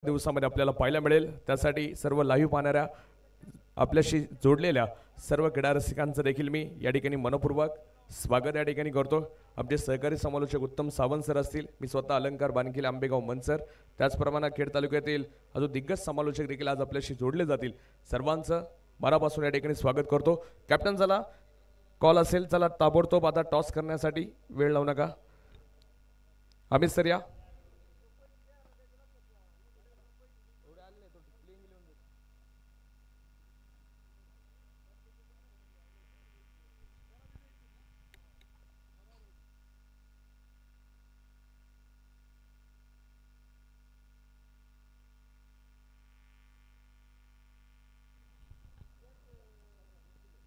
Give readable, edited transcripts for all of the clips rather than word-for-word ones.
दिवसामध्ये आपल्याला पाहायला मिळेल। त्यासाठी सर्व लाईव्ह पाहणाऱ्या आपल्याशी जोडलेल्या सर्व क्रीडा रसिकांचं देखील मी या ठिकाणी मनपूर्वक स्वागत या ठिकाणी करतो। आमचे सहकारी समालोचक उत्तम सावंत सर असतील, मी स्वतः अलंकार बानकिले आंबेगाव मनसर, त्याचप्रमाणे खेड तालुक्यातील अजून दिग्गज समालोचक देखील आज आपल्याशी जोडले जातील। सर्वांचं मनापासून या ठिकाणी स्वागत करतो। कॅप्टन चला कॉल असेल, चला ताबडतोब आता टॉस करण्यासाठी वेळ लावू नका। अमित सर या।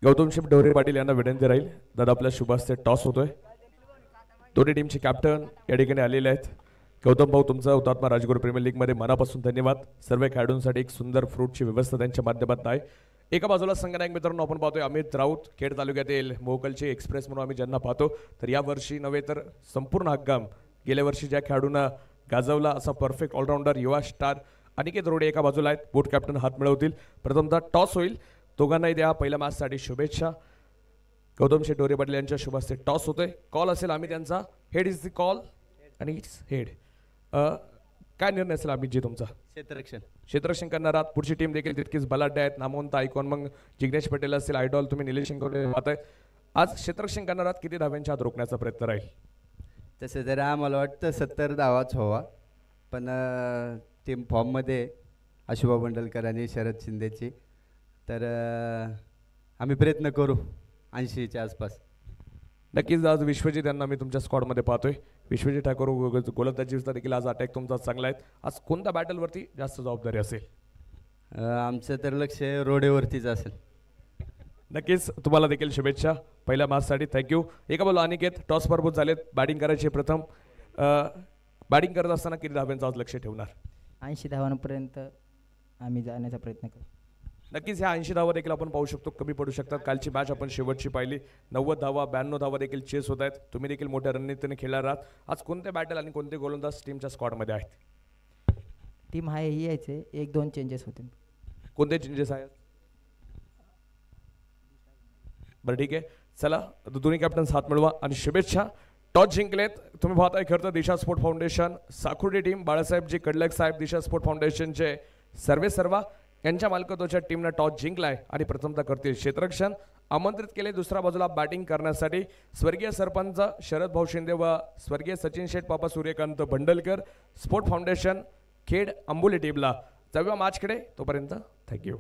गौतमशिव ढोरे पाटील यांना विनंती राहील, दादा आपल्या शुभास्ते टॉस होतोय। दोन्ही टीमचे कॅप्टन या ठिकाणी आलेले आहेत। गौतम भाऊ तुमचा हुतात्मा राजगुरू प्रीमियर लीग मध्ये मनापासून धन्यवाद। सर्व खेळाडूंसाठी एक सुंदर फ्रूटची व्यवस्था त्यांच्या माध्यमातून आहे। एका बाजूला संघनायक मित्रांनो आपण पाहतोय अमित राऊत, खेड तालुक्यातील मोकलची एक्सप्रेस म्हणून आम्ही ज्यांना पाहतो, तर या वर्षी नव्हे तर संपूर्ण हंगाम गेल्या वर्षी ज्या खेळाडूंना गाजवला असा परफेक्ट ऑलराऊंडर युवा स्टार अनिकेत रोडे एका बाजूला आहेत। बोट कॅप्टन हात मिळवतील। प्रथमतः टॉस होईल, दोघांनाही द्या पहिल्या मॅचसाठी शुभेच्छा। गौतम शेठ ढोरे पाटील यांच्या शुभ हस्ते टॉस होतोय। कॉल असेल आम्ही त्यांचा, हेड इज द कॉल आणि इट्स हेड। काय निर्णय असेल आम्ही जी तुमचा? क्षेत्ररक्षण करणार आहात। पुढची टीम देखील तितकीच बलाढ्य आहेत, नामवंत आयकॉन मग जिग्नेश पटेल असेल, आयडॉल तुम्ही निलेश शिंगोटे पाहताय। आज क्षेत्ररक्षण करणार आहात, किती धाव्यांच्या आत रोखण्याचा प्रयत्न राहील? तसे जर आम्हाला वाटतं 70 धावाच व्हावा, पण टीम फॉर्ममध्ये आशुभा बंडलकर आणि शरद शिंदेची, तर आम्ही प्रयत्न करू 80च्या आसपास। नक्कीच आज विश्वजित यांना मी तुमच्या स्क्वॉडमध्ये पाहतोय। विश्वजित ठाकूर गोलंदाजीचा देखील आज अटॅक तुमचा चांगला आहे। आज कोणत्या बॅटलवरती जास्त जबाबदारी असेल? आमचं तर लक्ष रोडेवरतीच असेल। नक्कीच तुम्हाला देखील शुभेच्छा पहिल्या मॅचसाठी, थँक्यू। एका बोला अनिकेत टॉस परबूत झालेत, बॅटिंग करायची प्रथम। बॅटिंग करत असताना किती धाव्यांचं आज लक्ष ठेवणार? 80 धावांपर्यंत आम्ही जाण्याचा प्रयत्न करू। नक्कीच ह्या 80 धावा देखील आपण पाहू शकतो कमी पडू शकतात। कालची मॅच आपण शेवटची पाहिली, 90 धावा 92 धावा देखील चेस होत आहेत। तुम्ही देखील मोठ्या रणनीतीने खेळणार आहात। आज कोणते बॅटल आणि कोणते गोलंदाज टीमच्या स्क्वॉडमध्ये आहेत? टीम आहे ही यायचे, 1-2 चेंजेस होतील। कोणते चेंजेस आहेत? बरं ठीक आहे, चला दोन्ही कॅप्टन्स हात मिळवा आणि शुभेच्छा। टॉस जिंकलेत तुम्ही पाहताय खरं तर दिशा sport foundation साकुर्डी team, Balasahebji Kadlak साहेब दिशा स्पोर्ट फाउंडेशनचे सर्वेसर्वा यांच्या मालकीच्या टीमने टॉस जिंकलाय आणि प्रथमतः करतील क्षेत्ररक्षण। आमंत्रित केले दुसऱ्या बाजूला बॅटिंग करण्यासाठी स्वर्गीय सरपंच शरद भाऊ शिंदे व स्वर्गीय सचिन शेठ पापा सूर्यकांत बंडलकर, स्पोर्ट फाउंडेशन खेड आंबोली टीमला। जाऊया मॅचकडे, तोपर्यंत थँक्यू।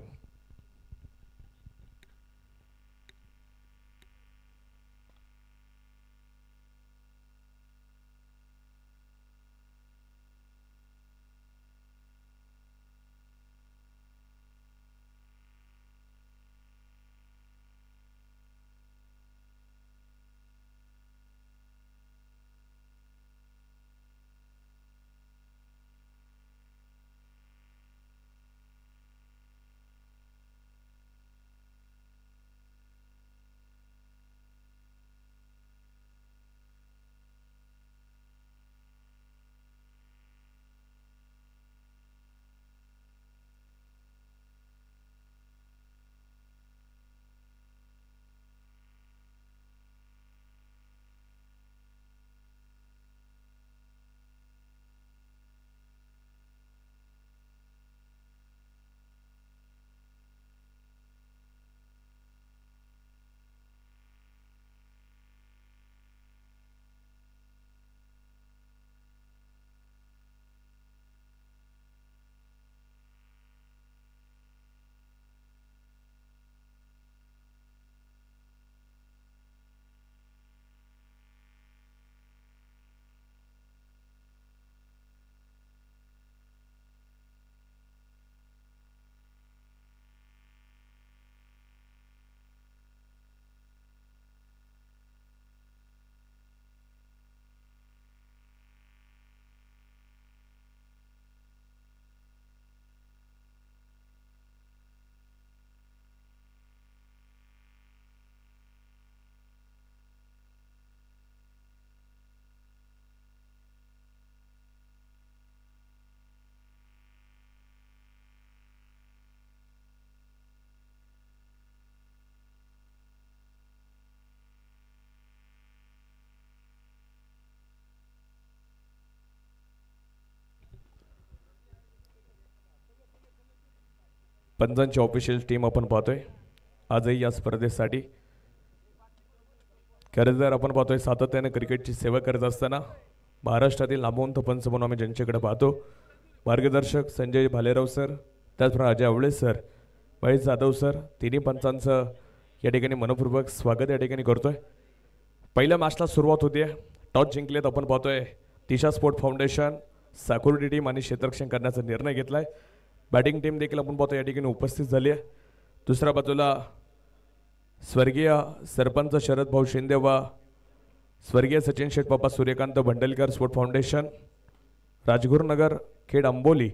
पंचांची ऑफिशियल टीम आपण पाहतोय आजही या स्पर्धेसाठी. खरं तर आपण पाहतोय सातत्याने क्रिकेटची सेवा करत असताना महाराष्ट्रातील नामवंत पंच म्हणून आम्ही ज्यांच्याकडे पाहतो मार्गदर्शक संजय भालेराव सर, त्याचप्रमाणे अजय आवळे सर, महेश जाधव सर, तिन्ही पंचांचं या ठिकाणी मनपूर्वक स्वागत या ठिकाणी करतोय. पहिल्या मॅचला सुरुवात होते. टॉस जिंकलेत आपण पाहतोय दिशा स्पोर्ट फाउंडेशन साकुर्डी टीम आणि क्षेत्ररक्षण करण्याचा निर्णय घेतलाय. बॅटिंग टीम देखील आपण पाहतो या ठिकाणी उपस्थित झाली आहे. दुसऱ्या बाजूला स्वर्गीय सरपंच शरद भाऊ शिंदे व स्वर्गीय सचिन शेठ बाप्पा सूर्यकांत भंडलकर स्पोर्ट फाउंडेशन राजगुरुनगर खेड आंबोली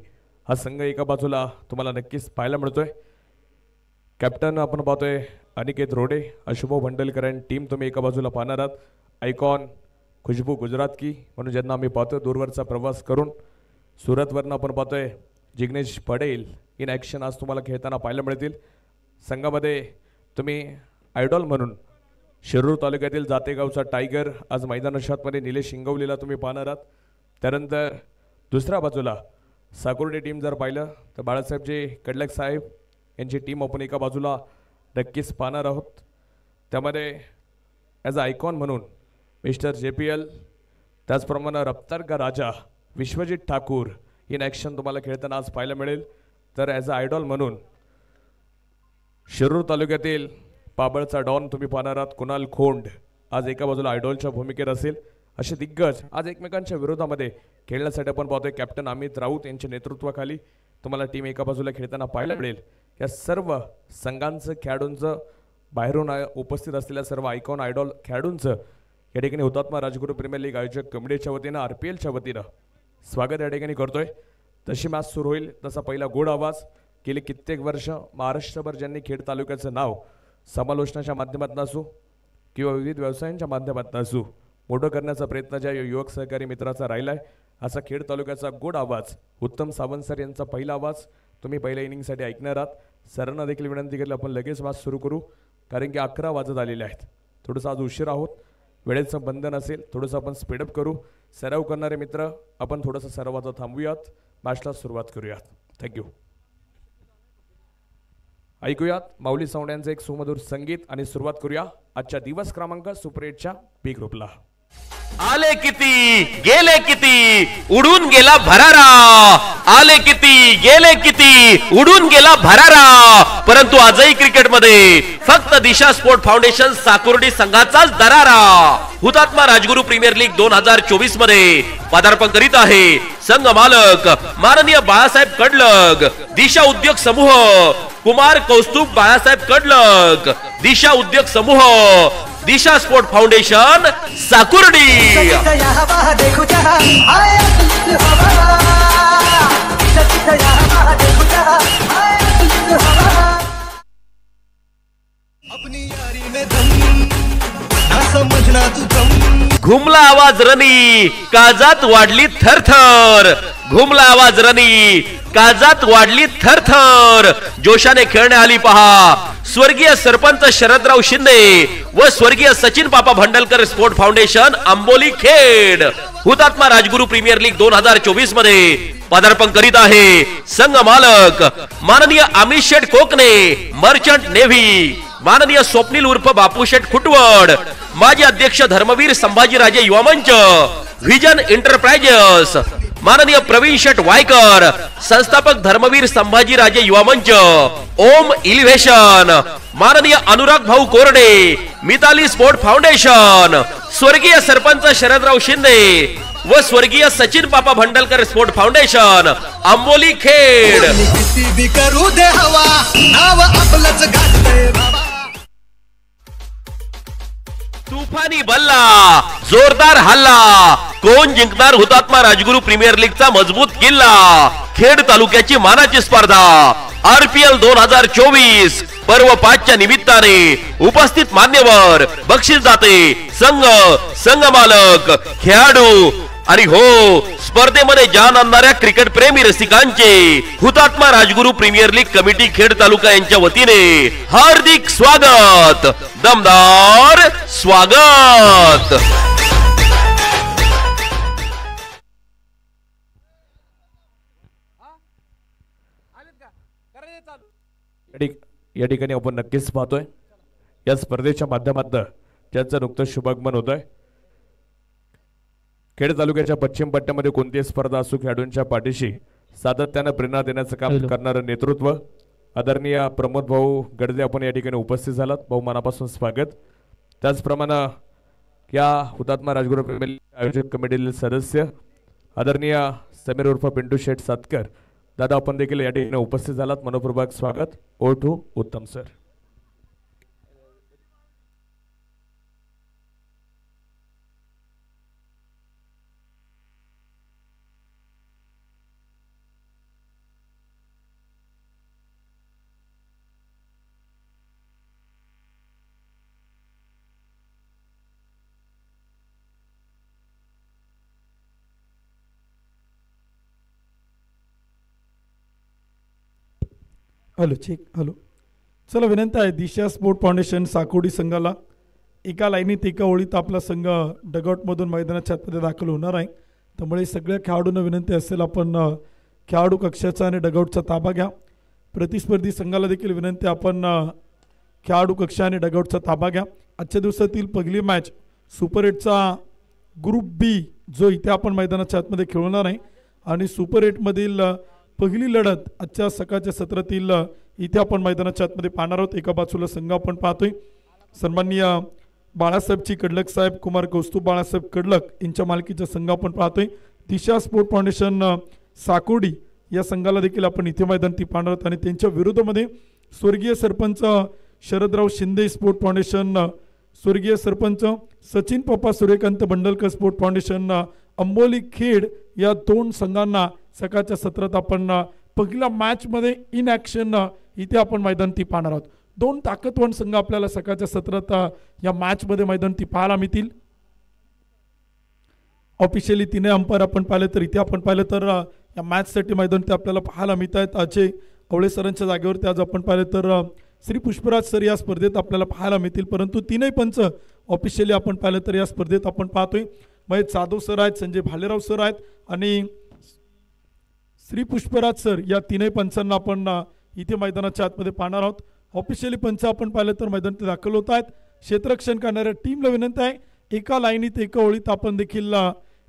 हा संघ एका बाजूला तुम्हाला नक्कीच पाहायला मिळतोय. कॅप्टन आपण पाहतोय अनिकेत रोडे, अशुभो भंडलकर आणि टीम तुम्ही एका बाजूला पाहणार आहात. आयकॉन खुशबू गुजरात की म्हणून ज्यांना आम्ही पाहतोय दूरवरचा प्रवास करून सुरतवरनं आपण पाहतोय जिग्नेश पडेल इन ॲक्शन आज तुम्हाला खेळताना पाहायला मिळतील. संघामध्ये तुम्ही आयडॉल म्हणून शिरूर तालुक्यातील जातेगावचा टायगर आज मैदानामध्ये निलेश शिंगवलीला तुम्ही पाहणार आहात. त्यानंतर दुसऱ्या बाजूला साकुर्डी टीम जर पाहिलं तर बाळासाहेबजी कडलक साहेब यांची टीम आपण एका बाजूला नक्कीच पाहणार आहोत. त्यामध्ये ॲज अ आयकॉन म्हणून मिस्टर JPL, त्याचप्रमाणे रफ्तार का राजा विश्वजित ठाकूर इन ॲक्शन तुम्हाला खेळताना आज पाहायला मिळेल. तर ॲज अ आयडॉल म्हणून शिरूर तालुक्यातील पाबळचा डॉन तुम्ही पाहणार आहात कुणाल खोंड आज एका बाजूला आयडॉलच्या भूमिकेत असेल. असे दिग्गज आज एकमेकांच्या विरोधामध्ये खेळण्यासाठी आपण पाहतोय. कॅप्टन अमित राऊत यांच्या नेतृत्वाखाली तुम्हाला टीम एका बाजूला खेळताना पाहायला मिळेल. या सर्व संघांचं खेळाडूंचं बाहेरून उपस्थित असलेल्या सर्व आयकॉन आयडॉल खेळाडूंचं या ठिकाणी हुतात्मा राजगुरू प्रीमियर लीग आयोजक कमिटीच्या वतीनं RPLच्या वतीनं स्वागत या ठिकाणी करतोय. तशी मॅच सुरू होईल तसा पहिला गोड आवाज. गेली कित्येक वर्ष महाराष्ट्रभर ज्यांनी खेड तालुक्याचं नाव समालोचनाच्या माध्यमातून असू किंवा विविध व्यवसायांच्या माध्यमातून असू मोठं करण्याचा प्रयत्न ज्या युवक सहकारी मित्राचा राहिला आहे असा खेड तालुक्याचा गोड आवाज उत्तम सावंत सर यांचा पहिला आवाज तुम्ही पहिल्या इनिंगसाठी ऐकणार आहात. सरांना देखील विनंती केली आपण लगेच मॅच सुरू करू कारण की 11 वाजत आलेले आहेत. थोडंसं आज उशीर आहोत, वेळेचं बंधन असेल, थोडंसं आपण स्पीडअप करू. सराव करणारे मित्र आपण थोडंसं सरावाचं थांबूयात, मॅचला सुरुवात करूयात. थँक्यू. ऐकूयात माऊली सावंत यांचं एक सुमधुर संगीत आणि सुरुवात करूया आजच्या दिवस क्रमांक सुपर 8च्या बी ग्रुपला. आले किती गेले किती उडून गेला भरारा, आले किती गेले किती उडून गेला भरारा, परंतु आजही क्रिकेटमध्ये फक्त दिशा स्पोर्ट फाउंडेशन साकुर्डी संघाचाच दरारा. हुतात्मा राजगुरू प्रीमियर लीग 2024 मध्ये पदार्पण करीत आहे संघ मालक माननीय बाळासाहेब कडलग, दिशा उद्योग समूह कुमार कौस्तुभ बाळासाहेब कडलग, दिशा उद्योग समूह दिशा स्पोर्ट फाउंडेशन साकुर्डी. घुमला आवाज रनी काळजात वाढली थरथर, घुमला आवाज रनी काळजात वाढली थरथर, जोशाने खेळणे आली पहा स्वर्गीय सरपंच शरदराव शिंदे व स्वर्गीय सचिन बाप्पा भंडलकर स्पोर्ट फाउंडेशन आंबोली खेड. हुतात्मा राजगुरू प्रीमियर लीग 2024 मध्ये पदार्पण करीत आहे संघ मालक माननीय अमित शेठ कोकणे मर्चंट नेव्ही, माननीय स्वप्नील उर्फ बापू शेठ खुटवड, माजी अध्यक्ष धर्मवीर संभाजीराजे युवा मंच, व्हिजन एंटरप्राइजेस, माननीय प्रवीण शेठ वायकर संस्थापक धर्मवीर संभाजीराजे युवा मंच, ओम इलिव्हेशन, माननीय अनुराग भाऊ कोरडे मिताली स्पोर्ट फाउंडेशन, स्वर्गीय सरपंच शरदराव शिंदे व स्वर्गीय सचिन बाप्पा भंडलकर स्पोर्ट फाउंडेशन आंबोली खेड. तुफानी बल्ला जोरदार हल्ला, कोण जिंकणार हुतात्मा राजगुरू प्रीमियर लीगचा मजबूत किल्ला. खेड तालुक्याची मानाची स्पर्धा RPL 2024 पर्व 5च्या निमित्ताने उपस्थित मान्यवर, बक्षीसदाते, संघ, संघ मालक, खेळाडू आणि हो स्पर्धेमध्ये जान आणणाऱ्या क्रिकेट प्रेमी रसिकांचे हुतात्मा Rajguru premier league committee Khed taluka यांच्या वतीने हार्दिक स्वागत, दमदार स्वागत. या ठिकाणी आपण नक्कीच पाहतोय या स्पर्धेच्या माध्यमातून ज्यांचं नुकतंच शुभागमन होत आहे. खेड तालुक्याच्या पश्चिम पट्ट्यामध्ये कोणतीही स्पर्धा असो खेळाडूंच्या पाठीशी सातत्यानं प्रेरणा देण्याचं काम करणारं नेतृत्व आदरणीय प्रमोद भाऊ गडदे आपण या ठिकाणी उपस्थित झालात. भाऊ मनापासून स्वागत. त्याचप्रमाणे या हुतात्मा राजगुरू प्रेमी आयोजक कमिटीतील सदस्य आदरणीय समीर उर्फ पिंटू शेठ सातकर दादा आपण देखील या ठिकाणी उपस्थित झालात. मनपूर्वक स्वागत. O2 उत्तम सर. Hello check hello. चला विनंती आहे दिशा स्पोर्ट फाउंडेशन साकोडी संघाला एका लाईनीत एका ओळीत आपला संघ डगआउटमधून मैदानाच्या आतमध्ये दाखल होणार आहे. त्यामुळे सगळ्या खेळाडूंना विनंती असेल आपण खेळाडू कक्षाचा आणि डगआउटचा ताबा घ्या. प्रतिस्पर्धी संघाला देखील विनंती आपण खेळाडू कक्षा आणि डगआउटचा ताबा घ्या. आजच्या दिवसातील पहिली मॅच सुपर 8चा ग्रुप बी जो इथे आपण मैदानाच्या आतमध्ये खेळवणार आहे आणि सुपर 8मधील पहिली लढत आजच्या सकाळच्या सत्रातील इथे आपण मैदानाच्या आतमध्ये पाहणार आहोत. एका बाजूला संघ आपण पाहतोय सन्माननीय बाळासाहेबची कडलक साहेब कुमार कौस्तुभ बाळासाहेब कडलक यांच्या मालकीचा संघ आपण पाहतोय. दिशा स्पोर्ट फाउंडेशन साकोडी या संघाला देखील आपण इथे मैदानात पाहणार आहोत आणि त्यांच्या विरोधामध्ये स्वर्गीय सरपंच शरदराव शिंदे स्पोर्ट फाउंडेशन, स्वर्गीय सरपंच सचिन पप्पा सूर्यकांत बंडलकर स्पोर्ट फाउंडेशन अंबोली खेड या दोन संघांना सकाळच्या सत्रात आपण पहिल्या मॅचमध्ये इन ॲक्शन इथे आपण मैदानात पाहणार आहोत. दोन ताकदवान संघ आपल्याला सकाळच्या सत्रात या मॅचमध्ये मैदानात पाहायला मिळतील. ऑफिशियली तिने अंपायर आपण पाहिले तर इथे आपण पाहिलं तर या मॅचसाठी मैदानात आपल्याला पाहायला मिळत आहेत. अजय कवळे सरांच्या जागेवरती आज आपण पाहिलं तर श्री पुष्पराज सर या स्पर्धेत आपल्याला पाहायला मिळतील. परंतु तीनही पंच ऑफिशियली आपण पाहिलं तर या स्पर्धेत आपण पाहतोय महेश जाधव सर आहेत, संजय भालेराव सर आहेत आणि श्री पुष्पराज सर या तीनही पंचांना आपण इथे मैदानाच्या आतमध्ये पाहणार आहोत. ऑफिशियली पंच आपण पाहिलं तर मैदानात दाखल होत आहेत. क्षेत्ररक्षण करणाऱ्या टीमला विनंती आहे एका लाईनीत एका ओळीत आपण देखील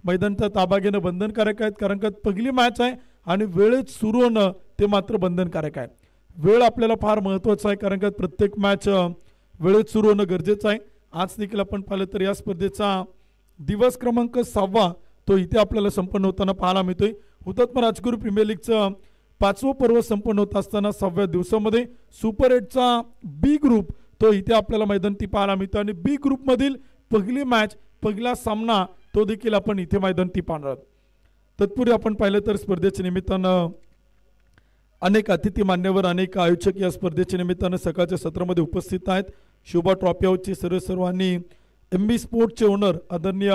मैदानाचा ताबा घेणं बंधनकारक आहेत. कारण का पहिली मॅच आहे आणि वेळेत सुरू होणं ते मात्र बंधनकारक आहे. वेळ आपल्याला फार महत्त्वाचा आहे कारण का प्रत्येक मॅच वेळेत सुरू होणं गरजेचं आहे. आज देखील आपण पाहिलं तर या स्पर्धेचा दिवस क्रमांक 6 तो इथे आपल्याला संपन्न होताना पाहायला मिळतोय. हुतात्मा राजगुरू प्रीमियर लीगचं 5वं पर्व संपन्न होत असताना 6व्या दिवसामध्ये सुपर 8चा बी ग्रुप तो इथे आपल्याला मैदानात पाहायला मिळतो आणि बी ग्रुपमधील पहिली मॅच पहिला सामना तो देखील आपण इथे मैदानात पाहणार आहोत. तत्पूर्वी आपण पाहिलं तर स्पर्धेच्या निमित्तानं अनेक अतिथी मान्यवर अनेक आयोजक या स्पर्धेच्या निमित्तानं सकाळच्या सत्रामध्ये उपस्थित आहेत. शोभा ट्रॉफी हाऊसचे सर्वांनी MB स्पोर्टचे ओनर आदरणीय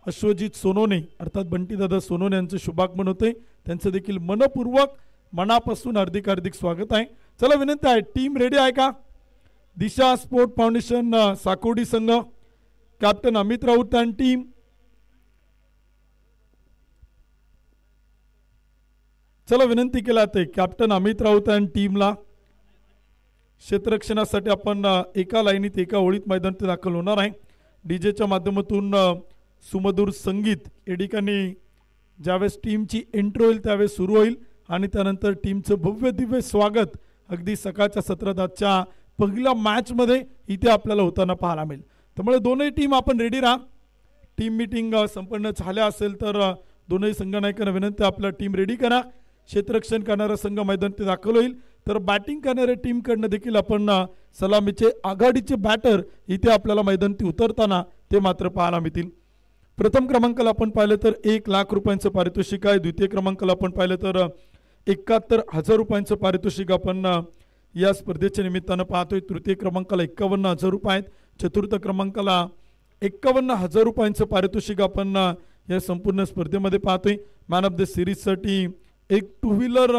अश्वजित सोनोने अर्थात बंटीदादा सोनोने यांचं शुभागमन होते. त्यांचं देखील मनपूर्वक मनापासून हार्दिक हार्दिक स्वागत आहे. चला विनंती आहे टीम रेडी आहे का? दिशा स्पोर्ट फाउंडेशन साकोडी संघ कॅप्टन अमित राऊत आणि टीम. चला विनंती केला आहे कॅप्टन अमित राऊत आणि टीमला क्षेत्ररक्षणासाठी आपण एका लाईनीत एका ओळीत मैदानात दाखल होणार आहे. डीजेच्या माध्यमातून सुमधुर संगीत या ठिकाणी ज्यावेळेस टीमची एंट्री होईल त्यावेळेस सुरू होईल आणि त्यानंतर टीमचं भव्य दिव्य स्वागत अगदी सकाळच्या सत्रात आजच्या पहिल्या मॅचमध्ये इथे आपल्याला होताना पाहायला मिळेल. त्यामुळे दोनही टीम आपण रेडी राहा. टीम मीटिंग संपन्न झाल्या असेल तर दोनही संघनायकांना विनंती आपला टीम रेडी करा. क्षेत्ररक्षण करणारा संघ मैदानात दाखल होईल तर बॅटिंग करणाऱ्या टीमकडनं देखील आपण सलामीचे आघाडीचे बॅटर इथे आपल्याला मैदानात उतरताना ते मात्र पाहायला मिळतील. प्रथम क्रमांकाला आपण पाहिलं तर 1 लाख रुपयांचं पारितोषिक आहे. द्वितीय क्रमांकाला आपण पाहिलं तर 71,000 रुपयांचं पारितोषिक आपण या स्पर्धेच्या निमित्तानं पाहतोय. तृतीय क्रमांकाला 51,000 रुपये आहेत. चतुर्थ क्रमांकाला 51,000 रुपयांचं पारितोषिक आपण या संपूर्ण स्पर्धेमध्ये पाहतोय. मॅन ऑफ द सिरीजसाठी एक 2 व्हीलर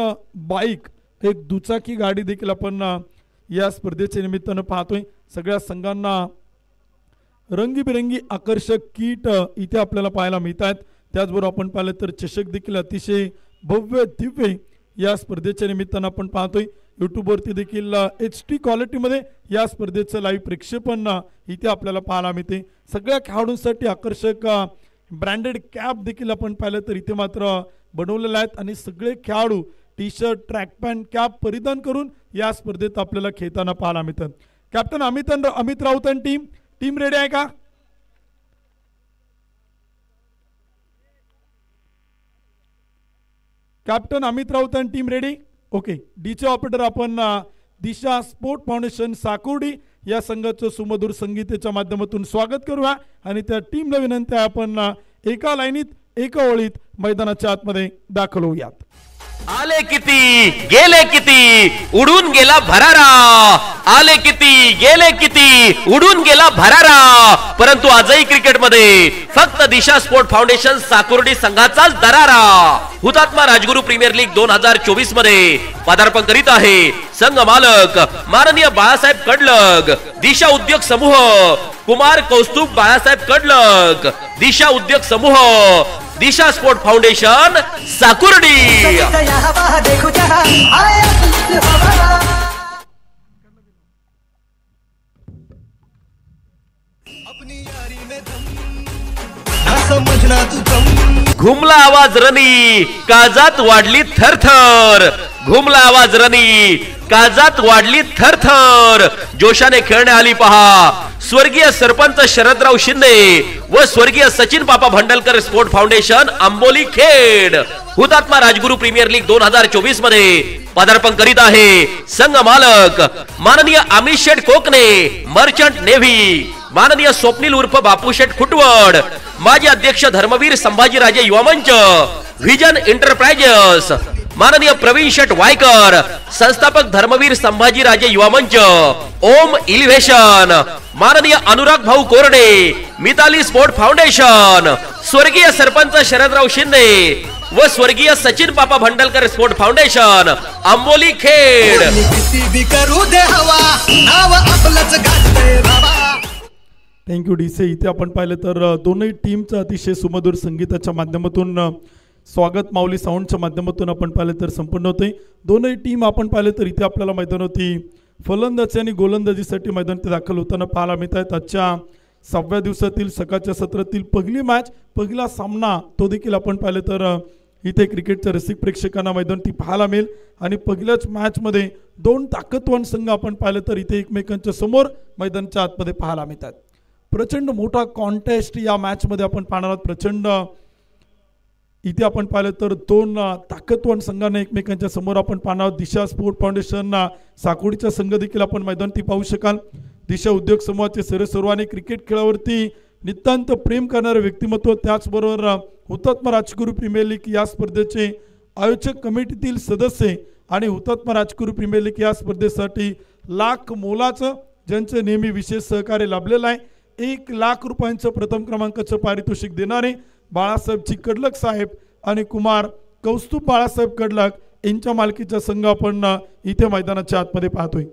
बाईक एक दुचाकी गाडी देखील आपण या स्पर्धेच्या निमित्तानं पाहतोय. सगळ्या संघांना रंगीबिरंगी आकर्षक किट इथे आपल्याला पाहायला मिळत आहेत. त्याचबरोबर आपण पाहिलं तर चषक देखील अतिशय भव्य दिव्य या स्पर्धेच्या निमित्तानं आपण पाहतोय. यूट्यूबवरती देखील HD क्वालिटीमध्ये या स्पर्धेचं लाईव्ह प्रक्षेपण इथे आपल्याला पाहायला मिळते. सगळ्या खेळाडूंसाठी आकर्षक ब्रँडेड कॅप देखील आपण पाहिलं तर इथे मात्र बनवलेले आहेत आणि सगळे खेळाडू T shirt, track pant, cap परिधान करून या स्पर्धेत आपल्याला खेळताना पाहायला मिळतं. कॅप्टन अमित राऊत आणि टीम रेडी आहे का? कॅप्टन अमित राऊत आणि टीम रेडी? ओके. डीचे ऑपरेटर आपण दिशा स्पोर्ट फाउंडेशन साकुर्डी या संघाचं सुमधुर संगीताच्या माध्यमातून स्वागत करूया आणि त्या टीमला विनंती आहे आपण एका लाईनीत एका ओळीत मैदानाच्या आतमध्ये दाखल होऊयात. आले किती गेले किती उडून गेला भरारा, आले किती गेले किती उडून गेला भरारा, परंतु आजही क्रिकेटमध्ये फक्त दिशा स्पोर्ट फाउंडेशन साकुर्डी संघाचाच दरारा. हुतात्मा राजगुरू प्रीमियर लीग 2024 मध्ये पदार्पण करीत आहे संघ मालक माननीय बाळासाहेब कडलग, दिशा उद्योग समूह कुमार कौस्तुभ बाळासाहेब कडलग, दिशा उद्योग समूह, दिशा स्पोर्ट फाउंडेशन साकुर्डी. घुमला आवाज रनी काळजात वाढली थरथर, घुमला आवाज रनी काळजात वाढली थरथर, जोशाने खेळणे आली पहा स्वर्गीय सरपंच शरदराव शिंदे व स्वर्गीय सचिन पापा भंडलकर स्पोर्ट फाउंडेशन आंबोली खेड. हुतात्मा राजगुरू प्रीमियर लीग 2024 मध्ये पदार्पण करीत आहे संघ मालक माननीय अमित शेठ कोकणे मर्चंट नेव्ही, माननीय स्वप्नील उर्फ बापूशेठ खुटवड, माजी अध्यक्ष धर्मवीर संभाजीराजे युवा मंच, व्हिजन एंटरप्राइजेस, माननीय प्रवीण शेठ वायकर संस्थापक धर्मवीर संभाजीराजे युवा मंच, ओम इलिव्हेशन, माननीय अनुराग भाऊ कोरडे मिताली स्पोर्ट फाउंडेशन, स्वर्गीय सरपंच शरदराव शिंदे व स्वर्गीय Sachin Papa Bhandalkar sport foundation Amboli Khed. Thank you डीसे. इथे आपण पाहिलं तर दोन्ही टीमचं अतिशय सुमधुर संगीताच्या माध्यमातून स्वागत माऊली साऊंडच्या माध्यमातून आपण पाहिलं तर संपन्न होते. दोन्ही टीम आपण पाहिलं तर इथे आपल्याला मैदानावरती फलंदाजी आणि गोलंदाजीसाठी मैदानात दाखल होताना पाहायला मिळत आहेत. आजच्या 6व्या दिवसातील सकाळच्या सत्रातील पहिली मॅच, पहिला सामना तो देखील आपण पाहिलं तर इथे क्रिकेटच्या रसिक प्रेक्षकांना मैदानावरती पाहायला मिळेल आणि पहिल्याच मॅचमध्ये दोन ताकदवान संघ आपण पाहिलं तर इथे एकमेकांच्या समोर मैदानाच्या आतमध्ये पाहायला मिळतात. प्रचंड मोठा कॉन्टेस्ट या मॅचमध्ये आपण पाहणार आहोत. प्रचंड इथे आपण पाहिलं तर दोन ताकदवान संघांना एकमेकांच्या समोर आपण पाहणार आहोत. दिशा स्पोर्ट फाउंडेशन साकुर्डीचा संघ देखील आपण मैदानावरती पाहू शकाल. दिशा उद्योग समूहाचे सर्वांनी क्रिकेट खेळावरती नितांत प्रेम करणारे व्यक्तिमत्व, त्याचबरोबर हुतात्मा राजगुरू प्रीमियर लीग या स्पर्धेचे आयोजक कमिटीतील सदस्य आणि हुतात्मा राजगुरू प्रीमियर लीग या स्पर्धेसाठी लाख मोलाचं ज्यांचे नेहमी विशेष सहकार्य लाभलेलं आहे. 1 लाख रुपयांचं प्रथम क्रमांकाचं पारितोषिक देणारे बाळासाहेबजी कडलक साहेब आणि कुमार कौस्तुभ बाळासाहेब कडलक यांच्या मालकीचा संघ आपण इथे मैदानाच्या आतमध्ये पाहतोय.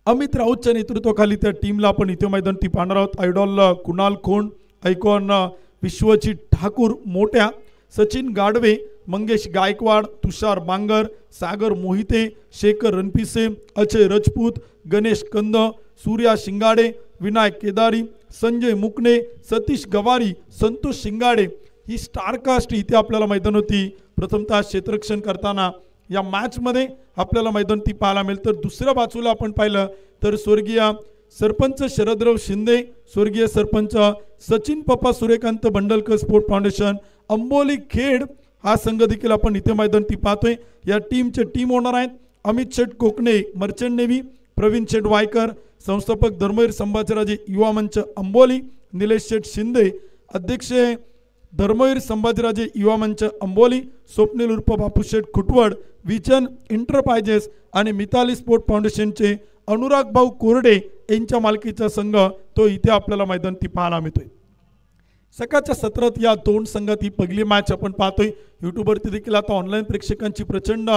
अमित राऊतच्या नेतृत्वाखाली त्या टीमला आपण इथे मैदानावरती पाहणार आहोत. आयडॉल कुणाल खोंड, ऐकॉन विश्वजित ठाकूर मोठ्या, सचिन गाडवे, मंगेश गायकवाड, तुषार बांगर, सागर मोहिते, शेखर रणपिसे, अजय राजपूत, गणेश कंद, सूर्या शिंगाडे, विनायक केदारी, संजय मुकणे, सतीश गवारी, संतोष शिंगाडे ही स्टारकास्ट इथे आपल्याला मैदानावरती प्रथमतः क्षेत्ररक्षण करताना या मॅचमध्ये आपल्याला मैदानावरती पाहायला मिळेल. तर दुसऱ्या बाजूला आपण पाहिलं तर स्वर्गीय सरपंच शरदराव शिंदे, स्वर्गीय सरपंच सचिन पप्पा सूर्यकांत भंडलकर स्पोर्ट फाउंडेशन अंबोली खेड हा संघ देखील आपण इथे मैदानावरती पाहतोय. या टीमचे टीम ओनर आहेत अमित शेठ कोकणे मर्चंट नेव्ही, प्रवीण शेठ वायकर संस्थापक धर्मवीर संभाजीराजे युवा मंच अंबोली, निलेश शेठ शिंदे अध्यक्ष धर्मवीर संभाजीराजे युवा मंच अंबोली, स्वप्नील उर्फ बापूशेठ खुटवड विजन एंटरप्राइजेस आणि मिताली स्पोर्ट फाउंडेशनचे अनुराग भाऊ कोरडे यांच्या मालकीचा संघ तो इथे आपल्याला मैदानावरती पाहायला मिळतोय. सकाळच्या सत्रात या दोन संघात ही पहिली मॅच आपण पाहतोय. यूट्यूबवरती देखील आता ऑनलाईन प्रेक्षकांची प्रचंड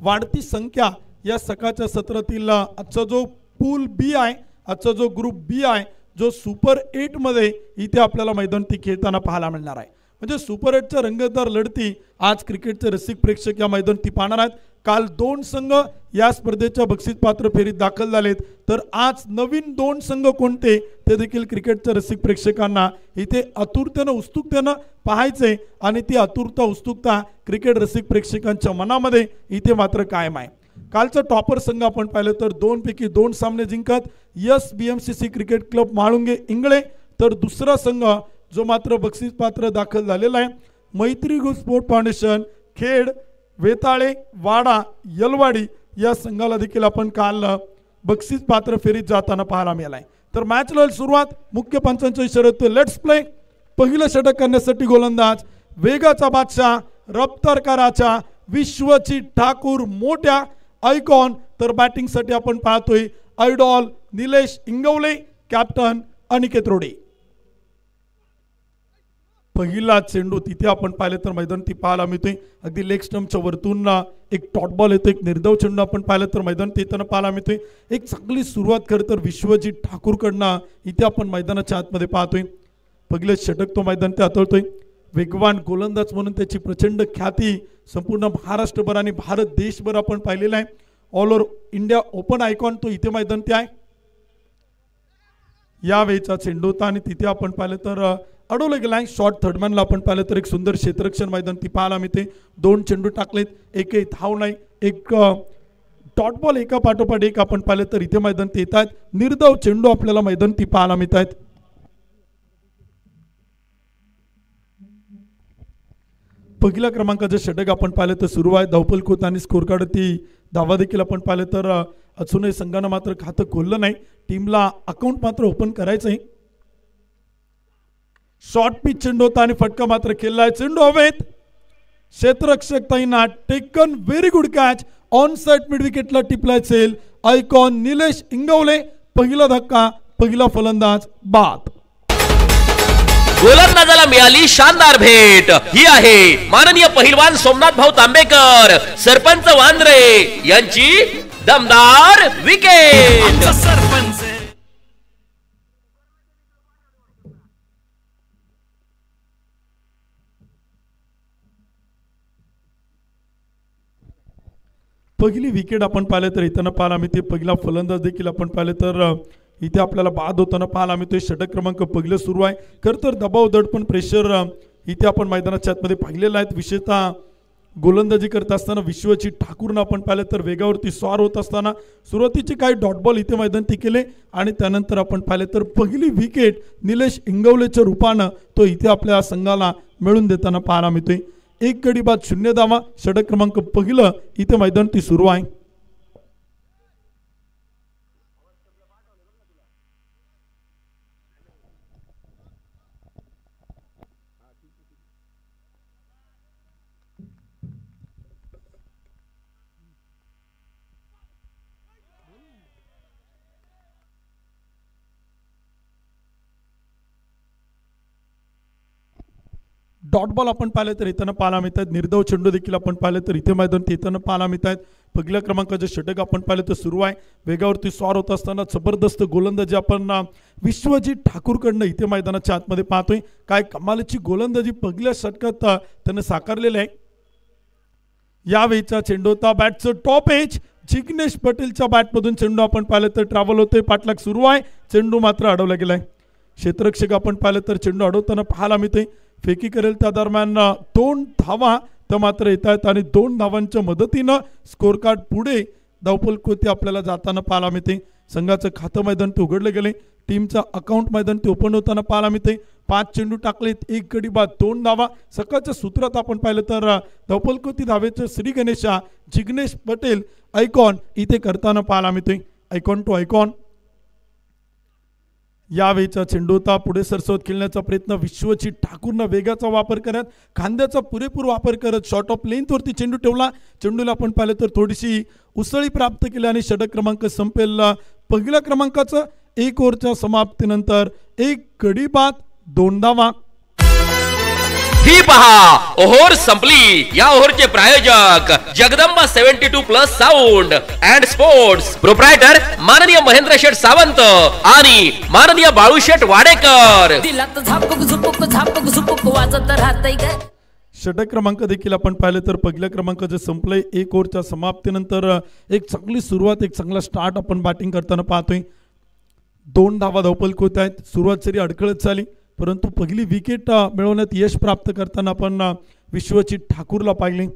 वाढती संख्या या सकाळच्या सत्रातील आजचा जो पूल बी आहे, आजचा जो ग्रुप बी आहे, जो सुपर 8 मध्ये इथे आपल्याला मैदानावरती खेळताना पाहायला मिळणार आहे. म्हणजे सुपर 8च्या रंगतदार लढती आज क्रिकेटचे रसिक प्रेक्षक या मैदानात पाहणार आहेत. काल 2 संघ या स्पर्धेच्या बक्षीसपात्र फेरीत दाखल झालेत, तर आज नवीन 2 संघ कोणते ते देखील क्रिकेटच्या रसिक प्रेक्षकांना इथे आतुरतेनं उत्सुकतेनं पाहायचे आणि ती आतुरता उत्सुकता क्रिकेट रसिक प्रेक्षकांच्या मनामध्ये इथे मात्र कायम आहे. कालचा टॉपर संघ आपण पाहिलं तर 2 पैकी 2 सामने जिंकत SBMCC cricket club Mhalunge Ingale, तर दुसरा संघ जो मात्र बक्षीसपात्र दाखल झालेला आहे मैत्री ग्रुप स्पोर्ट फाउंडेशन खेड वेताळे वाडा यलवाडी या संघाला देखील आपण काल बक्षीसपात्र फेरीत जाताना पाहायला मिळालाय. तर मॅचला सुरुवात मुख्य पंचांच्या इशाऱ्यात लेट्स प्ले. पहिलं षटक करण्यासाठी गोलंदाज वेगाचा बादशाह रफ्तारकाराचा विश्वची ठाकूर मोठ्या आयकॉन, तर बॅटिंगसाठी आपण पाहतोय आयडॉल निलेश इंगवले कॅप्टन अनिकेत रोडे. पहिला चेंडू तिथे आपण पाहिले तर मैदान ती पाहायला मिळतोय अगदी लेग स्टंपच्या वरतून एक टॉट बॉल येतो, एक निर्धाव चेंडू आपण पाहिलं तर मैदान ते येताना पाहायला मिळतोय. एक चांगली सुरुवात खरं तर विश्वजीत ठाकूरकडनं इथे आपण मैदानाच्या आतमध्ये पाहतोय. पहिलं षटक तो मैदान ते हाताळतोय. वेगवान गोलंदाज म्हणून त्याची प्रचंड ख्याती संपूर्ण महाराष्ट्रभर आणि भारत देशभर आपण पाहिलेला आहे. All over India open icon तो इथे मैदान ते आहे. यावेळीचा चेंडू होता आणि तिथे आपण पाहिलं तर अडवलं गेलाय. शॉर्ट थर्डमॅनला आपण पाहिलं तर एक सुंदर क्षेत्ररक्षण मैदान ती पाहायला मिळते. 2 चेंडू टाकलेत, एकही धाव नाही, एक डॉट बॉल एका पाठोपाठ एक आपण पाहिलं तर इथे मैदान ते येत आहेत. निर्धाव चेंडू आपल्याला मैदान ती पाहायला मिळत आहेत. पहिल्या क्रमांकाचं षटक आपण पाहिलं तर सुरू आहे. धावफल खोत आणि स्कोर कार्ड ती धावा देखील आपण पाहिलं तर अजूनही संघानं मात्र खातं खोललं नाही. टीमला अकाउंट मात्र ओपन करायचं आहे. शॉर्ट पिच चेंडू होता आणि फटका मात्र केलाय. चेंडू हवेत. क्षेत्ररक्षक ताईंना taken very good catch on side mid विकेटला टिपलाय सेल आयकॉन निलेश इंगवले. पहिला धक्का, पहिला फलंदाज बाद. गोलंदाजाला मिळाली शानदार भेट. ही आहे माननीय पहिलवान सोमनाथ भाऊ तांबेकर सरपंच वांद्रे यांची दमदार विकेट. पहिली विकेट आपण पाहिलं तर येताना पाहायला मिळते. पहिला फलंदाज देखील आपण पाहिलं तर इथे आपल्याला बाद होताना पाहायला मिळतोय. षटक क्रमांक पहिलं सुरू आहे. खरं तर दबाव दडपण प्रेशर इथे आपण मैदानाच्या आतमध्ये पाहिलेलं आहे. विशेषतः गोलंदाजी करत असताना विश्वची ठाकूरनं आपण पाहिलं तर वेगावरती स्वार होत असताना सुरुवातीचे काही डॉट बॉल इथे मैदानात केले आणि त्यानंतर आपण पाहिलं तर पहिली विकेट निलेश इंगवलेच्या रूपानं तो इथे आपल्या संघाला मिळून देताना पाहायला मिळतोय. 1 गडी बाद 0 धावा. षटक क्रमांक पहिलं इथे मैदान ती सुरू आहे. डॉट बॉल आपण पाहिलं तर येताना पाहायला मिळत आहेत. निर्धाव चेंडू देखील आपण पाहिलं तर इथे मैदान येताना पाहायला मिळत आहेत. पहिल्या क्रमांकाचे षटक आपण पाहिलं तर सुरू आहे. वेगावरती स्वार होत असताना जबरदस्त गोलंदाजी आपण विश्वजीत ठाकूरकडनं इथे मैदानाच्या आतमध्ये पाहतोय. काय कमालीची गोलंदाजी पहिल्या षटकात त्यानं साकारलेलं आहे. यावेळीचा चेंडू होता बॅटचं टॉप एज जिग्नेश पटेलच्या बॅटमधून चेंडू आपण पाहिलं तर ट्रॅव्हल होतोय. पाठलाग सुरू आहे. चेंडू मात्र अडवला गेलाय. क्षेत्ररक्षक आपण पाहिलं तर चेंडू अडवताना पाहायला मिळतोय. फेकी करेल त्या दरम्यान 2 धावा तर मात्र येत आहेत आणि 2 धावांच्या मदतीनं स्कोर कार्ड पुढे धावफल कोती आपल्याला जाताना पाहायला मिळते. संघाचं खातं मैदान ते उघडलं गेले. टीमचा अकाउंट मैदान ते ओपन होताना पाहायला मिळते. 5 चेंडू टाकलेत, 1 गडी बाद 2 धावा. सकाळच्या सूत्रात आपण पाहिलं तर धावफल कोती धावेचं श्री गणेशा जिग्नेश पटेल आयकॉन इथे करताना पाहायला मिळते. Icon to icon. यावेळीचा चेंडू होता पुढे सरसवत खेळण्याचा प्रयत्न विश्वजीत ठाकूरनं वेगाचा वापर करत खांद्याचा पुरेपूर वापर करत शॉर्ट ऑफ लेंथवरती चेंडू ठेवला. चेंडूला आपण पाहिलं तर थोडीशी उसळी प्राप्त केली आणि षटक क्रमांक संपेल. पहिल्या क्रमांकाचं 1 ओव्हरच्या समाप्तीनंतर 1 गडी बाद 2 धावा. ही पहा ओव्हर संपली. या ओव्हरचे प्रायोजक Jagdamba 72+ sound and sports, proprietor माननीय महेंद्र शेठ सावंत आणि माननीय बाळूशेठ वाडेकर. दिलात झापक झुपक झापक झुपक वाजत राहतय ग. षटक क्रमांक देखील आपण पाहिलं तर पहिल्या क्रमांकाचं संपलंय. एक ओव्हरच्या समाप्तीनंतर एक चांगली सुरुवात, एक चांगला स्टार्ट आपण बॅटिंग करताना पाहतोय. 2 धावा धावपलक होत आहेत. सुरुवात जरी अडखळत झाली परंतु पहिली विकेट मिळवण्यात यश प्राप्त करताना आपण विश्वजीत ठाकूरला पाहिले.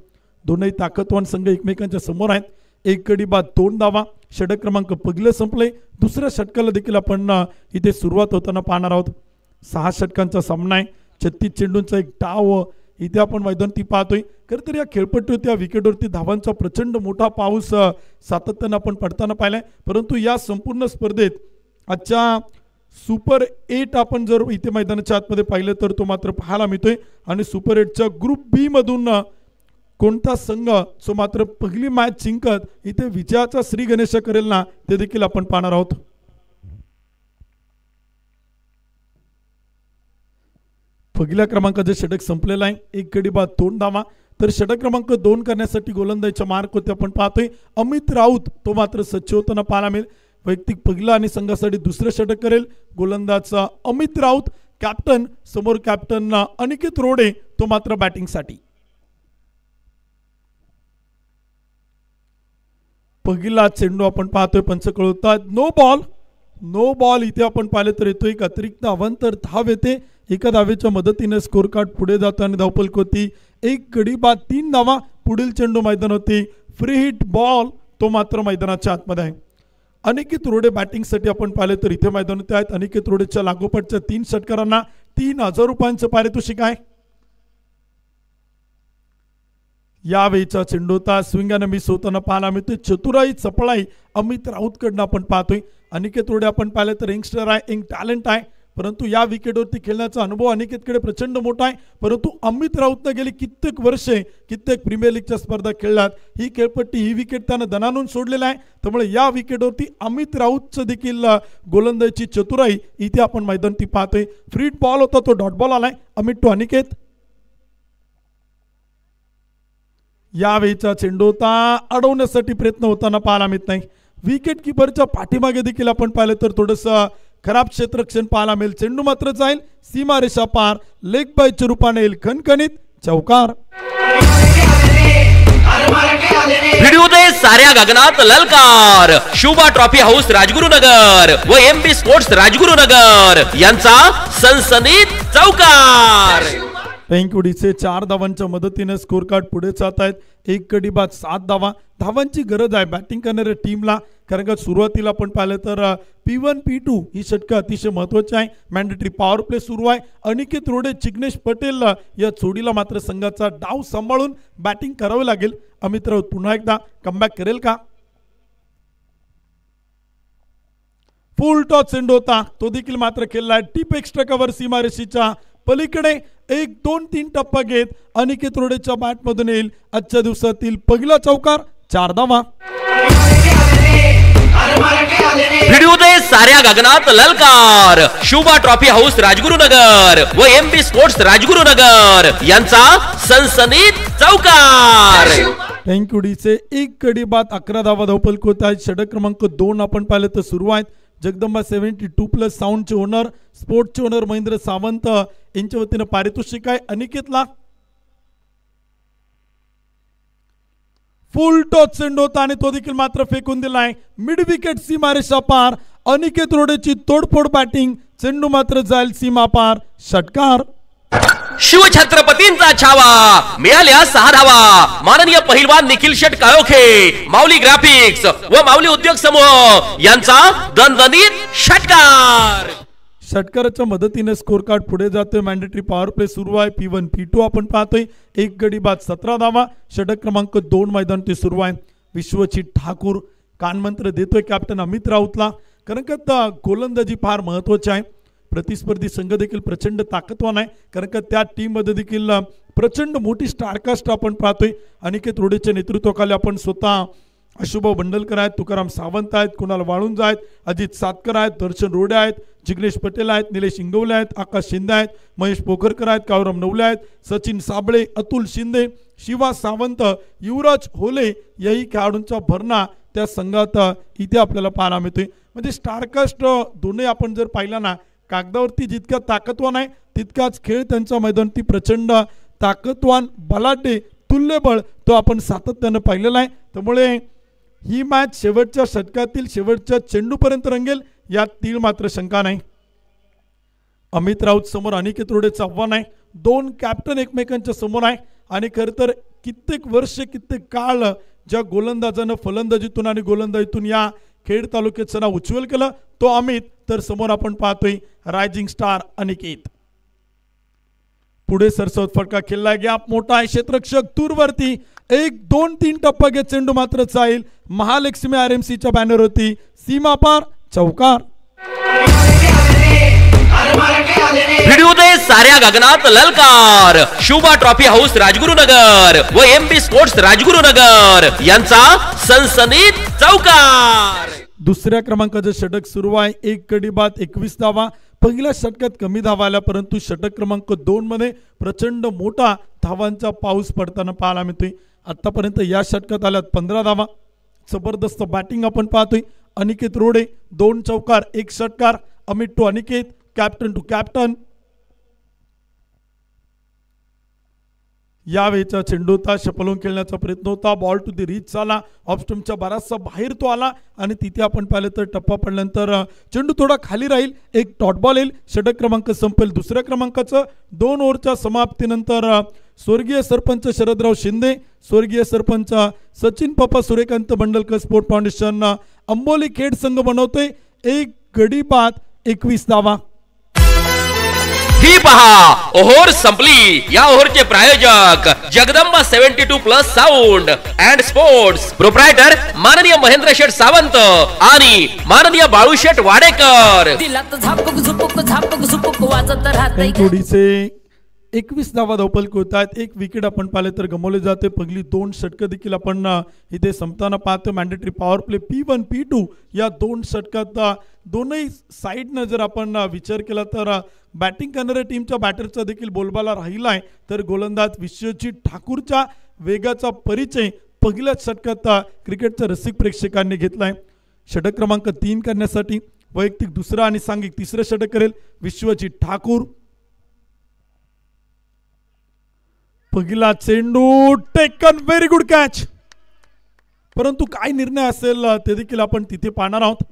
दोनही ताकदवान संघ एकमेकांच्या समोर आहेत. एक गडी बाद 2 धावा. षटक क्रमांक पहिलं संपले. दुसऱ्या षटकाला देखील आपण इथे सुरुवात होताना पाहणार आहोत. 6 षटकांचा सामना आहे. 36 चेंडूंचा एक डाव इथे आपण मैदानी पाहतोय. खरं तर या खेळपट्टीवरती या विकेटवरती धावांचा प्रचंड मोठा पाऊस सातत्यानं आपण पडताना पाहिलाय. परंतु या संपूर्ण स्पर्धेत आजच्या सुपर 8 आपण जर इथे मैदानाच्या आतमध्ये पाहिलं तर तो मात्र पाहायला मिळतोय. आणि सुपर 8च्या ग्रुप बी मधून कोणता संघ जो मात्र पहिली मॅच जिंकत इथे विजयाचा श्री गणेश करेल ना, ते देखील आपण पाहणार आहोत. पहिल्या क्रमांकाचे षटक संपलेलं आहे. एक गडी बाद 2 धावा. तर षटक क्रमांक 2 करण्यासाठी गोलंदाजीच्या मार्क होते आपण पाहतोय. अमित राऊत तो मात्र सज्ज होताना पाहायला मिळेल. वैयक्तिक पहिला आणि संघासाठी दुसरं षटक करेल गोलंदाज अमित राऊत. कॅप्टन समोर कॅप्टन अनिकेत रोडे तो मात्र बॅटिंगसाठी. पहिला चेंडू आपण पाहतोय. पंच कळवतात नो बॉल इथे आपण पाहिलं तर येतो एक अतिरिक्त अवांतर धाव येते. एका धावेच्या मदतीने स्कोर कार्ड पुढे जातो आणि धावपलक होती. एक गडी बाद 3 धावा. पुढील चेंडू मैदान होती. फ्री हिट बॉल तो मात्र मैदानाच्या आतमध्ये आहे. अनिकेत रोडे बॅटिंगसाठी आपण पाहिले तर इथे मैदानात आहेत. अनिकेत रोडेच्या लागोपाठच्या 3 षटकारांना 3000 रुपयांचं पारितोषिक आहे. यावेळीचा चेंडू होता. स्विंगाने मिस होताना पाहायला मिळतोय. चतुराई चपळाई अमित राऊतकडनं आपण पाहतोय. अनिकेत रोडे आपण पाहिलं तर यंगस्टर आहे, एक टॅलेंट आहे. परंतु या विकेटवरती खेळण्याचा अनुभव अनिकेतकडे प्रचंड मोठा आहे. परंतु अमित राऊतनं गेली कित्येक वर्षे कित्येक प्रीमियर लीगच्या स्पर्धा खेळल्यात. ही खेळपट्टी ही विकेट त्यानं दणानून सोडलेला आहे. त्यामुळे या विकेटवरती अमित राऊतचं देखील गोलंदाजीची चतुराई इथे आपण मैदानी पाहतोय. फ्री बॉल होता तो डॉट बॉल आलाय. अमित टू अनिकेत. यावेळीचा चेंडू होता अडवण्यासाठी प्रयत्न होताना पाहायला मिळत नाही. विकेट किपरच्या पाठीमागे देखील आपण पाहिलं तर थोडंसं खराब क्षेत्ररक्षण पाहायला मिळेल. चेंडू मात्र जाईल सीमारेषा पार. लेग बायच्या रूपाने येईल खणखणीत चौकार. भिडू दे साऱ्या गगनात ललकार. शुभा ट्रॉफी हाऊस राजगुरुनगर व एमबी स्पोर्ट्स राजगुरुनगर यांचा सनसनीत चौकार. पेंकुडीचे 4 धावांच्या मदतीने स्कोर कार्ड पुढे जात आहेत. एक गडी बाद 7 धावा. धावांची गरज आहे बॅटिंग करणाऱ्या टीमला. कारण का सुरुवातीला आपण पाहिलं तर P1 P2 ही षटकं अतिशय महत्वाची आहे. मॅन्डेटरी पॉवर प्ले सुरू आहे. अनिकेत रोडे चिग्नेश पटेल या जोडीला मात्र संघाचा डाव सांभाळून बॅटिंग करावी लागेल. अमित राऊत पुन्हा एकदा कमबॅक करेल का? फुल टॉस चेंडू होता तो देखील मात्र खेळलाय. टीप एक्स्ट्रा कव्हर सीमारेषेच्या पलीकडे. 1 2 3 टप्पा घेत अनिकेत रोडेच्या बॅट मधून येईल आजच्या दिवसातील पहिला चौकार. 4 धावा. भिडू दे साऱ्या गगनात ललकार. शुभा ट्रॉफी हाऊस राजगुरुनगर व एमबी स्पोर्ट्स राजगुरुनगर यांचा सनसनीत चौकार. टेंकुडीचे 1 गडी बाद 11 धावा धावपलक होत आहेत. षटक क्रमांक 2 आपण पाहिलं तर सुरू आहेत. जगदंबा 72+ साऊंडचे ओनर स्पोर्ट्सचे ओनर महेंद्र सावंत यांच्या वतीनं पारितोषिक आहे अनिकेतला. फुल टॉस चेंडू होता आणि तो देखील मात्र फेकून दिलाय. मिड विकेट सीमारेषा पार. अनिकेत रोडेची तोडफोड बॅटिंग. चेंडू मात्र जाईल सीमा पार. षटकार. शिवछत्रपतींचा छावा. मिळाल्या 6 धावा. माननीय पहिलवान निखिल शेठ काळोखे, माऊली ग्राफिक्स व माऊली उद्योग समूह यांचा दणदणीत षटकार. षटकाराच्या मदतीने स्कोर कार्ड पुढे जातोय. मॅन्डेटरी पॉवर प्ले सुरू आहे. P1 P2 आपण पाहतोय. एक गडी बाद 17 धावा. षटक क्रमांक 2 मैदान ते सुरू आहे. विश्वजीत ठाकूर कानमंत्र देतोय कॅप्टन अमित राऊतला. कारण का गोलंदाजी फार महत्वाची आहे. प्रतिस्पर्धी संघ देखील प्रचंड ताकदवान आहे. कारण का त्या टीम मध्ये देखील प्रचंड मोठी स्टारकास्ट आपण पाहतोय. अनिकेत रोडेच्या नेतृत्वाखाली आपण स्वतः अशुभाऊ बंडलकर आहेत, तुकाराम सावंत आहेत, कुणाल वाळुंज आहेत, अजित सातकर आहेत, दर्शन रोडे आहेत, जिग्नेश पटेल आहेत, निलेश इंगवले आहेत, आकाश शिंदे आहेत, महेश पोखरकर आहेत, कावराम नवले आहेत, सचिन साबळे, अतुल शिंदे, शिवा सावंत, युवराज होले याही खेळाडूंचा भरणा त्या संघात इथे आपल्याला पाहायला मिळतोय. म्हणजे स्टारकास्ट दोन्ही आपण जर पाहिला ना, कागदावरती जितका ताकदवान आहे तितकाच खेळ त्यांच्या मैदानावरती प्रचंड ताकदवान, बलाढ्य, तुल्यबळ तो आपण सातत्यानं पाहिलेला आहे. त्यामुळे ही मॅच शेवटच्या षटकातील शेवटच्या चेंडूपर्यंत रंगेल यात तीळ मात्र शंका नाही. अमित राऊत समोर अनिकेत रोडेचं आव्हान आहे. दोन कॅप्टन एकमेकांच्या समोर आहे आणि खरं तर कित्येक वर्ष कित्येक काळ ज्या गोलंदाजानं फलंदाजीतून आणि गोलंदाजीतून या खेड तालुक्याचं नाव उज्ज्वल केलं तो अमित, तर समोर आपण पाहतोय रायझिंग स्टार अनिकेत. पुढे सरसवत फटका खेळला गया, मोठा आहे क्षेत्ररक्षक दूरवरती 1 2 3 टप्पा घे, चेंडू मात्र जाईल महालक्ष्मी RMCच्या बॅनर होती, सीमा पार, चौकार. भिडू दे साऱ्या गगनात ललकार. शुभा ट्रॉफी हाऊस राजगुरुनगर व MB स्पोर्ट्स राजगुरुनगर यांचा सनसनीत चौकार. दुसऱ्या क्रमांकाचं षटक सुरू आहे. 1 गडी बाद 21 धावा. पहिल्या षटकात कमी धावा आल्या, परंतु षटक क्रमांक 2 मध्ये प्रचंड मोठा धावांचा पाऊस पडताना पाहायला मिळतोय. आतापर्यंत या षटकात आल्यात 15 धावा. जबरदस्त बॅटिंग आपण पाहतोय. अनिकेत रोडे 2 चौकार 1 षटकार. Amit to Aniket, captain to captain. यावेळेचा चेंडू होता, शपलून खेळण्याचा प्रयत्न होता, बॉल टू दी रीच झाला, ऑफ स्टंपच्या बराचसा बाहेर तो आला आणि तिथे आपण पाहिलं तर टप्पा पडल्यानंतर चेंडू थोडा खाली राहील, एक डॉट बॉल येईल, षटक क्रमांक संपेल. दुसऱ्या क्रमांकाचं 2 ओव्हरच्या समाप्तीनंतर स्वर्गीय सरपंच शरदराव शिंदे, स्वर्गीय सरपंच सचिन पप्पा सूर्यकांत बंडलकर स्पोर्ट फाउंडेशन अंबोली खेड संघ बनवतोय 1 गडी बाद 21 धावा. ही पहा ओव्हर संपली. या ओव्हरचे प्रायोजक Jagdamba 72+ sound and sports, proprietor माननीय महेंद्र शेठ सावंत आणि माननीय बाळूशेठ वाडेकर. दिलात झापक झुपक झापक झुपक वाजत राहतंय. थोडीसे 21 धावा धावपल होतात. 1 विकेट आपण पाहिले तर गमावले जाते. पहिली 2 षटकं देखील आपण इथे संपताना पाहतो. Mandatory power play P1 P2 या 2 षटकात दोनही साईडनं जर आपण विचार केला तर बॅटिंग करणाऱ्या टीमच्या बॅटरचा देखील बोलबाला राहिला आहे, तर गोलंदाज विश्वजीत ठाकूरच्या वेगाचा परिचय पहिल्याच षटकात क्रिकेटच्या रसिक प्रेक्षकांनी घेतलाय. षटक क्रमांक 3 करण्यासाठी वैयक्तिक दुसरा आणि सांघिक तिसरं षटक करेल विश्वजीत ठाकूर. पहिला चेंडू टेकन, व्हेरी गुड कॅच, परंतु काय निर्णय असेल ते देखील आपण तिथे पाहणार आहोत.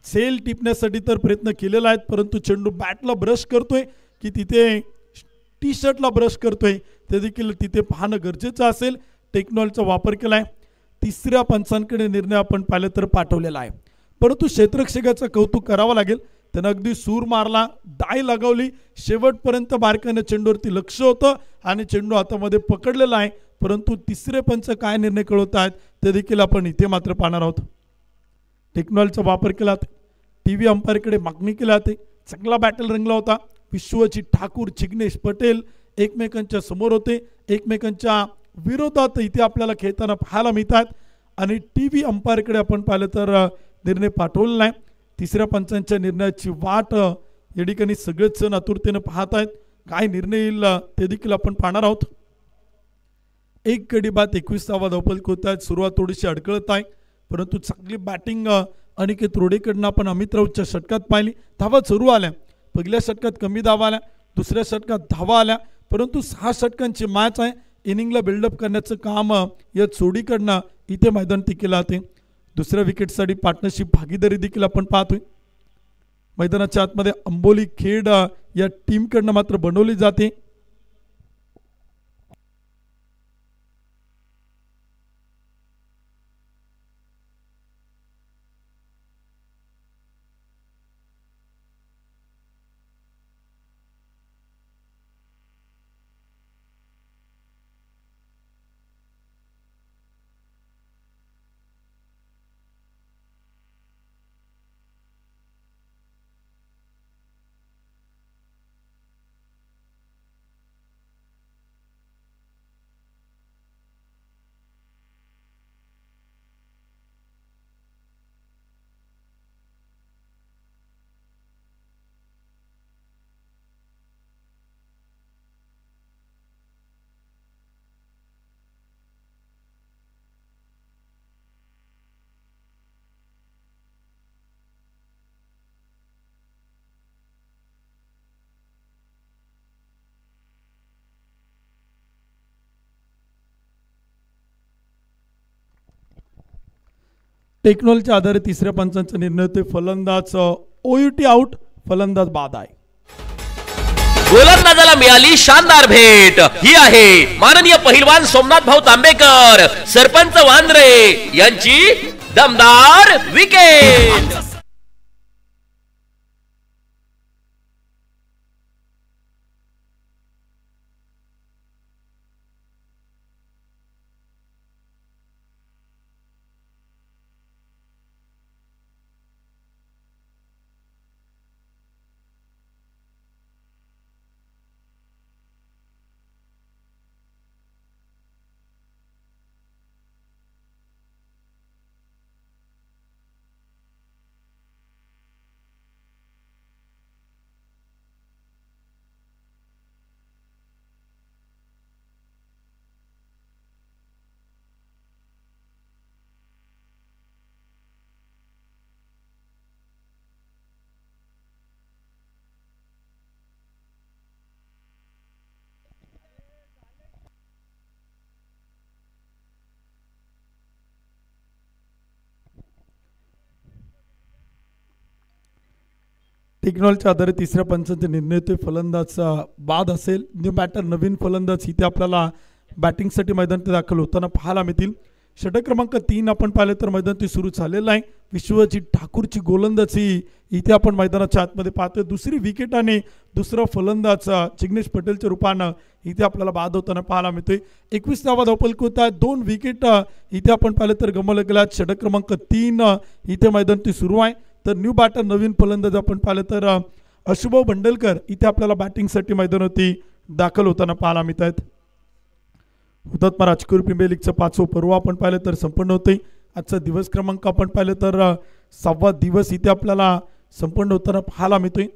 सेल टिपण्यासाठी तर प्रयत्न केलेला आहे, परंतु चेंडू बॅटला ब्रश करतोय की तिथे टी शर्टला ब्रश करतोय ते देखील तिथे पाहणं गरजेचं असेल. टेक्नॉलॉजीचा वापर केलाय. तिसऱ्या पंचांकडे निर्णय आपण पाहिलं तर पाठवलेला आहे, परंतु क्षेत्ररक्षकाचं कौतुक करावं लागेल. त्यानं अगदी सूर मारला, डाय लगावली, शेवटपर्यंत बारकाईने चेंडूवरती लक्ष होतं आणि चेंडू हातामध्ये पकडलेला आहे. परंतु तिसरे पंच काय निर्णय कळवत आहेत ते देखील आपण इथे मात्र पाहणार आहोत. टेक्नॉलॉजीचा वापर केला, TV अंपायरकडे मागणी केली जाते. चांगला बॅटल रंगला होता. विश्वजीत ठाकूर, जिग्नेश पटेल एकमेकांच्या समोर होते, एकमेकांच्या विरोधात इथे आपल्याला खेळताना पाहायला मिळतात आणि TV अंपायरकडे आपण पाहिलं तर निर्णय पाठवलेला नाही. तिसऱ्या पंचांच्या निर्णयाची वाट या ठिकाणी सगळेच जण आतुरतेनं पाहत आहेत. काय निर्णय येईल ते देखील आपण पाहणार आहोत. 1 गडी बाद 21 धावा धावपल होत आहेत. सुरुवात थोडीशी अडकळत आहे, परंतु चांगली बॅटिंग अनिकेत रोडेकडनं आपण अमित राऊतच्या षटकात पाहिली. धावा सुरू आल्या. पहिल्या षटकात कमी धावा आल्या, दुसऱ्या षटकात धावा आल्या, परंतु 6 षटकांची मॅच आहे. इनिंगला बिल्डअप करण्याचं काम या जोडीकडनं इथे मैदानात केलं जाते. दुसऱ्या विकेटसाठी पार्टनरशिप भागीदारी देखील आपण पाहतोय. मैदानाच्या आतमध्ये अंबोली खेड या टीमकडनं मात्र बनवली जाते. टेक्नॉलॉजीच्या आधारे तिसऱ्या पंचांचा निर्णय होते. फलंदाज ओयुटी आउट, फलंदाज बाद आहे. गोलंदाजाला मिळाली शानदार भेट. ही आहे माननीय पहिलवान सोमनाथ भाऊ तांबेकर, सरपंच वांद्रे यांची दमदार विकेट. टेक्नॉलॉजीच्या आधारे तिसऱ्या पंचांचा निर्णय होते. फलंदाजचा बाद असेल. न्यू बॅटर नवीन फलंदाज इथे आपल्याला बॅटिंगसाठी मैदानात दाखल होताना पाहायला मिळतील. षटक क्रमांक 3 आपण पाहिले तर मैदान सुरू झालेलं आहे. विश्वजीत ठाकूरची गोलंदाजी इथे आपण मैदानाच्या आतमध्ये पाहतोय. दुसरी विकेट आणि दुसरा फलंदाज जिग्नेश पटेलच्या रूपानं इथे आपल्याला बाद होताना पाहायला मिळतोय. 21 धावा धावफलक होत आहे. 2 विकेट इथे आपण पाहिलं तर गमावल्या गेल्या. षटक क्रमांक 3 इथे मैदान सुरू आहे. तर न्यू बॅटर नवीन फलंदाज आपण पाहिलं तर अशुभाऊ बंडलकर इथे आपल्याला बॅटिंगसाठी मैदानावरती दाखल होताना पाहायला मिळत आहेत. हुतात्मा राजगुरू प्रीमियर लीगचं 5वं पर्व आपण पाहिलं तर संपन्न होते. आजचा दिवस क्रमांक आपण पाहिलं तर 6वा दिवस इथे आपल्याला संपन्न होताना पाहायला मिळतोय.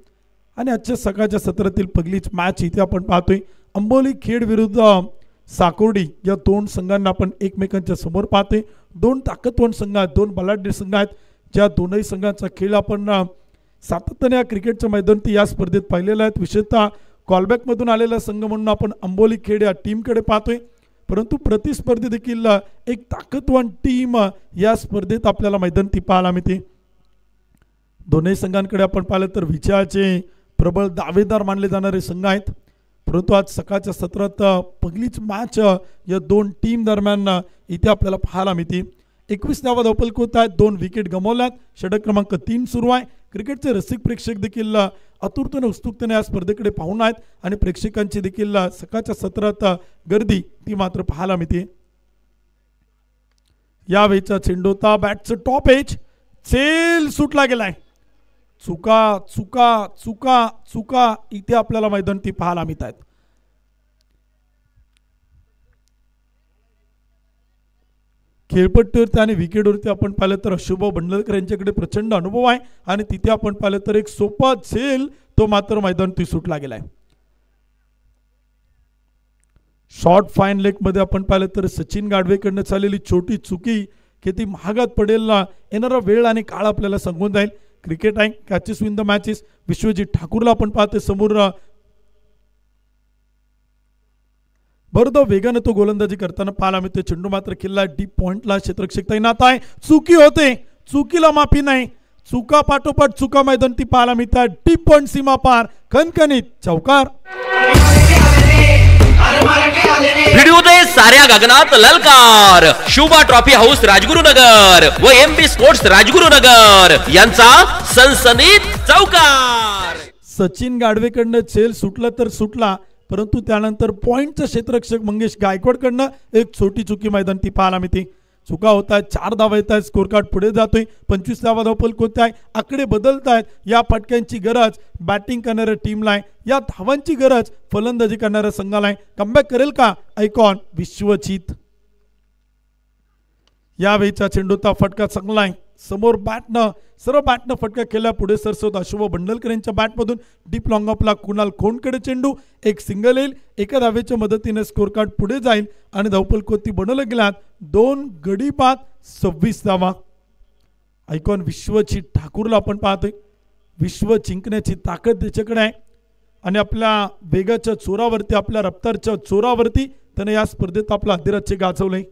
आणि आजच्या सकाळच्या सत्रातील पहिलीच मॅच इथे आपण पाहतोय. अंबोली खेड विरुद्ध साकोर्डी या 2 संघांना आपण एकमेकांच्या समोर पाहतोय. 2 ताकदवान संघ आहेत, 2 बलाढ्य संघ आहेत. ज्या दोनही संघांचा खेळ आपण सातत्याने या क्रिकेटच्या मैदानात या स्पर्धेत पाहिलेला आहे. विशेषतः कॉलबॅकमधून आलेला संघ म्हणून आपण अंबोली खेड या टीमकडे पाहतोय. परंतु प्रतिस्पर्धी देखील एक ताकदवान टीम या स्पर्धेत आपल्याला मैदानात पाहायला मिळते. दोन्ही संघांकडे आपण पाहिलं तर विजयाचे प्रबळ दावेदार मानले जाणारे संघ आहेत. परंतु आज सकाळच्या सत्रात पहिलीच मॅच या 2 टीम दरम्यान इथे आपल्याला पाहायला मिळते. 21 धावा धावफलक होत आहेत. 2 विकेट गमावल्यात. षटक क्रमांक 3 सुरू आहे. क्रिकेटचे रसिक प्रेक्षक देखील आतुरतेने उत्सुकतेने या स्पर्धेकडे पाहून आहेत आणि प्रेक्षकांची देखील सकाळच्या सत्रात गर्दी ती मात्र पाहायला मिळते. यावेळीचा चेंडू होता बॅटचं टॉप एज. सेल सुटला गेलाय. चुका चुका चुका चुका इथे आपल्याला मैदान ती पाहायला मिळत आहेत. खेळपट्टीवरती आणि विकेटवरती आपण पाहिलं तर अशुभाऊ बंडलकर यांच्याकडे प्रचंड अनुभव आहे आणि तिथे आपण पाहिलं तर एक सोपा झेल तो मात्र मैदानात सुटला गेलाय. शॉर्ट फाईन लेग मध्ये आपण पाहिलं तर सचिन गाडवेकडनं चाललेली छोटी चुकी किती महागात पडेल ना येणारा वेळ आणि काळ आपल्याला सांगून जाईल. क्रिकेट आहे, catches win the matches. Vishwajit ठाकूरला आपण पाहतोय समोर बरोबर वेगाने तो गोलंदाजी करताना पाहायला मिळतो. चेंडू मात्र किल्ला डीप पॉइंटला क्षेत्ररक्षक तैनात आहे. चुकी होते, चुकीला माफी नाही. चुका पाठोपाठ चुका मैदान ती पाहायला मिळतात. डीप पॉइंट सीमा पार खणखणीत चौकार. व्हिडिओ दे साऱ्या गगनात ललकार. शुभा ट्रॉफी हाऊस राजगुरुनगर व एमबी स्पोर्ट्स राजगुरुनगर यांचा सनसनीत चौकार. सचिन गाडवेकडनं झेल सुटला तर सुटला, परंतु त्यानंतर पॉइंटचा क्षेत्ररक्षक मंगेश गायकवाडकडनं एक छोटी चुकी मैदान ती पाहायला मिळते. चुका होत आहेत. 4 धावा येत आहेत. स्कोर कार्ड पुढे जातोय. 25 धावा धावफलक होत आहे. आकडे बदलत आहेत. या फटक्यांची गरज बॅटिंग करणाऱ्या टीमला आहे. या धावांची गरज फलंदाजी करणाऱ्या संघाला आहे. कमबॅक करेल का आयकॉन विश्वजीत. यावेळीचा चेंडूचा फटका चांगला आहे. समोर सर्व बॅटनं फटका केला. पुढे सरसवत अशुभाऊ बंडलकर यांच्या बॅटमधून डीप लॉंग ऑफला कुणाल खोंडकडे चेंडू. एक सिंगल येईल. एका धावेच्या मदतीने स्कोर कार्ड पुढे जाईल आणि धावफलकोती बनवलं गेल्यात. 2 गडी बाद 26 धावा. आयकॉन विश्वजीत ठाकूरला आपण पाहतोय. विश्व जिंकण्याची ताकद त्याच्याकडे आहे आणि आपल्या वेगाच्या चोरावरती, आपल्या रफ्तारच्या चोरावरती त्याने या स्पर्धेत आपला अधिराज्य गाजवलंय.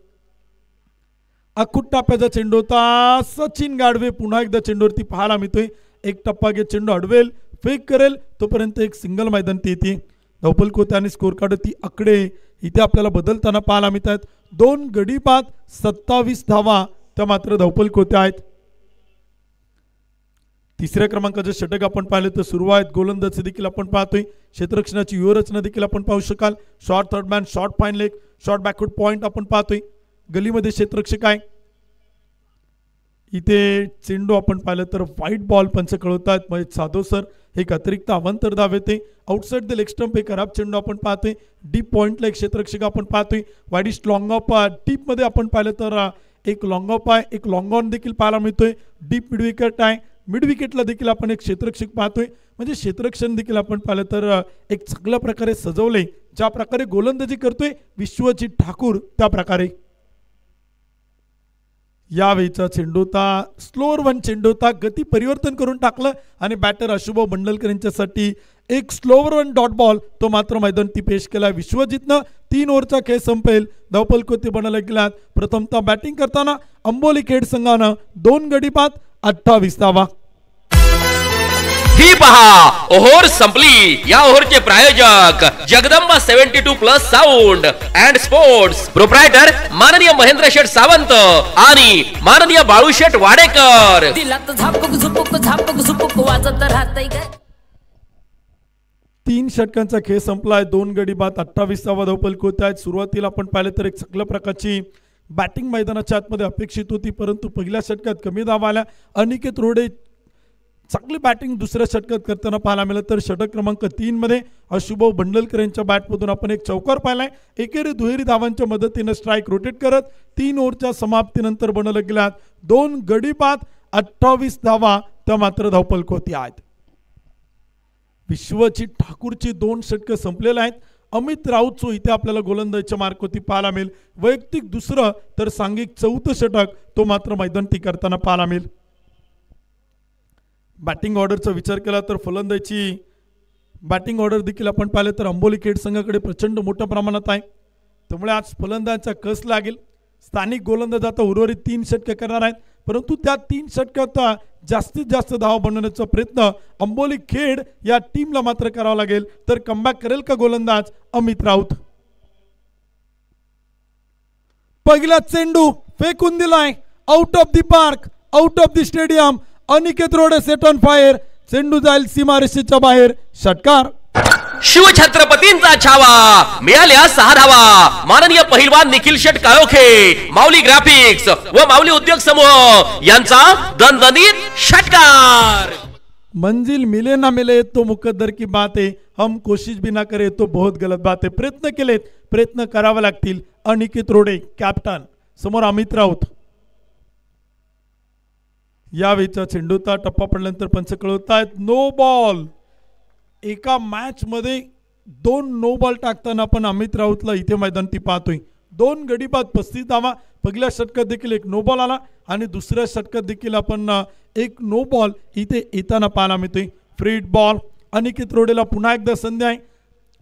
अकुट टप्प्याचा चेंडू होता. सचिन गाडवे पुन्हा एकदा चेंडूवरती पाहायला मिळतोय. एक टप्पा घेत चेंडू अडवेल, फेक करेल, तोपर्यंत एक सिंगल मैदानी येते. धावपल कोते आणि स्कोर कार्ड ती आकडे इथे आपल्याला बदलताना पाहायला मिळत आहेत. 2 गडी बाद 27 धावा त्या मात्र धावपल कोते आहेत. तिसऱ्या क्रमांकाचे षटक आपण पाहिले तर सुरू आहेत. गोलंदाजी देखील आपण पाहतोय. क्षेत्ररक्षणाची व्यूहरचना देखील आपण पाहू शकाल. Short third man, short fine leg, short backward point आपण पाहतोय. गलीमध्ये क्षेत्ररक्षक आहे. इथे चेंडू आपण पाहिलं तर व्हाईट बॉल पंच कळवतात. महेश जाधव सर एक अतिरिक्त अवांतर धाव येते. आउटसाइड द लेग स्टंप एक खराब चेंडू आपण पाहतोय. डीप पॉइंटला एक क्षेत्ररक्षक आपण पाहतोय. वाईडिस्ट लॉंग ऑफ डीप मध्ये आपण पाहिलं तर एक लॉंग ऑफ आहे. एक लॉंग ऑन देखील पाहायला मिळतोय. डीप मिड विकेट आहे. मिड विकेटला देखील आपण एक क्षेत्ररक्षक पाहतोय. म्हणजे क्षेत्ररक्षण देखील आपण पाहिलं तर एक चांगल्या प्रकारे सजवले. ज्या प्रकारे गोलंदाजी करतोय विश्वजित ठाकूर त्या प्रकारे. यावेळीचा चेंडू होता स्लोअर वन चेंडू होता. गती परिवर्तन करून टाकलं आणि बॅटर अशुभ बंडलकर यांच्यासाठी एक स्लोअर वन डॉट बॉल तो मात्र मैदानी पेश केला. विश्वजितनं 3 ओव्हरचा खेळ संपेल. धावपल कोते बनायला गेलात. प्रथमतः बॅटिंग करताना अंबोली खेड संघानं 2 गडी बाद 28 धावा. ही पहा ओव्हर संपली. या ओव्हरचे प्रायोजक Jagdamba 72+ sound and sports, proprietor माननीय महेंद्र शेठ सावंत आणि माननीय बाळूशेठ वाडेकर. दिलात झापक झुपक झापक झुपक वाजत राहतय ग. 3 षटकांचा खेळ संपलाय. 2 गडी बाद 28 धावा धावपल कोते आहेत. सुरुवातीला आपण पाहिलं तर एक चांगल्या प्रकारची बॅटिंग मैदानाच्या आतमध्ये अपेक्षित होती, परंतु पहिल्या षटकात कमी धावा आल्या. अनिकेत रोडे चांगली बॅटिंग दुसऱ्या षटकात करताना पाहायला मिळालं. तर षटक क्रमांक 3 मध्ये अशुभ बंडलकर यांच्या बॅटमधून आपण एक चौकार पाहिलाय. एकेरी दुहेरी धावांच्या मदतीने स्ट्राईक रोटेट करत 3 ओव्हरच्या समाप्तीनंतर बनवलं गेल्यात 2 गडी बाद 28 धावा त्या मात्र धावपल कोते आहेत. विश्वजित ठाकूरची 2 षटकं संपलेले आहेत. अमित राऊतचो इथे आपल्याला गोलंदाजीच्या मार्कवरती पाहायला मिळेल. वैयक्तिक दुसरं तर सांघिक 4थं षटक तो मात्र मैदानी करताना पाहायला मिळेल. बॅटिंग ऑर्डरचा विचार केला तर फलंदाजीची बॅटिंग ऑर्डर देखील आपण पाहिलं तर अंबोली खेड संघाकडे प्रचंड मोठ्या प्रमाणात आहे. त्यामुळे आज फलंदाजाचा कस लागेल. स्थानिक गोलंदाज आता उर्वरित 3 षटकं करणार आहेत, परंतु त्या 3 षटकात जास्तीत जास्त धावा बनवण्याचा प्रयत्न अंबोली खेड या टीमला मात्र करावा लागेल. तर कमबॅक करेल का गोलंदाज अमित राऊत. पहिला चेंडू फेकून दिलाय out of the park, out of the stadium. Aniket Rode set on fire. चेंडू जाईल सीमारेषेच्या बाहेर. षटकार. शिवछत्रपतींचा छावा. मिळाल्या 6 धावा. माननीय पहिलवान निखिल शेठ काळोखे, माऊली ग्राफिक्स व माऊली उद्योग समूह यांचा दणदणीत षटकार. मंजिल मिले ना मिले तो मुकद्दर की बात है, हम कोशिश भी ना करे तो बहुत गलत बात है. प्रयत्न केलेत, प्रयत्न करावे लागतील. अनिकेत रोडे कॅप्टन, समोर अमित राऊत. यावेळीचा चेंडूचा टप्पा पडल्यानंतर पंच कळवतायत नो बॉल. एका मॅच मध्ये 2 नो बॉल टाकताना आपण अमित राऊतला इथे मैदानी पाहतोय. 2 गडी बाद 35 धावा. पहिल्या षटकात देखील एक नो बॉल आला आणि दुसऱ्या षटकात देखील आपण एक नो बॉल इथे येताना पाहायला मिळतोय. Freed ball. अनिकेत रोडेला पुन्हा एकदा संधी आहे.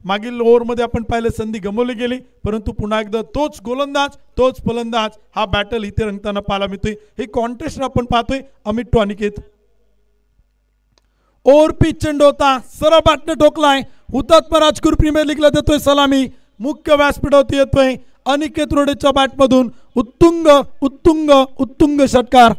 मागील ओव्हरमध्ये आपण पाहिलं संधी गमावली गेली, परंतु पुन्हा एकदा तोच गोलंदाज तोच फलंदाज हा बॅटल इथे रंगताना पाहायला मिळतोय. हे कॉन्टेस्ट आपण पाहतोय Amit to Aniket. Over pitch चेंडू होता. सरळ बॅटने ठोकलाय. हुतात्मा राजगुरू प्रीमियर लीगला देतोय सलामी. मुख्य व्यासपीठावरती येतोय अनिकेत रोडेच्या बॅटमधून उत्तुंग उत्तुंग उत्तुंग षटकार.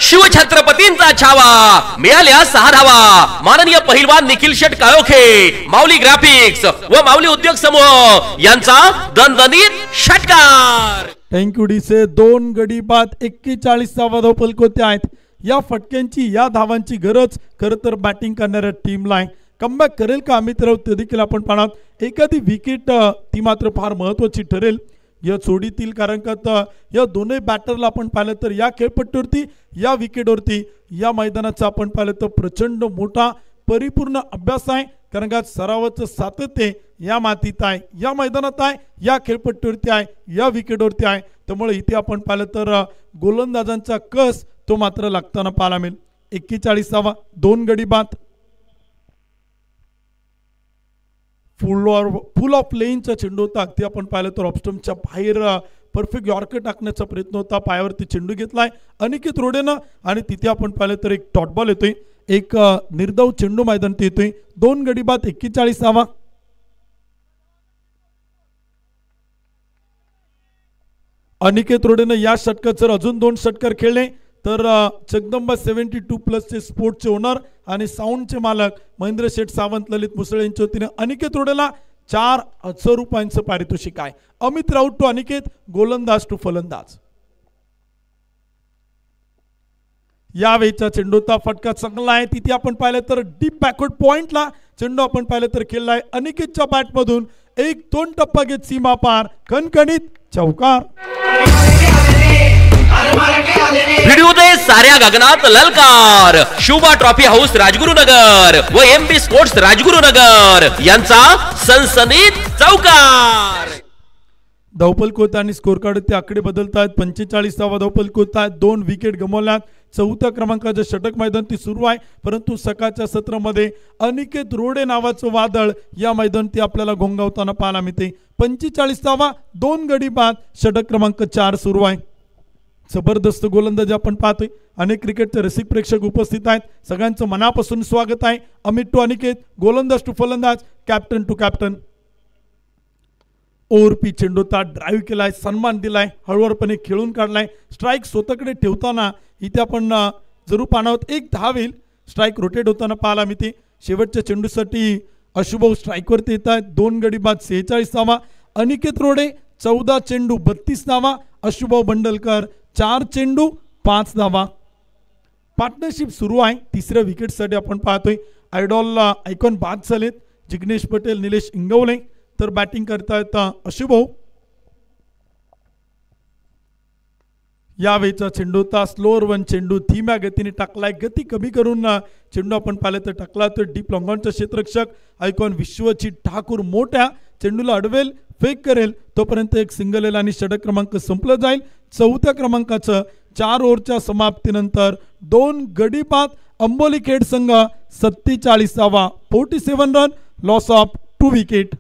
शिवछत्रपतींचा छावा. मिळाल्या 6 धावा. माननीय पहिलवान निखिल शेठ काळोखे, माऊली ग्राफिक्स व माऊली उद्योग समूह यांचा दणदणीत षटकार. थँक्यू डीसे. 2 गडी बाद 41 धावा धावपल कोते आहेत. या फटक्यांची या धावांची गरज खरं तर बॅटिंग करणाऱ्या टीमला आहे. कमबॅक करेल का अमित राऊत ते देखील आपण पाहणार. एखादी विकेट ती मात्र फार महत्त्वाची ठरेल या जोडीतील, कारण का या दोन्ही बॅटरला आपण पाहिलं तर या खेळपट्टीवरती या विकेटवरती या मैदानाचा आपण पाहिलं तर प्रचंड मोठा परिपूर्ण अभ्यास आहे. कारण का सरावाचं सातत्य या मातीत आहे, या मैदानात आहे, या खेळपट्टीवरती आहे, या विकेटवरती आहे. त्यामुळे इथे आपण पाहिलं तर गोलंदाजांचा कस तो मात्र लागताना पाहायला मिळेल. 41 धावा. 2 गडी बाद. फुल ऑफ लेनचा चेंडू होता. अगदी आपण पाहिलं तर ऑफस्टम्पच्या बाहेर परफेक्ट यॉर्कर टाकण्याचा प्रयत्न होता, पायावरती चेंडू घेतलाय अनिकेत रोडेनं आणि तिथे आपण पाहिलं तर एक डॉट बॉल येतोय, एक निर्धाव चेंडू मैदानात येतोय. 2 गडी बाद 41 धावा. अनिकेत रोडेनं या षटकात जर अजून 2 षटकार खेळले तर जगदंबा 72+ स्पोर्ट्सचे ओनर आणि साऊंडचे मालक महेंद्र शेठ सावंत ललित मुसळे यांच्या वतीने अनिकेत रोडेला 4,000 रुपयांचं पारितोषिक आहे. अमित राऊत टू अनिकेत, गोलंदाज टू फलंदाज. यावेळीचा चेंडूचा फटका चांगला आहे. तिथे आपण पाहिलं तर डीप बॅकवर्ड पॉइंटला चेंडू आपण पाहिलं तर खेळलाय अनिकेतच्या बॅटमधून. 1-2 टप्पा घेत सीमा पार, कणकणीत चौकार. भिडू दे साऱ्या गगनात ललकार. शुभा ट्रॉफी हाऊस राजगुरुनगर व MP स्पोर्ट्स राजगुरुनगर यांचा सनसनीत चौकार. धावपल कोत आणि स्कोर कार्ड ते आकडे बदलतात. 45 धावा धावपल कोत आहेत, 2 विकेट गमावल्यात. 4थ्या क्रमांकाचं षटक मैदान ती सुरू आहे, परंतु सकाळच्या सत्रामध्ये अनिकेत रोडे नावाचं वादळ या मैदानात आपल्याला घोंगावताना पाहायला मिळते. 45 धावा, 2 गडी बाद, षटक क्रमांक 4 सुरू आहे. जबरदस्त गोलंदाजी आपण पाहतोय. अनेक क्रिकेटचे रसिक प्रेक्षक उपस्थित आहेत. सगळ्यांचं मनापासून स्वागत आहे. अमित टू अनिकेत, गोलंदाज टू फलंदाज, कॅप्टन टू कॅप्टन. ओव्हरपी चेंडूचा ड्राईव्ह केलाय, सन्मान दिलाय, हळूवारपणे खेळून काढलाय. स्ट्राईक स्वतःकडे ठेवताना इथे आपण जरूर पाहणार. 1 धावेल स्ट्राईक रोटेट होताना पाहायला मिळते. शेवटच्या चेंडूसाठी अशुभाऊ स्ट्राईकवरती येत आहेत. 2 गडी बाद 46 धावा. अनिकेत रोडे 14 चेंडू 32 धावा. अशुभाऊ बंडलकर 4 चेंडू 5 धावा. पार्टनरशिप सुरू आहे. 3ऱ्या विकेटसाठी आपण पाहतोय आयडॉल आयकॉन बाद झालेत. जिग्नेश पटेल, निलेश इंगवले. तर बॅटिंग करतायत अशुभाऊ. यावेळीचा चेंडूचा स्लोअर 1 चेंडू धीम्या गतीने टाकलाय. गती कमी करून चेंडू आपण पाहिलं तर टाकला. तर डीप लॉंगॉनचा क्षेत्ररक्षक आयकॉन विश्वची ठाकूर मोठ्या चेंडूला अडवेल, फेक करेल तोपर्यंत एक सिंगल येईल आणि षटक क्रमांक संपलं जाईल. 4थ्या क्रमांकाचं 4 ओव्हरच्या समाप्तीनंतर 2 गडी बाद. अंबोली खेड संघ 47 धावा, 47 रन, लॉस ऑफ 2 विकेट.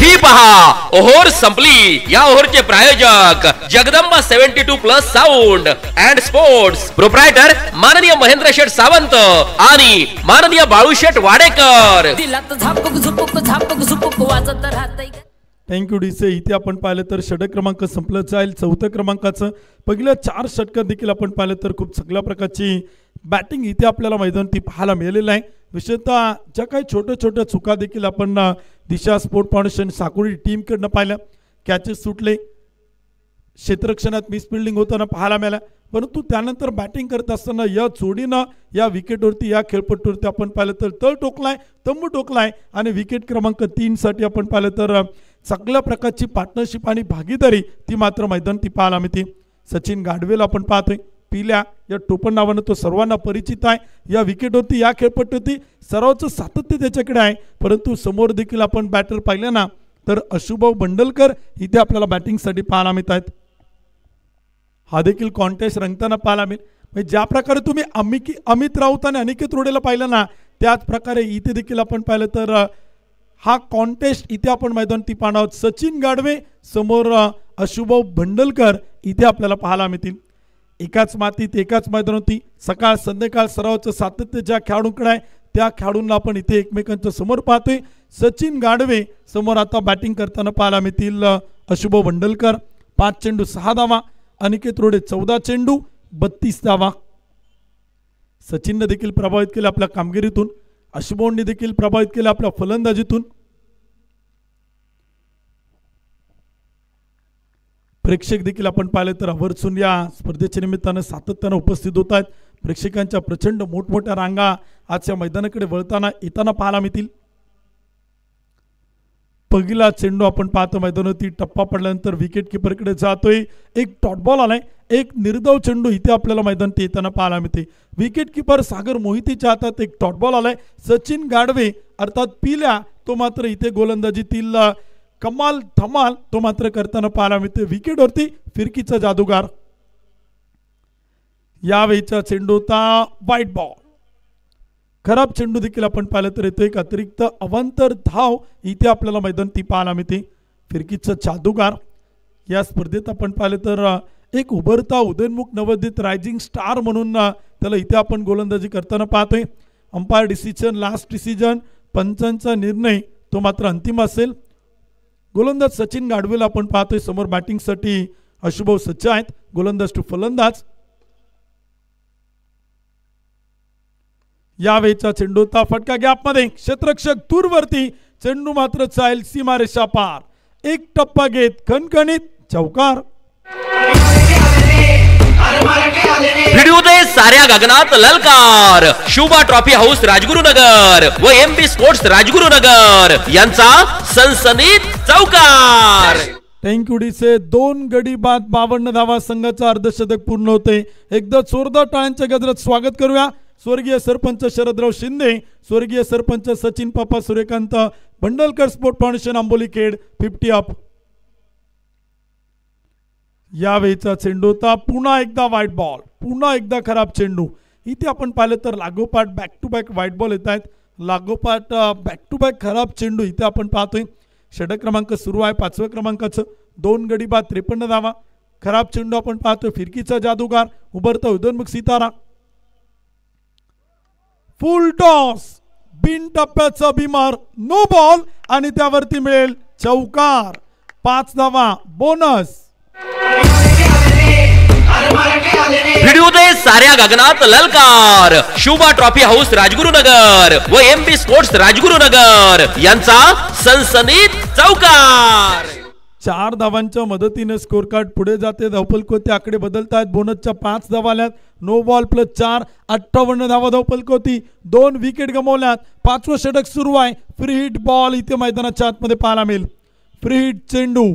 ही पहा ओव्हर संपली. या ओव्हरचे प्रायोजक Jagdamba 72+ sound and sports, proprietor माननीय महेंद्र शेठ सावंत आणि माननीय बाळूशेठ वाडेकर. दिलात झापक झुपक झापक झुपक वाजत राहतंय. थँक्यू डीसे. इथे आपण पाहिलं तर षटक क्रमांक संपलं जाईल. 4थ्या क्रमांकाचं पहिल्या 4 षटकात देखील आपण पाहिलं तर खूप चांगल्या प्रकारची बॅटिंग इथे आपल्याला मैदानात पाहायला मिळालेलं आहे. विशेषतः ज्या काही छोट्या छोट्या चुका देखील आपण दिशा स्पोर्ट फाउंडेशन साकुरी टीमकडनं पाहिलं. कॅचेस सुटले, क्षेत्ररक्षणात मिसफिल्डिंग होताना पाहायला मिळालं, परंतु त्यानंतर बॅटिंग करत असताना या जोडीनं या विकेटवरती या खेळपट्टीवरती आपण पाहिलं तर तळ टोकलाय, तंबू टोकलाय आणि विकेट क्रमांक 3 साठी आपण पाहिलं तर चांगल्या प्रकारची पार्टनरशिप आणि भागीदारी ती मात्र मैदानात पाहायला मिळते. सचिन गाडवेल आपण पाहतोय. पिल्या या टोपण नावानं तो सर्वांना परिचित आहे. या विकेटवरती या खेळपट्टीवरती सर्वांचं सातत्य त्याच्याकडे आहे, परंतु समोर देखील आपण बॅटर पाहिलं ना तर अशुभाऊ बंडलकर इथे आपल्याला बॅटिंगसाठी पाहायला मिळत आहेत. हा देखील कॉन्टेस्ट रंगताना पाहायला मिळेल. ज्या प्रकारे तुम्ही अमित राऊत आणि अनिकेत रोडेला पाहिलं ना त्याच प्रकारे इथे देखील आपण पाहिलं तर हा कॉन्टेस्ट इथे आपण मैदानात पाहणार आहोत. सचिन गाडवे समोर अशुभाऊ बंडलकर इथे आपल्याला पाहायला मिळतील. एकाच मातीत एकाच मैदानावरती सकाळ संध्याकाळ सरावाचं सातत्य ज्या खेळाडूंकडे आहे त्या खेळाडूंना आपण इथे एकमेकांच्या समोर पाहतोय. सचिन गाडवे समोर आता बॅटिंग करताना पाहायला मिळतील अशुभाऊ बंडलकर. 5 चेंडू 6 धावा. अनिकेत रोडे 14 चेंडू 32 धावा. सचिनने देखील प्रभावित केलं आपल्या कामगिरीतून, अशुभाऊंनी देखील प्रभावित केलं आपल्या फलंदाजीतून. प्रेक्षक देखील आपण पाहिले तर आवर्जून या स्पर्धेच्या निमित्तानं सातत्यानं उपस्थित होत आहेत. प्रेक्षकांच्या प्रचंड मोठमोठ्या रांगा आजच्या मैदानाकडे वळताना येताना पाहायला मिळतील. पहिला चेंडू आपण पाहतो मैदानावरती टप्पा पडल्यानंतर विकेट किपरकडे जातोय. एक डॉट बॉल आलाय, एक निर्धाव चेंडू इथे आपल्याला मैदानात येताना पाहायला मिळते. विकेट किपर सागर मोहितेच्या हातात एक डॉट बॉल आलाय. सचिन गाडवे अर्थात पिल्या तो मात्र इथे गोलंदाजीतील कमाल धमाल तो मात्र करताना पाहायला मिळते. विकेटवरती फिरकीचा जादूगार. यावेळीचा चेंडू होता वाईट बॉल. खराब चेंडू देखील आपण पाहिलं तर येतो. एक अतिरिक्त अवांतर धाव इथे आपल्याला मैदानात पाहायला मिळते. फिरकीचा जादूगार या स्पर्धेत आपण पाहिलं तर एक उभरता उदयनमुख नवोदित रायझिंग स्टार म्हणून त्याला इथे आपण गोलंदाजी करताना पाहतोय. अंपायर डिसिजन, लास्ट डिसिजन, पंचांचा निर्णय तो मात्र अंतिम असेल. गोलंदाज सचिन गाडवेला आपण पाहतोय समोर बॅटिंगसाठी अशुभव सज्ज आहेत. गोलंदाज टू फलंदाज. यावेळीचा चेंडूचा फटका गॅपमध्ये, क्षेत्ररक्षक दूरवरती, चेंडू मात्र जाईल सीमारेषा पार. एक टप्पा घेत खणखणीत चौकार. भिडू दे साऱ्या गगनात ललकार. शुभा ट्रॉफी हाऊस राजगुरुनगर व एमबी स्पोर्ट्स राजगुरुनगर यांचा सनसनीत चौकार. थँक्यू डीसे. 2 गडी बाद 52 धावा, संघाचा अर्धशतक पूर्ण होते. एकदा जोरदार टाळ्यांच्या गजरात स्वागत करूया स्वर्गीय सरपंच शरदराव शिंदे, स्वर्गीय sarpanch Sachin Papa Suryakant, Bhandalkar sport foundation Amboli Khed 50 up. यावेळीचा चेंडू होता पुन्हा एकदा व्हाईट बॉल, पुन्हा एकदा खराब चेंडू. इथे आपण पाहिलं तर लागोपाठ back to back white ball येत आहेत, लागोपाठ बॅक टू बॅक खराब चेंडू इथे आपण पाहतोय. षटक क्रमांक सुरू आहे 5व्या क्रमांकाचं. 2 गडी बाद 53 धावा, खराब चेंडू आपण पाहतोय. फिरकीचा जादूगार, उभरता उदयनमुख सितारा. फुल टॉस, बिन टप्प्याचा बिमार, नो बॉल आणि त्यावरती मिळेल चौकार. 5 धावा बोनस. भिडू दे साऱ्या गगनात ललकार. शुभा ट्रॉफी हाऊस राजगुरुनगर व एमबी स्पोर्ट्स राजगुरुनगर यांचा सनसनीत चौकार. 4 धावांच्या मदतीने स्कोर कार्ड पुढे जाते. धावफलकोती आकडे बदलत आहेत. बोनसच्या 5 धावा आल्यात. नो बॉल प्लस 4, 58 धावा धावफलकोती. 2 विकेट गमावल्यात. 5वं षटक सुरू आहे. फ्री हिट बॉल इथे मैदानाच्या आतमध्ये पाहायला मिळेल. फ्री हिट चेंडू,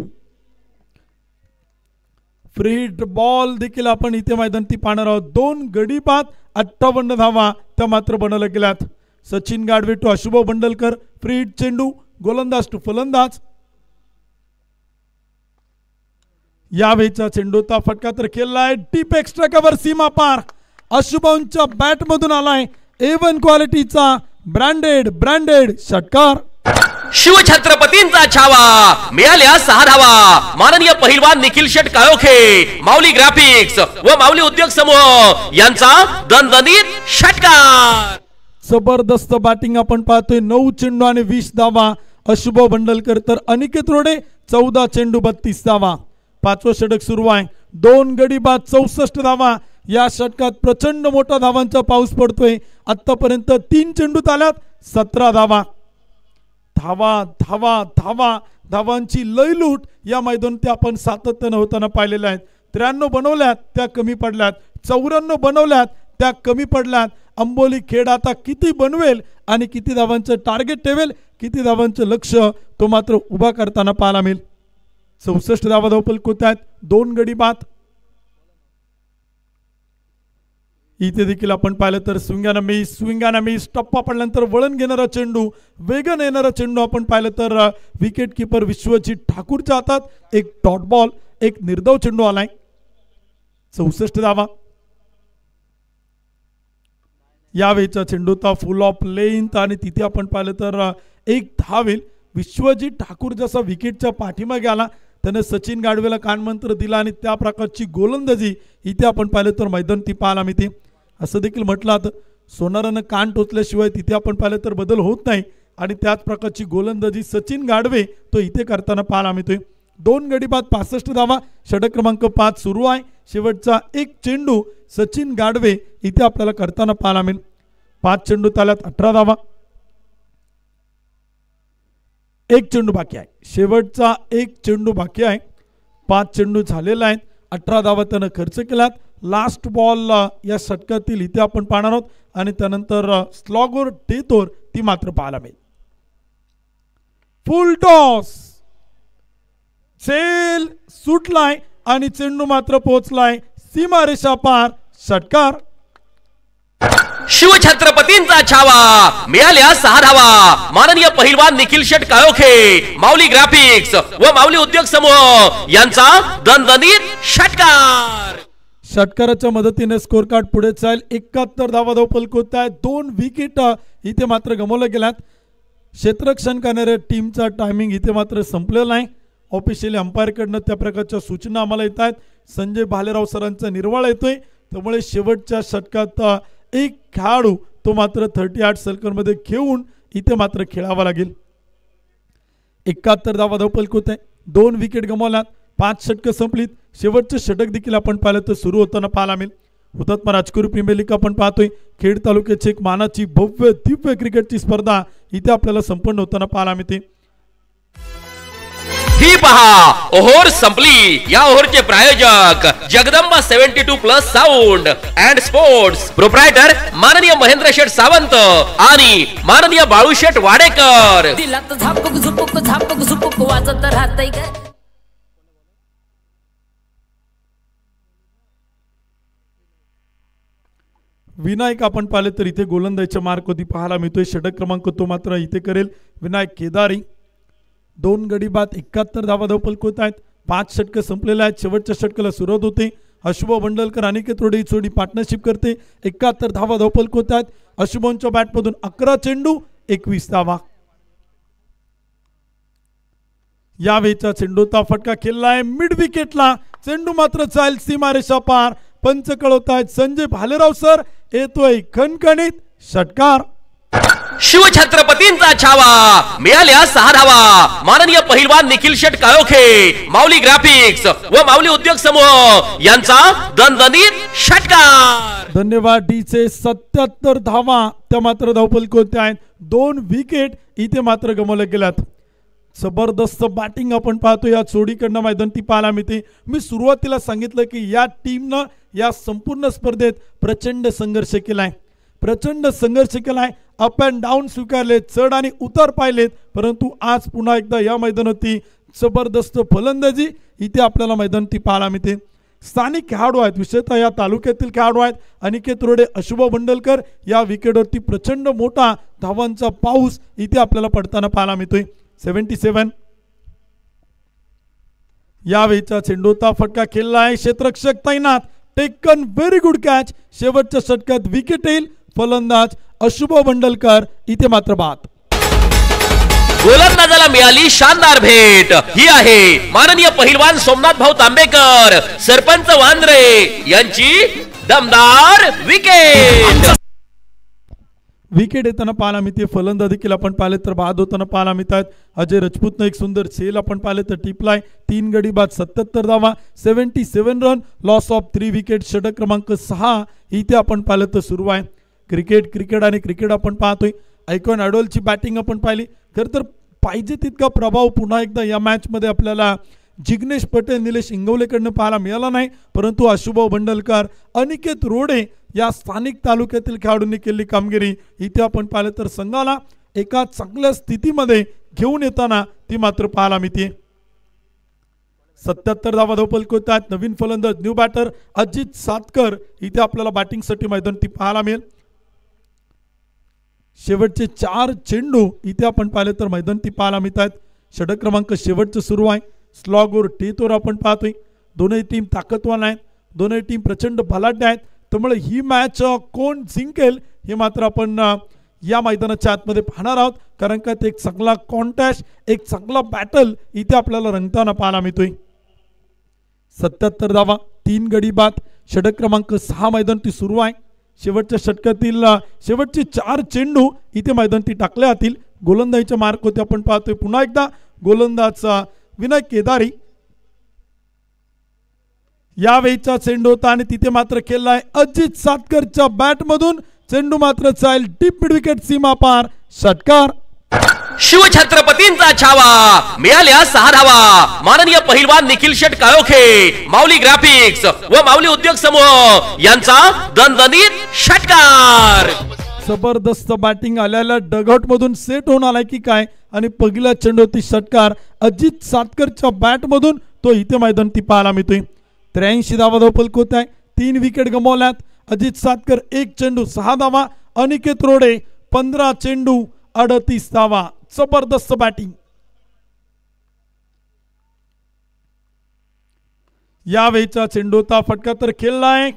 फ्री हिट बॉल देखील आपण इथे मैदानात पाहणार आहोत. 2 गडी बाद 58 धावा त्या मात्र बनवल्या गेल्यात. सचिन गाडवे टू अशुभ बंडलकर. फ्री हिट चेंडू, गोलंदाज टू फलंदाज. यावेळीचा चेंडूचा फटका तर केलाय डीप एक्स्ट्रा कव्हर, सीमा पार. अशुभच्या बॅट मधून आलाय A1 क्वालिटीचा ब्रँडेड षटकार. शिवछत्रपतींचा छावा, मिळाल्या 6 धावा. माननीय पहिलवान निखिल शेट काळोखे, माऊली ग्राफिक्स व माऊली उद्योग समूह यांचा दणदणीत षटकार. जबरदस्त बॅटिंग आपण पाहतोय. 9 चेंडू आणि 20 धावा अशुभ बंडलकर, तर अनिकेत रोडे 14 चेंडू 32 धावा. 5वं षटक सुरू आहे. 2 गडी बाद 64 धावा. या षटकात प्रचंड मोठा धावांचा पाऊस पडतोय. आतापर्यंत 3 चेंडूत आल्यात 17 धावा. धावा धावा धावा धावांची लयलूट या मैदानात आपण सातत्यानं होताना पाहिलेल्या आहेत. 93 बनवल्यात त्या कमी पडल्यात, 94 बनवल्यात त्या कमी पडल्यात. आंबोली खेड आता किती बनवेल आणि किती धावांचं टार्गेट ठेवेल, किती धावांचं लक्ष तो मात्र उभा करताना पाहायला मिळेल. 64 धावा धावफलक आहेत. 2 गडी बाद. इथे देखील आपण पाहिलं तर स्विंगाना मिस टप्पा पडल्यानंतर वळण घेणारा चेंडू, वेगन येणारा चेंडू आपण पाहिलं तर विकेट किपर विश्वजित ठाकूरच्या हातात एक डॉट बॉल, एक निर्धाव चेंडू आलाय. 64 धावा. यावेळीचा चेंडूचा फुल ऑफ लेंथ आणि तिथे आपण पाहिलं तर एक धावेल. विश्वजित ठाकूर जसा विकेटच्या पाठीमागे आला त्याने सचिन गाडवेला कानमंत्र दिला आणि त्या प्रकारची गोलंदाजी इथे आपण पाहिलं तर मैदान ती पाहायला मिळते. असं देखील म्हटलं तर सोनारानं कान टोचल्याशिवाय तिथे आपण पाहिलं तर बदल होत नाही आणि त्याच प्रकारची गोलंदाजी सचिन गाडवे तो इथे करताना पाहायला मिळतोय. 2 गडी बाद 65 धावा. षटक क्रमांक 5 सुरू आहे. शेवटचा एक चेंडू सचिन गाडवे इथे आपल्याला करताना पाहायला मिळेल. 5 चेंडू ताल्यात 18 धावा. एक चेंडू बाकी आहे. शेवटचा एक चेंडू बाकी आहे. 5 चेंडू झालेला आहेत. 18 धावा त्यानं खर्च केलात. लास्ट बॉल या षटकातील इथे आपण पाहणार आहोत आणि त्यानंतर स्लॉगवर डेतोर ती मात्र पाहायला मिळेल. फुल टॉस, सेल सुटलाय आणि चेंडू मात्र पोहोचलाय सीमारेषा पार. षटकार. शिवछत्रपतींचा छावा, मिळाल्या 6 धावा. माननीय पहिलवान निखिल शेट काळोखे, माऊली ग्राफिक्स व माऊली उद्योग समूह यांचा दणदणीत षटकार. षटकाराच्या मदतीने स्कोर कार्ड पुढे जाईल. 71 धावा धावफलक होत आहेत. 2 विकेट इथे मात्र गमावल्या गेल्यात. क्षेत्ररक्षण करणाऱ्या टीमचा टायमिंग इथे मात्र संपलेला नाही. ऑफिशियली अंपायरकडनं त्या प्रकारच्या सूचना आम्हाला येत आहेत. संजय भालेराव सरांचा निर्वाळा येतोय, त्यामुळे शेवटच्या षटकात एक खेळाडू तो मात्र 38 सर्कलमध्ये घेऊन इथे मात्र खेळावा लागेल. 71 धावा धावपल होत आहे. 2 विकेट गमावल्यात, 5 षटकं संपलीत. शेवटचं षटक देखील आपण पाहिलं तर सुरू होताना पाहायला मिळेल. हुतात्मा राजगुरू प्रीमियर लीग आपण पाहतोय. खेड तालुक्याची एक मानाची भव्य दिव्य क्रिकेटची स्पर्धा इथे आपल्याला संपन्न होताना पाहायला मिळते. ही पहा ओव्हर संपली. या ओव्हरचे प्रायोजक Jagdamba 72+ sound and sports, proprietor माननीय महेंद्र शेठ सावंत आणि माननीय बाळूशेठ वाडेकर. दिलात झापक झुपक वाजत राहतय ग. विनायक आपण पाहिले तर इथे गोलंदाजीच्या मार्क होती पाहायला मिळतोय. षटक क्रमांक तो मात्र इथे करेल विनायक केदारी. 2 गडी बाद 71 धावा धावपल होत आहेत. 5 षटकं संपलेले आहेत. शेवटच्या षटकाला सुरुवात होते. अशुभ बंडलकर अनिकेत रोडे जोडी पार्टनरशिप करते. 71 धावा धावपल होत आहेत. अशुभच्या बॅटमधून 11 चेंडू 21 धावा. यावेळीचा चेंडूचा फटका खेळलाय मिड विकेटला. चेंडू मात्र जाईल सीमारेषा पार. पंच कळवतायत संजय भालेराव सर. येतोय खणखणीत षटकार. शिवछत्रपतींचा छावा. मिळाल्या 6 धावा. माननीय पहिलवान निखिल शेठ काळोखे, माऊली ग्राफिक्स व माऊली उद्योग समूह यांचा दणदणीत षटकार. धन्यवाद. डीचे 77 धावा त्या मात्र धावपल होते आहेत. 2 विकेट इथे मात्र गमावल्या गेल्यात. जबरदस्त बॅटिंग आपण पाहतो या जोडीकडनं मैदानी पाहायला मिळते. मी सुरुवातीला सांगितलं की या टीमनं या संपूर्ण स्पर्धेत प्रचंड संघर्ष केलाय. अप अँड डाऊन स्वीकारले, चढ आणि उतार पाहिलेत, परंतु आज पुन्हा एकदा या मैदानावरती जबरदस्त फलंदाजी इथे आपल्याला मैदानावरती पाहायला मिळते. स्थानिक खेळाडू आहेत, विशेषतः या तालुक्यातील खेळाडू आहेत. अनिकेत रोडे, अशुभ बंडलकर या विकेटवरती प्रचंड मोठा धावांचा पाऊस इथे आपल्याला पडताना पाहायला मिळतोय. 77. यावेळीचा चेंडूचा फटका खेळला आहे. क्षेत्ररक्षक तैनात. Taken very good catch. शेवटच्या षटकात विकेट येईल. फलंदाज अशुभ बंडलकर इथे मात्र बाद. गोलंदाजाला मिळाली शानदार भेट. ही आहे माननीय पहिलवान सोमनाथ भाऊ तांबेकर, सरपंच वांद्रे यांची दमदार विकेट. विकेट येताना पाहायला मिळते. फलंदाज देखील आपण पाहिले तर बाद होताना पाहायला मिळतात. अजय राजपूतनं एक सुंदर सेल आपण पाहिले तर टिपलाय. 3 गडी बाद 77 धावा, 77 रन, लॉस ऑफ 3 विकेट. षटक क्रमांक 6 इथे आपण पाहिलं तर सुरू आहे. क्रिकेट आपण पाहतोय. आयकॉन अडोलची बॅटिंग आपण पाहिली. खरं तर पाहिजे तितका प्रभाव पुन्हा एकदा या मॅचमध्ये आपल्याला जिग्नेश पटेल, निलेश इंगवलेकडनं पाहायला मिळाला नाही, परंतु अशुभ बंडलकर, अनिकेत रोडे या स्थानिक तालुक्यातील खेळाडूंनी केलेली कामगिरी इथे आपण पाहिलं तर संघाला एका चांगल्या स्थितीमध्ये घेऊन येताना ती मात्र पाहायला मिळते. 77 धावा धावपल होत आहेत. नवीन फलंदाज न्यू बॅटर अजित सातकर इथे आपल्याला बॅटिंगसाठी मैदानावरती पाहायला मिळेल. शेवटचे 4 चेंडू इथे आपण पाहिले तर मैदानावरती पाहायला मिळत आहेत. षटक क्रमांक शेवटचं सुरू आहे. स्लॉगवर टेतवर आपण पाहतोय. दोन्ही टीम ताकदवान आहेत. दोन्ही टीम प्रचंड बलाढ्य आहेत. त्यामुळे ही मॅच कोण जिंकेल हे मात्र आपण या मैदानाच्या आतमध्ये पाहणार आहोत, कारण का ते एक चांगला कॉन्टॅस्ट, एक चांगला बॅटल इथे आपल्याला रंगताना पाहायला मिळतोय. 77 धावा, 3 गडी बाद. षटक क्रमांक 6 मैदानावरती सुरू आहे. शेवटच्या षटकातील शेवटचे 4 चेंडू इथे मैदानावरती टाकले जातील. गोलंदाजीच्या मार्क होते आपण पाहतोय. पुन्हा एकदा गोलंदाज विनायक केदारी. यावेळीचा चेंडू होता आणि तिथे मात्र खेळलाय अजित सातकरच्या बॅटमधून. चेंडू मात्र जाईल डीप मिड विकेट सीमा पार. षटकार. शिवछत्रपतींचा छावा. मिळाल्या 6 धावा. माननीय पहिलवान निखिल शेठ काळोखे, माऊली ग्राफिक्स व माऊली उद्योग समूह यांचा दणदणीत षटकार. जबरदस्त बॅटिंग आल्याला डगआउट मधून सेट होऊन आलाय की काय, आणि पहिला चेंडूवरती षटकार अजित सातकरच्या बॅट मधून तो इथे मैदानावरती पाहायला मिळतोय. 83 धावा धावपल होत आहे. 3 विकेट गमावल्यात. अजित सातकर 1 चेंडू 6 धावा. अनिकेत रोडे 15 चेंडू 38 धावा. जबरदस्त बॅटिंग. यावेळीचा चेंडूचा फटका तर खेळलाय.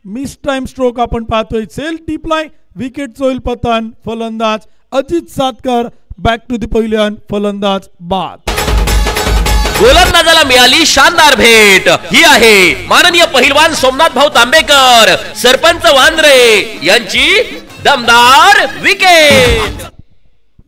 मिस टाइम स्ट्रोक आपण पाहतोय. सेल टिपलाय. विकेट होईल पतन. फलंदाज Ajit Satkar back to the पहिल्यान. फलंदाज बाद. गोलंदाजाला मिळाली शानदार भेट. ही आहे माननीय पहिलवान सोमनाथ भाऊ तांबेकर सरपंच वांद्रे यांची दमदार विकेट.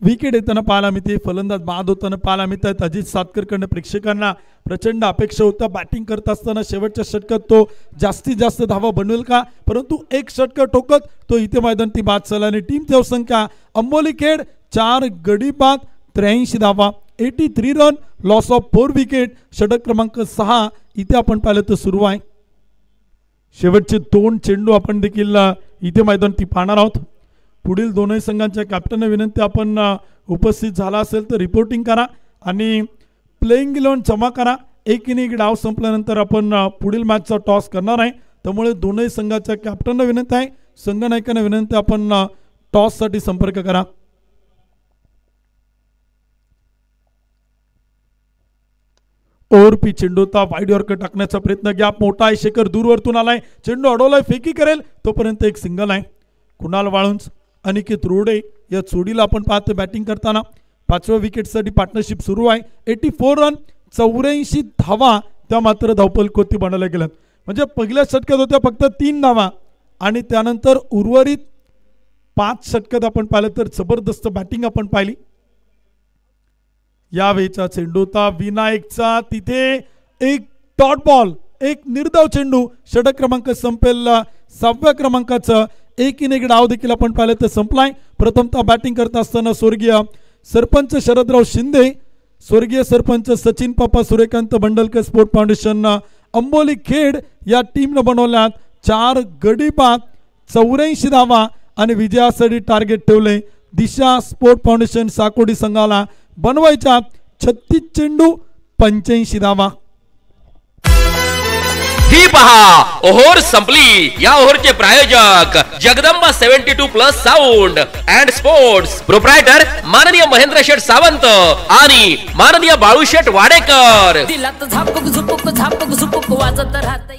विकेट येताना पाहायला मिळते, फलंदाज बाद होताना पाहायला मिळत आहेत. अजित सातकरकडनं प्रेक्षकांना प्रचंड अपेक्षा होत्या बॅटिंग करत असताना शेवटच्या षटकात तो जास्तीत जास्त धावा बनवेल का, परंतु एक षटक ठोकत तो इथे मैदानी बाद झाला आणि टीम धावसंख्या अंबोली खेड 4 गडी बाद 83 धावा 83 रन, लॉस ऑफ 4 विकेट. षटक क्रमांक 6 इथे आपण पाहिलं तर सुरू आहे. शेवटचे 2 चेंडू आपण देखील इथे मैदानी पाहणार आहोत. पुढील दोनही संघांच्या कॅप्टनने विनंती, आपण उपस्थित झाला असेल तर रिपोर्टिंग करा आणि प्लेइंग 11 जमा करा. एक इनिंग डाव संपल्यानंतर आपण पुढील मॅचचा टॉस करणार आहे. त्यामुळे दोनही संघाच्या कॅप्टनना विनंती आहे, संघनायकांना विनंती, आपण टॉससाठी संपर्क करा. ओव्हरपी चेंडू होता, वाईड यॉर्कर टाकण्याचा प्रयत्न, गॅप मोठा आहे, शेखर दूरवरतून आलाय, चेंडू अडवलाय, फेकी करेल तोपर्यंत एक सिंगल आहे. कुणाल वाळुंज, अनिकेत रोडे या जोडीला आपण पाहतो बॅटिंग करताना. 5व्या विकेटसाठी पार्टनरशिप सुरू आहे. 84 रन 84 धावा त्या मात्र धावपल कोती बनायला गेल्यात. म्हणजे पहिल्या षटकात होत्या फक्त 3 धावा आणि त्यानंतर उर्वरित 5 षटकात आपण पाहिलं तर जबरदस्त बॅटिंग आपण पाहिली. यावेळीचा चेंडू होता विनायकचा, तिथे एक डॉट बॉल, एक निर्धाव चेंडू. षटक क्रमांक संपेल 6व्या क्रमांकाचं. एक इनिंग डाव देखील आपण पाहिलं तर संपलाय. प्रथमतः बॅटिंग करत असताना स्वर्गीय सरपंच शरदराव शिंदे, स्वर्गीय सरपंच सचिन पापा सूर्यकांत बंडलकर स्पोर्ट फाउंडेशन अंबोली खेड या टीमनं बनवल्यात 4 गडी बाद 84 धावा आणि विजयासाठी टार्गेट ठेवले. दिशा स्पोर्ट फाउंडेशन साकोडी संघाला बनवायच्या 36 चेंडू 85 धावा. ही पहा ओव्हर संपली. या ओव्हरचे प्रायोजक Jagdamba 72+ sound and sports, proprietor माननीय महेंद्र शेठ सावंत आणि माननीय बाळूशेठ वाडेकर. दिलात झापक झुपक झापक झुपक वाजत राहतय.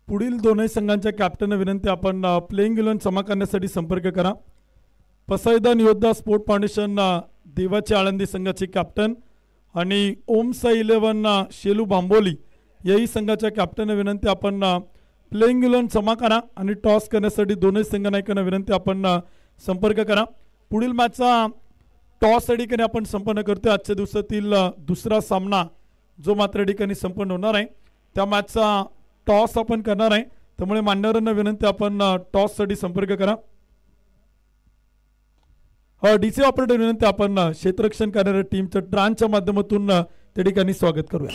पुढील दोनही संघांच्या कॅप्टनना विनंती, आपण प्लेइंग 11 जमा करण्यासाठी संपर्क करा. पसायदान योद्धा स्पोर्ट फाउंडेशन देवाची आळंदी संघाचे कॅप्टन आणि ओमसा 11 शेलू बांबोली याही संघाच्या कॅप्टनना विनंती, आपण प्लेइंग 11 जमा करा आणि टॉस करण्यासाठी दोनही संघनायकांना विनंती, आपण संपर्क करा. पुढील मॅचचा टॉस या ठिकाणी आपण संपन्न करतोय. आजच्या दिवसातील दुसरा सामना जो मात्र ठिकाणी संपन्न होणार आहे त्या मॅचचा टॉस आपण करणार आहे. त्यामुळे मान्यवरांना विनंती, आपण टॉससाठी संपर्क करा. डीसी ऑपरेटर विनंती, आपण क्षेत्ररक्षण करणाऱ्या टीमच्या ट्रानच्या माध्यमातून त्या ठिकाणी स्वागत करूया.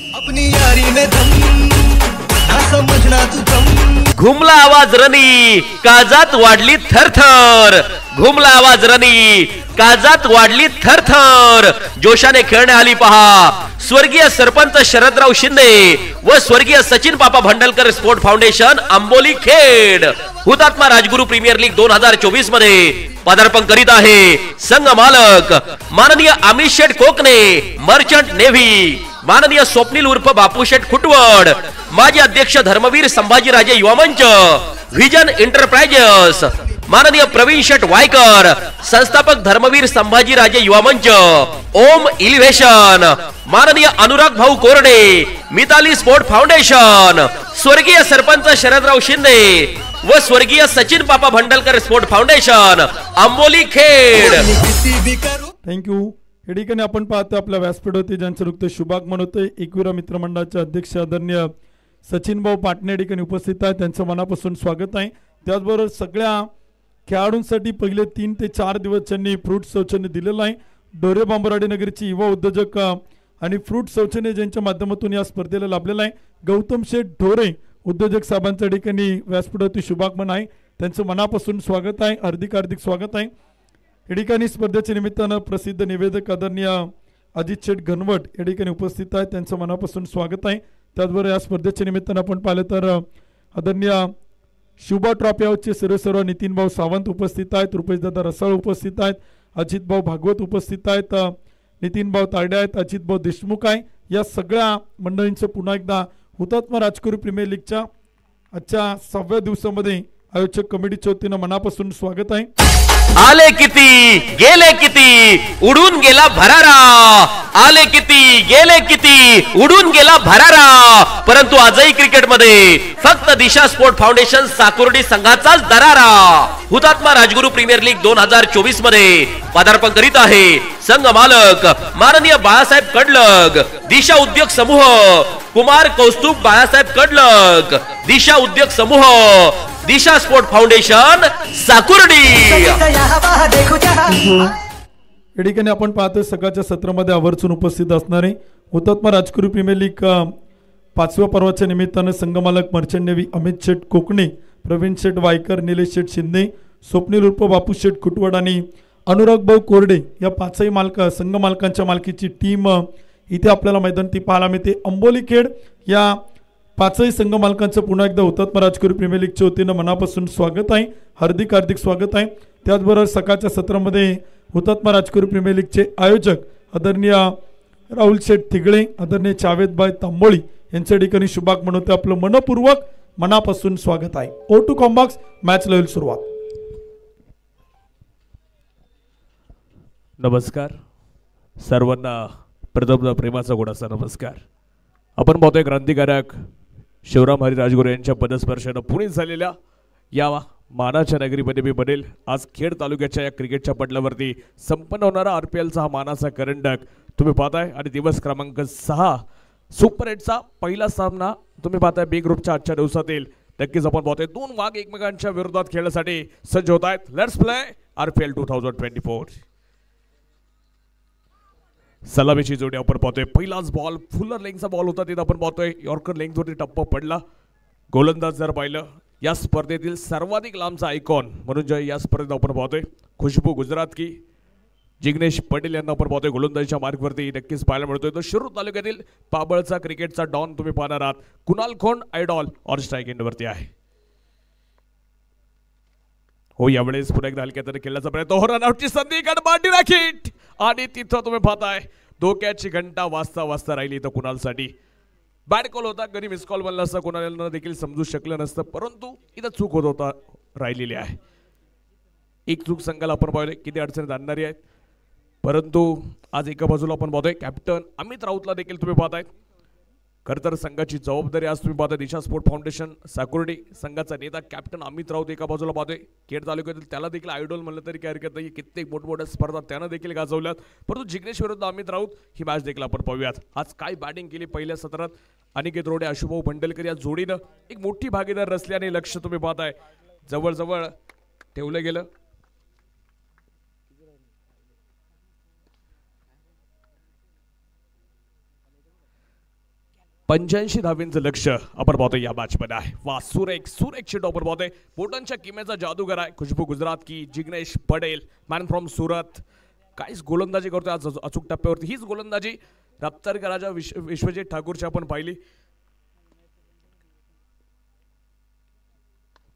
घुमला आवाज रनी, काजात वाढली थरथर. घुमला आवाज रनी, काजात वाढली थरथर. जोशाने खेळणे आली पहा स्वर्गीय सरपंच शरदराव शिंदे व स्वर्गीय सचिन पापा भंडलकर स्पोर्ट फाउंडेशन अंबोली खेड. हुतात्मा राजगुरु प्रीमियर लीग 2024 मध्ये पदार्पण करीत आहे संघ मालक माननीय अमित शेठ कोकणे, मर्चंट नेव्ही, माननीय स्वप्नील उर्फ बापूशेठ खुटवड, माजी अध्यक्ष धर्मवीर संभाजीराजे युवा मंच, व्हिजन एंटरप्राइजेस, माननीय प्रवीण शेठ वायकर, संस्थापक धर्मवीर संभाजीराजे युवा मंच, ओम इलिव्हेशन, माननीय अनुराग भाऊ कोरडे, मिताली स्पोर्ट फाउंडेशन, स्वर्गीय सरपंच शरदराव शिंदे व स्वर्गीय Sachin Papa Bhandalkar sport foundation Amboli Khed. Thank you. या ठिकाणी आपण पाहतो आपल्या व्यासपीठावरती ज्यांचं रुक्त शुभागमन होते एकविरा मित्रमंडळाचे अध्यक्ष आदरणीय सचिन भाऊ पाटणे या ठिकाणी उपस्थित आहे. त्यांचं मनापासून स्वागत आहे. त्याचबरोबर सगळ्या खेळाडूंसाठी पहिले 3 ते 4 दिवस त्यांनी फ्रूट सौजन्य दिलेलं आहे. डोरे बांबराडे नगरची युवा उद्योजक आणि फ्रूट शौचालय ज्यांच्या माध्यमातून या स्पर्धेला लाभलेला आहे. गौतम शेठ ढोरे उद्योजक साहेबांच्या ठिकाणी व्यासपीठावरती शुभागमन आहे. त्यांचं मनापासून स्वागत आहे. हार्दिक स्वागत आहे. या ठिकाणी स्पर्धेच्या निमित्तानं प्रसिद्ध निवेदक आदरणीय अजित शेठ घनवट या ठिकाणी उपस्थित आहेत. त्यांचं मनापासून स्वागत आहे. त्याचबरोबर या स्पर्धेच्या निमित्तानं आपण पाहिलं तर आदरणीय शुभा ट्रॉफीचे सर्व नितीन भाऊ सावंत उपस्थित आहेत. रुपेशदादा रसाळ उपस्थित आहेत. अजित भाऊ भागवत उपस्थित आहेत. नितीन भाऊ तारडे आहेत. अजित भाऊ देशमुख आहे. या सगळ्या मंडळींचं पुन्हा एकदा हुतात्मा राजकुरू प्रीमियर लीगच्या आजच्या 6व्या दिवसामध्ये आयोजक कमिटीच्या वतीनं मनापासून स्वागत आहे. आले किती गेले किती उडून गेला भरारा. आले किती गेले किती उडून गेला भरारा. परंतु आजही क्रिकेटमध्ये फक्त दिशा स्पोर्ट फाउंडेशन साकुर्डी संघाचाच दरारा. हुतात्मा राजगुरू प्रीमियर लीग 2024 मध्ये पदार्पण करीत आहे संघ मालक माननीय बाळासाहेब कडलग. दिशा उद्योग समूह कुमार कौस्तुभ बाळासाहेब कडलग. दिशा उद्योग समूह दिशा स्पोर्ट फाउंडेशन साकुर्डी. या ठिकाणी आपण पाहतोय सकाळच्या सत्रामध्ये आवर्जून उपस्थित असणारे हुतात्मा राजकुरू प्रीमियर लीग 5व्या पर्वाच्या निमित्तानं संघमालक मर्चंट नेव्ही अमित शेठ कोकणे, प्रवीण शेठ वायकर, निलेश शेठ शिंदे, स्वप्नील उर्फ बापू शेठ खुटवड आणि अनुराग भाऊ कोरडे या 5ही संघ मालकांच्या मालकीची टीम इथे आपल्याला मैदानी पाहायला मिळते. अंबोलीखेड या 5ही संघ मालकांचं पुन्हा एकदा हुतात्मा राजकुरू प्रीमियर लीगच्या वतीनं मनापासून स्वागत आहे. हार्दिक स्वागत आहे. त्याचबरोबर सकाळच्या सत्रामध्ये हुतात्मा राजकुरू प्रीमियर लीगचे आयोजक आदरणीय राहुल शेठ तिगळे, आदरणीय जावेदभाई तांबोळी यांच्या ठिकाणी शुभागमन होते. आपलं मनपूर्वक मनापासून स्वागत आहे. O2 कॉम्बॉक्स मॅच होईल सुरुवात. नमस्कार सर्वांना. प्रथम प्रेमाचा गोडाचा नमस्कार. आपण पाहतोय क्रांतिकारक शिवराम हरी राजगुरू यांच्या पदस्पर्शानं पुणे झालेल्या या मानाच्या नगरीमध्ये मी बनेल. आज खेड तालुक्याच्या या क्रिकेटच्या पटलावरती संपन्न होणारा RPLचा हा मानाचा करंडक तुम्ही पाहताय. आणि दिवस क्रमांक 6 सुपर 8चा पहिला सामना तुम्ही पाहताय बी ग्रुपच्या आजच्या दिवसातील. नक्कीच आपण पाहतोय 2 वाघ एकमेकांच्या विरोधात खेळण्यासाठी सज्ज होत आहेत. Let's play RPL 2024. सलामीची जोडी आपण पाहतोय. पहिलाच बॉल फुलर लेंगचा बॉल होता. तिथे आपण पाहतोय यॉर्कर लेंगवरती टप्पा पडला. गोलंदाज जर पाहिलं या स्पर्धेतील सर्वाधिक लांबचा आयकॉन म्हणून जे या स्पर्धेत आपण पाहतोय खुशबू गुजरात की जिग्नेश पटेल यांना आपण पाहतोय गोलंदाजीच्या मार्गवरती नक्कीच पाहायला मिळतोय. तो शिरूर तालुक्यातील पाबळचा क्रिकेटचा डॉन तुम्ही पाहणार आहात. कुणाल खोंड आयडॉल ऑन स्ट्राईक एंडवरती आहे. हो यावेळेस पुन्हा एकदा हलक्यात खेळण्याचा प्रयत्न हो. रनआउटची संधी गडबाडी राखीट आणि तिथं तुम्ही पाहताय धोक्याची घंटा वाजता राहिली तर कुणालसाठी. बॅड कॉल होता. कधी मिस कॉल बनला असता कुणाला देखील समजू शकलं नसतं. परंतु इथं चूक होत होता राहिलेली आहे. एक चूक संघाला आपण पाहिलं किती अडचणीत आणणारी आहेत. परंतु आज एका बाजूला आपण पाहतोय कॅप्टन अमित राऊतला देखील तुम्ही पाहताय. खरं तर संघाची जबाबदारी आज तुम्ही पाहताय दिशा स्पोर्ट फाउंडेशन साकुर्डी संघाचा नेता कॅप्टन अमित राऊत एका बाजूला पाहतोय. खेड तालुक्यातील त्याला देखील आयडॉल म्हणलं तरी काय हरकत नाही. कित्येक मोठमोठ्या स्पर्धा त्यानं देखील गाजवल्यात. परंतु जिग्नेश विरुद्ध अमित राऊत ही मॅच देखील आपण पाहूयात. आज काय बॅटिंग केली पहिल्या सत्रात. अनिकेत रोडे, अशुभाऊ भंडलकर या जोडीनं एक मोठी भागीदार रचली आणि लक्ष तुम्ही पाहताय जवळजवळ ठेवलं गेलं. पंच्याऐंशी धावींचं लक्ष आपण पाहतोय या मॅच मध्ये आहे. वा सुरेख शीट आपण पाहतोय. बोटांच्या किम्याचा जादूगर आहे खुशबू गुजरात की जिग्नेश पटेल मॅन फ्रॉम सुरत. काहीच गोलंदाजी करतोय आज अचूक टप्प्यावरती. हीच गोलंदाजी रप्तार राजा विश्वजित ठाकूरची आपण पाहिली.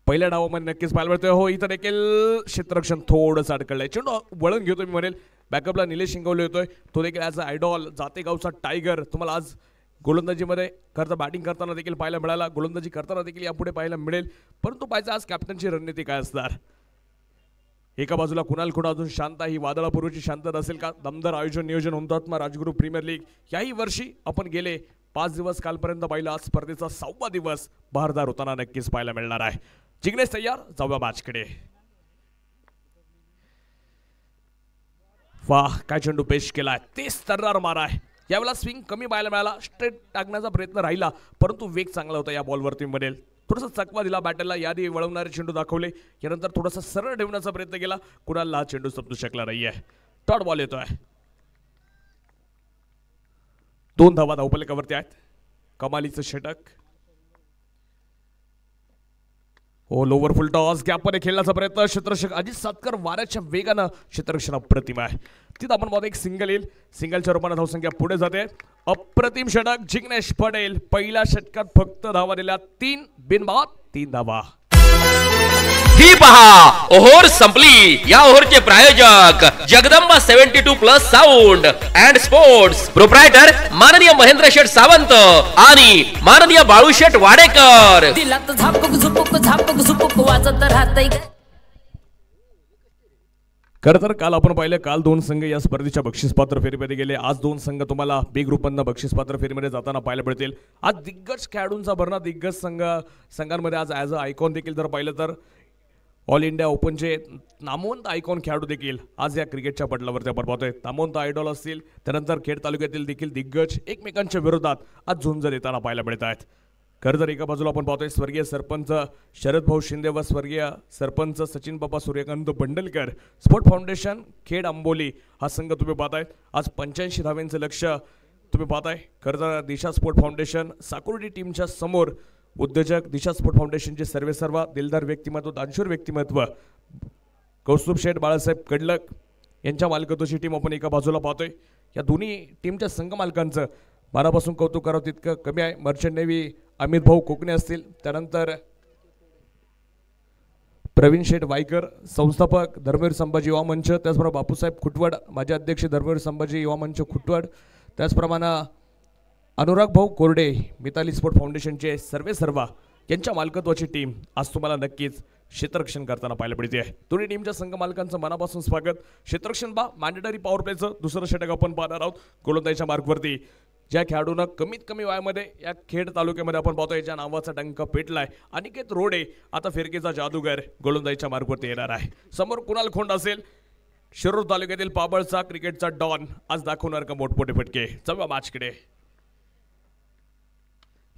पहिल्या डावामध्ये नक्कीच पाहायला मिळतोय. हो इथं देखील क्षेत्ररक्षण थोडंसं अडकळलंय. चेंडू वळण घेतोय मी म्हणेल. बॅकअपला निलेश शिंगवले होतोय. तो देखील ॲज अ आयडॉल जातेगावचा टायगर तुम्हाला आज गोलंदाजीमध्ये करता बॅटिंग करताना देखील पाहायला मिळाला. गोलंदाजी करताना देखील यापुढे पाहायला मिळेल. परंतु पाहिजे आज कॅप्टनची रणनीती काय असणार. एका बाजूला कुणाल खोंड अजून शांत ही वादळापूर्वीची शांतता असेल का. दमदार आयोजन नियोजन हुतात्मा राजगुरू प्रीमियर लीग याही वर्षी आपण गेले 5 दिवस कालपर्यंत पाहिलं. आज स्पर्धेचा 6वा दिवस बहारदार होताना नक्कीच पाहायला मिळणार आहे. जिग्नेश तयार जाऊया मॅचकडे. वाह काय चेंडू पेश केलाय. तेच तर्रार मारा आहे. यावेळेला स्विंग कमी पाहायला मिळाला. स्ट्रेट टाकण्याचा प्रयत्न राहिला परंतु वेग चांगला होता या बॉलवरती म्हणेल. थोडासा चकवा दिला बॅटरला. यादी वळवणारे चेंडू दाखवले. यानंतर थोडासा सरळ ठेवण्याचा प्रयत्न केला. कुणाला हा चेंडू समजू शकला नाहीये. डॉट बॉल येतोय. 2 धावा धावफलकावरती आहेत. कमालीचं षटक. हो लोवर फुल टॉस गॅपमध्ये खेळण्याचा प्रयत्न. क्षेत्ररक्षक अजित सातकर वाऱ्याच्या वेगानं क्षेत्ररक्षण अप्रतिम आहे. तिथं आपण पाहतो एक सिंगल येईल. सिंगलच्या रूपाने धावसंख्या पुढे जाते. अप्रतिम षटक जिग्नेश पटेल. पहिल्या षटकात फक्त धावा दिल्या 3 बिनबाद 3 धावा. ही पहा ओव्हर संपली. या ओव्हरचे प्रायोजक Jagdamba 72+ sound and sports. Proprietor माननीय महेंद्र शेठ सावंत आणि माननीय बाळूशेठ वाडेकर. दिलात झापक झुपक वाजत राहतंय ग. खरं तर काल आपण पाहिलं, काल 2 संघ या स्पर्धेच्या बक्षीसपात्र फेरीमध्ये गेले. आज 2 संघ तुम्हाला बी ग्रुपमधनं बक्षीसपात्र फेरीमध्ये जाताना पाहायला मिळतील. आज दिग्गज खेळाडूंचा भरणा. दिग्गज संघांमध्ये आज ॲज अ आयकॉन देखील जर पाहिलं तर ऑल इंडिया ओपनचे नामवंत आयकॉन खेळाडू देखील आज या क्रिकेटच्या पटलावरती आपण पाहतोय. नामवंत आयडॉल असतील, त्यानंतर खेड तालुक्यातील देखील दिग्गज एकमेकांच्या विरोधात आज झुंज देताना पाहायला मिळत आहेत. खरं तर एका बाजूला आपण पाहतोय स्वर्गीय सरपंच शरद भाऊ शिंदे व स्वर्गीय सरपंच सचिन बाबा सूर्यकांत बंडलकर. स्पोर्ट फाउंडेशन खेड आंबोली हा संघ तुम्ही पाहताय. आज 85 धाव्यांचं लक्ष तुम्ही पाहताय. खरं तर दिशा स्पोर्ट फाउंडेशन साकुर्डी टीमच्या समोर उद्योजक दिशा स्पोर्ट फाउंडेशनचे सर्वेसर्वा दिलदार व्यक्तिमत्व, दानशूर व्यक्तिमत्व कौस्तुभ शेठ बाळासाहेब कडलक यांच्या मालकीची टीम आपण एका बाजूला पाहतोय. या दोन्ही टीमच्या संघ मालकांचं मनापासून कौतुक करावं तितकं कमी आहे. मर्चंट नेव्ही अमित भाऊ कोकणे असतील, त्यानंतर प्रवीण शेठ वायकर संस्थापक धर्मवीर संभाजी युवा मंच, त्याचबरोबर बापूसाहेब खुटवड माजी अध्यक्ष धर्मवीर संभाजी युवा मंच खुटवड, त्याचप्रमाणे अनुराग भाऊ कोरडे मिताली स्पोर्ट फाउंडेशनचे सर्वेसर्वा यांच्या मालकत्वाची टीम आज तुम्हाला नक्कीच क्षेत्ररक्षण करताना पाहायला मिळते आहे. दोन्ही टीमच्या संघ मालकांचं मनापासून स्वागत. क्षेत्ररक्षण मॅन्डेटरी पॉवर प्लेचं दुसरं षटक आपण पाहणार आहोत. गोलंदाजीच्या मार्कवरती ज्या खेळाडूंना कमीत कमी वयामध्ये या खेड तालुक्यामध्ये आपण पाहतोय ज्या नावाचा डंका पेटलाय अनिकेत रोडे आता फिरकीचा जादूगर गोलंदाजीच्या मार्कवरती येणार आहे. समोर कुणाल खोंड असेल, शिरूर तालुक्यातील पाबळचा क्रिकेटचा डॉन आज दाखवणार का मोठमोठे फटके. चला मॅचकडे.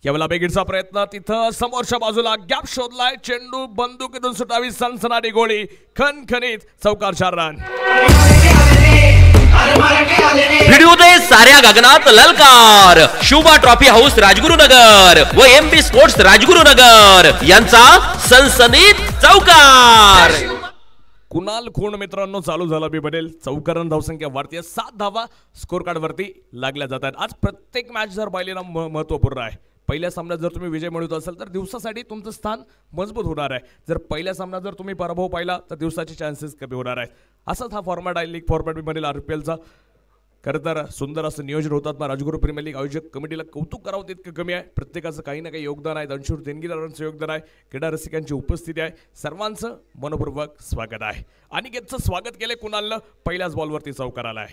यावेळेला बेगीरचा प्रयत्न. तिथं समोरच्या बाजूला गॅप शोधलाय. चेंडू बंदुकीतून सुटावी सनसनाटी गोळी. खणखणीत चौकार 4 रन. व्हिडिओ दे साऱ्या गगनात ललकार. शुभा ट्रॉफी हाऊस राजगुरुनगर व MB स्पोर्ट्स राजगुरुनगर यांचा सनसनीत चौकार. कुणाल खोंड मित्रांनो चालू झाला बी बनेल. चौकारण धावसंख्या वाढते. 7 धावा स्कोर कार्ड वरती लागल्या जातात. आज प्रत्येक मॅच जर पाहिली ना महत्वपूर्ण आहे. पहिल्या सामन्यात जर तुम्ही विजय मिळवत असाल तर दिवसासाठी तुमचं स्थान मजबूत होणार आहे. जर पहिल्या सामन्यात जर तुम्ही पराभव पाहिला तर दिवसाचे चान्सेस कमी होणार आहेत. असाच हा फॉर्मॅट आहे लीग फॉर्मॅटमधील RPLचा. खरं तर सुंदर असं नियोजन होतात. मग राजगुरू प्रीमियर लीग आयोजक कमिटीला कौतुक करावं तितकं कमी आहे. प्रत्येकाचं काही ना काही योगदान आहे. दानशूर देणगीदारांचं योगदान आहे. क्रीडा रसिकांची उपस्थिती आहे. सर्वांचं मनपूर्वक स्वागत आहे. अनिकेतचं स्वागत केलंय कुणालनं. पहिल्याच बॉलवरती चौकार आलाय.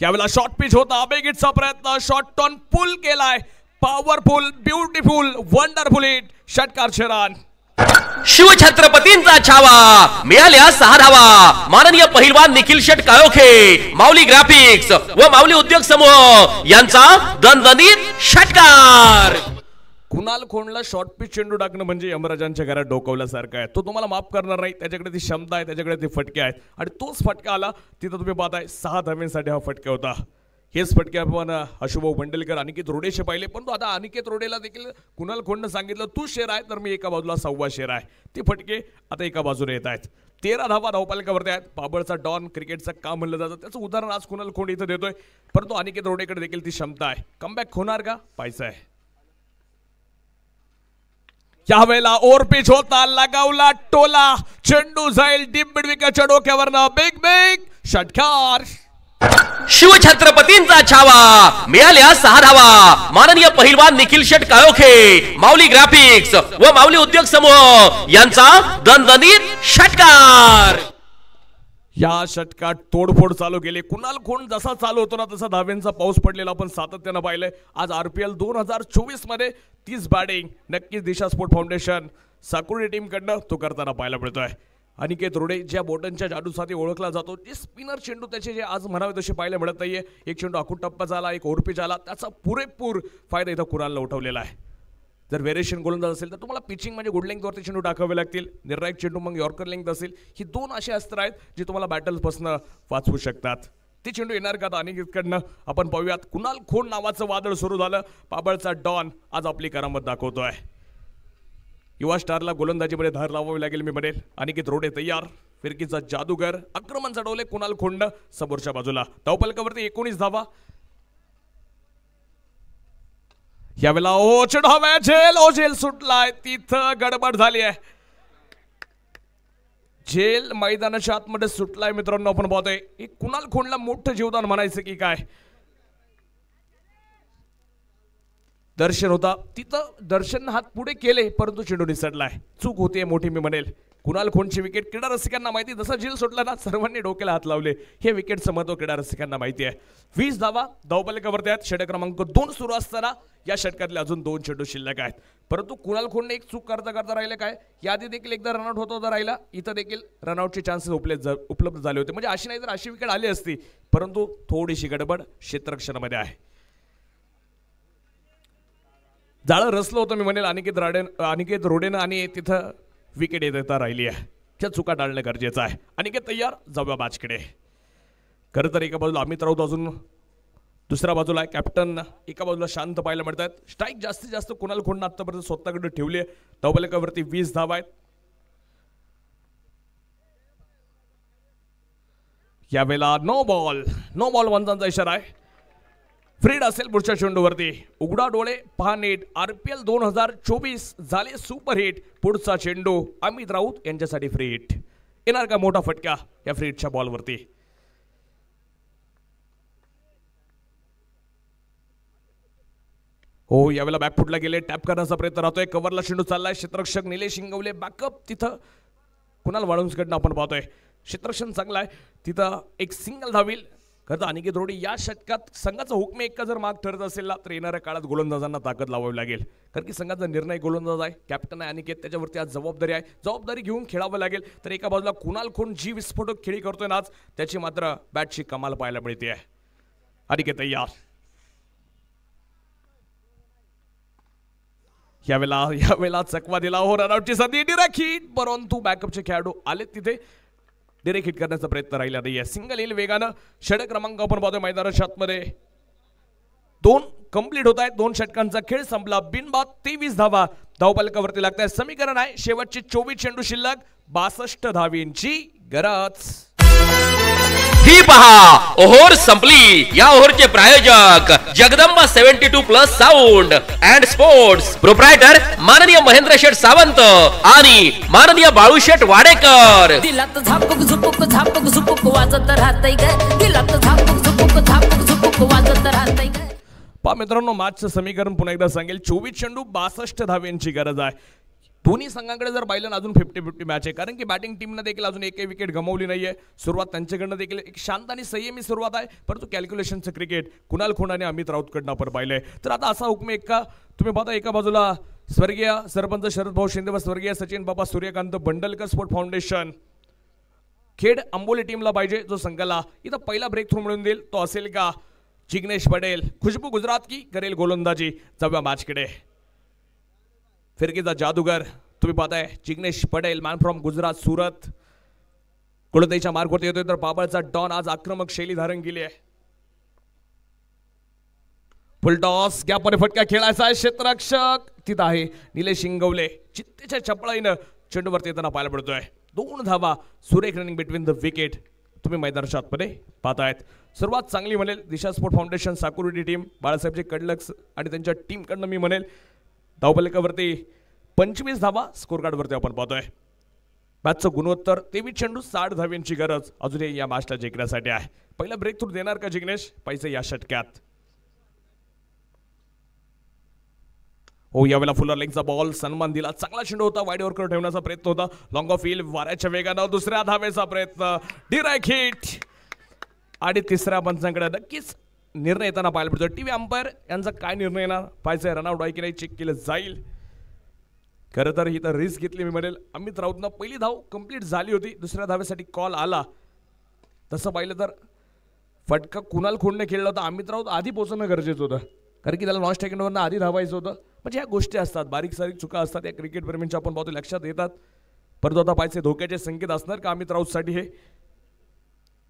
यावेळेला शॉर्ट पिच होता. बेगिटचा प्रयत्न. शॉर्ट टर्न पुल केलाय. Powerful, beautiful, wonderful hit. षटकार 6 रन. शिवछत्रपतींचा छावा. मिळाल्या 6 धावा. माननीय पहिलवान निखिल शेठ काळोखे, माऊली ग्राफिक्स व माऊली उद्योग समूह यांचा दणदणीत षटकार. कुणाल खोंडला शॉर्ट पिच चेंडू टाकणं म्हणजे यमराजांच्या घरात डोकावल्यासारखं आहे. तो तुम्हाला माफ करणार नाही. त्याच्याकडे ती क्षमता आहे, त्याच्याकडे ते फटके आहेत आणि तोच फटका आला. तिथं तुम्ही पाहताय 6 धाव्यांसाठी हा फटका होता. हेच फटके आपण अशुभाऊ बंडलकर अनिकेत रोडेचे पाहिले. पण तो आता अनिकेत रोडेला देखील कुणाल खोंडनं सांगितलं तू शेर आहे तर मी एका बाजूला 6वा शेर आहे. ते फटके आता एका बाजूने येत आहेत. 13 धावा धावपालकावरती आहेत. पाबळचा डॉन क्रिकेटचं काम म्हणलं जातं त्याचं उदाहरण आज कुणाल खोंड इथं देतोय. परंतु अनिकेत रोडेकडे देखील ती क्षमता आहे. कमबॅक होणार का पाहायचं आहे. यावेळेला ओव्हर पिच होता. लगावला टोला. चेंडू जाईल डीप मिड विकेटच्या डोक्यावरनं. बिग बिग षटकार. शिवछत्रपतींचा छावा. मिळाल्या 6 धावा. माननीय पहिलवान निखिल शेठ काळोखे, माऊली ग्राफिक्स व माऊली उद्योग समूह यांचा दणदणीत षटकार. या षटकात तोडफोड चालू केली. कुणाल खोंड जसा चालू होतो ना तसा धाव्यांचा पाऊस पडलेला आपण सातत्यानं पाहिलंय. आज RPL 2024 मध्ये 30 बॅटिंग नक्कीच दिशा स्पोर्ट फाउंडेशन साकुर्डी टीमकडनं तो करताना पाहायला मिळतोय. अनिकेत रोडे ज्या बोटनच्या जादूसाठी ओळखला जातो, जे स्पिनर चेंडू त्याचे जे आज म्हणावे तसे पाहायला मिळत नाहीये. एक चेंडू आखूड टप्पा झाला, एक ओव्हरपिच आला, त्याचा पुरेपूर फायदा इथं कुणालला उठवलेला आहे. जर व्हेरिएशन गोलंदाज असेल तर तुम्हाला पिचिंग म्हणजे गुड लेंथवरती चेंडू टाकावे लागतील. निर्णायक चेंडू मग यॉर्कर लेंथ असेल. ही 2 असे अस्त्र आहेत जे तुम्हाला बॅटल्सपासून वाचवू शकतात. ती चेंडू येणार का आता अनिकेतकडनं आपण पाहूयात. कुणाल खोंड नावाचं वादळ सुरू झालं. पाबळचा डॉन आज आपली करामत दाखवतोय. युवा स्टारला गोलंदाजीमध्ये धार लावावी लागेल मी म्हणेल. अनिकेत रोडे तयार. फिरकीचा जादूगर आक्रमण चढवले कुणाल खोंड समोरच्या बाजूला. धावफलकावरती 19 धावा. यावेळेला ओ चढाव्या झेल सुटलाय. तिथं गडबड झाली आहे. झेल मैदानाच्या आतमध्ये सुटलाय मित्रांनो. आपण पाहतोय कुणाल खोंडला मोठं जीवदान म्हणायचं की काय. दर्शन होता तिथं. दर्शन हात पुढे केले परंतु चेंडू निसटलाय. चूक होते मोठी मी म्हणेल. कुणाल खोंडची विकेट क्रीडा रसिकांना माहिती. जसं झेल सुटला ना सर्वांनी डोक्याला हात लावले. हे विकेटचं महत्व क्रीडा रसिकांना माहिती आहे. 20 धावा धावफलकावरती आहेत. षटक क्रमांक 2 सुरू असताना या षटकातले अजून 2 चेंडू शिल्लक आहेत. परंतु कुणाल खोंडने एक चूक करता राहिले काय. यादी देखील एकदा रनआउट होता राहिला. इथं देखील रनआउटचे चान्सेस उपलब्ध झाले होते. म्हणजे अशी नाही तर अशी विकेट आली असती. परंतु थोडीशी गडबड क्षेत्ररक्षणामध्ये आहे. जाळं रचलं होतं मी म्हणेल अनिकेत रोडेनं आणि तिथं विकेट येता राहिली आहे. त्या चुका टाळणं गरजेचं आहे. अनिकेत तयार. जाऊया मॅचकडे. खरं तर एका बाजूला अमित राऊत अजून दुसऱ्या बाजूला आहे. कॅप्टन एका बाजूला शांत पाहायला मिळतात. स्ट्राईक जास्तीत जास्त कुणाल खोंडनं आतापर्यंत स्वतःकडे ठेवली आहे. धावफलकावरती 20 धावा आहेत. यावेळेला नो बॉल वनचा इशारा आहे. फ्रीड असेल पुढच्या चेंडूवरती. उघडा डोळे पहा नेट. RPL 2024 झाले सुपर हिट. पुढचा चेंडू अमित राऊत यांच्यासाठी फ्री हिट. येणार का मोठा फटका या फ्री हिटच्या बॉलवरती. हो यावेळेला बॅकफुटला गेले. टॅप करण्याचा प्रयत्न राहतोय. कव्हरला चेंडू चाललाय. क्षेत्ररक्षक निलेश शिंगवले बॅकअप. तिथं कुणाल वाळुंजकडनं आपण पाहतोय. क्षेत्ररक्षण चांगलं आहे. तिथं एक सिंगल धावील. खरं तर अनिकेत रोडे या षटकात संघाचा हुकमे एक्का जर माग ठरत असेल ना तर येणाऱ्या काळात गोलंदाजांना ताकद लावावी लागेल. कारण की संघाचा निर्णय गोलंदाज आहे. कॅप्टन आहे अनिकेत. त्याच्यावरती आज जबाबदारी आहे. जबाबदारी घेऊन खेळावं लागेल. तर एका बाजूला कुणाल खोंड जी विस्फोटक खेळी करतोय ना आज त्याची मात्र बॅटची कमाल पाहायला मिळते आहे. अनिकेत तयार. यावेळेला चकवा दिला हो. रनआउटची संधी. Direct hit. परंतु बॅकअपचे खेळाडू आले तिथे. डिरेक्ट हिट करण्याचा प्रयत्न राहिला नाहीये. सिंगल येईल वेगानं. षटक क्रमांक आपण पाहतोय मैदानाच्या आतमध्ये 2 कंप्लीट होत आहेत. 2 षटकांचा खेळ संपला. बिनबाद 23 धावा धावफलकावरती लागत आहे. समीकरण आहे शेवटचे 24 चेंडू शिल्लक. 62 धावींची गरज. ही पहा ओव्हर संपली. या ओव्हरचे प्रायोजक Jagdamba 72+ sound and sports. Proprietor माननीय महेंद्र शेठ सावंत आणि माननीय बाळूशेठ वाडेकर. दिलात झापक झुपुक वाजत राहतय ग. दिलात झापक झुपुक वाजत राहतय ग. पहा मित्रांनो मॅचचं समीकरण पुन्हा एकदा सांगेल. 24 चेंडू 62 धाव्यांची गरज आहे. दोन्ही संघांकडे जर पाहिलं अजून 50-50 मॅच आहे. कारण की बॅटिंग टीमनं देखील अजून एकही विकेट गमावली नाहीये. सुरुवात त्यांच्याकडनं देखील एक शांत आणि संयमी सुरुवात आहे. परंतु कॅल्क्युलेशनचं क्रिकेट कुणाल खोंड आणि अमित राऊतकडनं आपण पाहिलंय. तर आता असा हुकमे एक्का तुम्ही पाहता. एका बाजूला स्वर्गीय सरपंच शरद भाऊ शिंदे व स्वर्गीय सचिन बाबा सूर्यकांत बंडलकर स्पोर्ट फाउंडेशन खेड आंबोली टीमला पाहिजे जो संघाला इथं पहिला ब्रेक थ्रू मिळून देईल. तो असेल का जिग्नेश पटेल. खुशबू गुजरात की करेल गोलंदाजी. जाऊया मॅचकडे. फिरकीचा जादूगर तुम्ही पाहताय जिग्नेश पटेल मॅन फ्रॉम गुजरात सुरत. गोलंदाजीच्या मार्गवरती येतोय. तर पाबळचा डॉन आज आक्रमक शैली धारण केली आहे. फुल टॉस गॅपमध्ये फटका खेळायचा आहे. क्षेत्ररक्षक तिथं आहे निलेश शिंगवले. चित्तेच्या चपळाईनं चेंडूवरती येताना पाहायला पडतोय. 2 धावा. सुरेख रनिंग बिटवीन द विकेट तुम्ही मैदानाच्या आतमध्ये पाहतायत. सुरुवात चांगली म्हणेल दिशा स्पोर्ट फाउंडेशन साकुर्डी टीम बाळासाहेबचे कडलक्स आणि त्यांच्या टीमकडनं मी म्हणेल. धावफलकावरती 25 धावा स्कोर कार्डवरती आपण पाहतोय. मॅचचं गुणोत्तर 23 चेंडू 60 धाव्यांची गरज अजूनही या मॅचला जिंकण्यासाठी आहे. पहिला ब्रेक थ्रू देणार का जिग्नेश पैसे या षटक्यात. हो यावेळेला फुलर लेगचा बॉल सन्मान दिला. चांगला चेंडू होता. वाईड ओव्हर ठेवण्याचा प्रयत्न होता. लॉंग ऑफ फील्ड वाऱ्याच्या वेगानं दुसऱ्या धावेचा प्रयत्न. Direct hit. आणि तिसऱ्या पंचांकडे नक्कीच निर्णय येताना पाहायला पडतो. टीव्ही अंपायर यांचा काय निर्णय येणार पाहिजे. रनआउट आहे की नाही चेक केलं जाईल. खरं तर ही तर रिस्क घेतली मी म्हणेल. अमित राऊतनं पहिली धाव कंप्लीट झाली होती. दुसऱ्या धावेसाठी कॉल आला. तसं पाहिलं तर फटका कुणाल खोंडने खेळला होता. अमित राऊत आधी पोहोचणं गरजेचं होतं. कारण की त्याला नॉन सेकंडवरनं आधी धावायचं होतं. म्हणजे ह्या गोष्टी असतात. बारीक सारीक चुका असतात या क्रिकेट प्रेमींच्या आपण पाहतो लक्षात येतात. परंतु आता पाहिजे धोक्याचे संकेत असणार का अमित राऊतसाठी. हे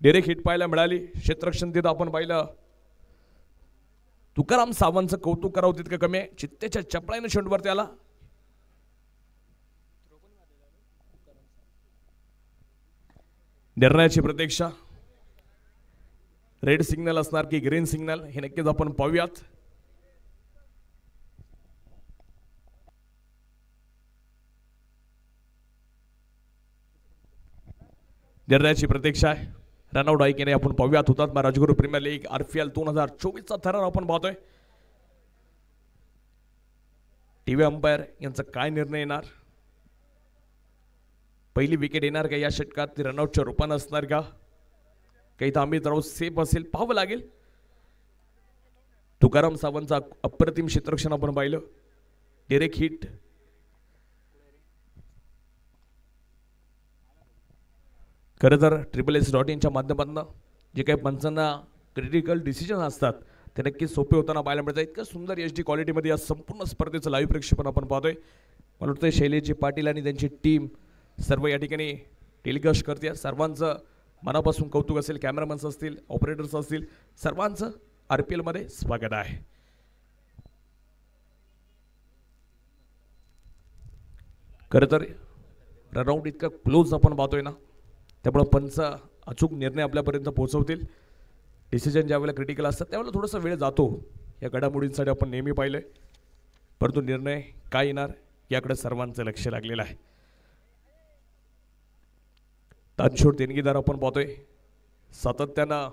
डिरेक्ट हिट पाहायला मिळाली. क्षेत्ररक्षण तिथं आपण पाहिलं. तुकाराम सावंतचं कौतुक करावं तितकं कमी आहे. चित्तेच्या चपळाईनं शेंडूवरती आला. निर्णयाची प्रतीक्षा. रेड सिग्नल असणार की ग्रीन सिग्नल हे नक्कीच आपण पाहूयात. निर्णयाची प्रतीक्षा आहे. रनआउट आहे की नाही आपण पाहूयात. हुतात्मा राजगुरू प्रीमियर लीग RPL 2024चा थरार आपण पाहतोय. टीव्ही अंपायर यांचा काय निर्णय येणार. पहिली विकेट येणार का या षटकात. ती रनआउटच्या रूपानं असणार का. काही तर अमित राऊत सेफ असेल पाहावं लागेल. तुकाराम सावंतचा अप्रतिम क्षेत्ररक्षण आपण पाहिलं. Direct hit. खरं तर SSS.in माध्यमातून जे काही पंचांना क्रिटिकल डिसिजन असतात ते नक्कीच सोपे होताना पाहायला मिळतात. इतकं सुंदर HD क्वालिटीमध्ये या संपूर्ण स्पर्धेचं लाईव्ह प्रक्षेपण आपण पाहतोय. मला वाटतं शैलेशजी पाटील आणि त्यांची टीम सर्व या ठिकाणी टेलिकास्ट करते. सर्वांचं मनापासून कौतुक असेल. कॅमेरामन्स असतील, ऑपरेटर्स असतील, सर्वांचं RPL मध्ये स्वागत आहे. खरं तर रनआउट इतका क्लोज आपण पाहतोय ना, त्यामुळे पंच अचूक निर्णय आपल्यापर्यंत पोहोचवतील. डिसिजन ज्यावेळेला क्रिटिकल असतात त्यावेळेला थोडासा वेळ जातो. या घडामोडींसाठी आपण नेहमी पाहिलंय. परंतु निर्णय काय येणार याकडे सर्वांचं लक्ष लागलेलं आहे. तानशोर देणगीदार आपण पाहतोय. सातत्यानं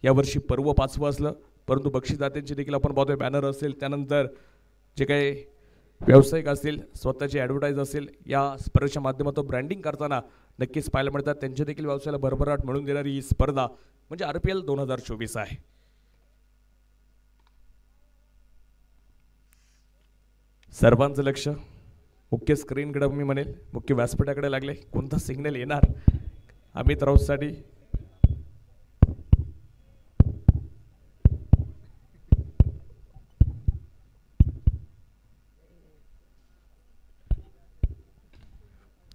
यावर्षी पर्व 5वं असलं परंतु बक्षीसदात्यांची देखील आपण पाहतोय. बॅनर असेल, त्यानंतर जे काही व्यावसायिक असतील, स्वतःची ॲडव्हर्टाईज असेल, या स्पर्धेच्या माध्यमातून ब्रँडिंग करताना नक्कीच पाहायला मिळतात. त्यांच्या देखील व्यवसायाला भरभराट मिळून देणारी ही स्पर्धा म्हणजे RPL 2024 आहे. सर्वांचं लक्ष मुख्य स्क्रीनकडे मी म्हणेल, मुख्य व्यासपीठाकडे लागले. कोणता सिग्नल येणार अमित राऊतसाठी.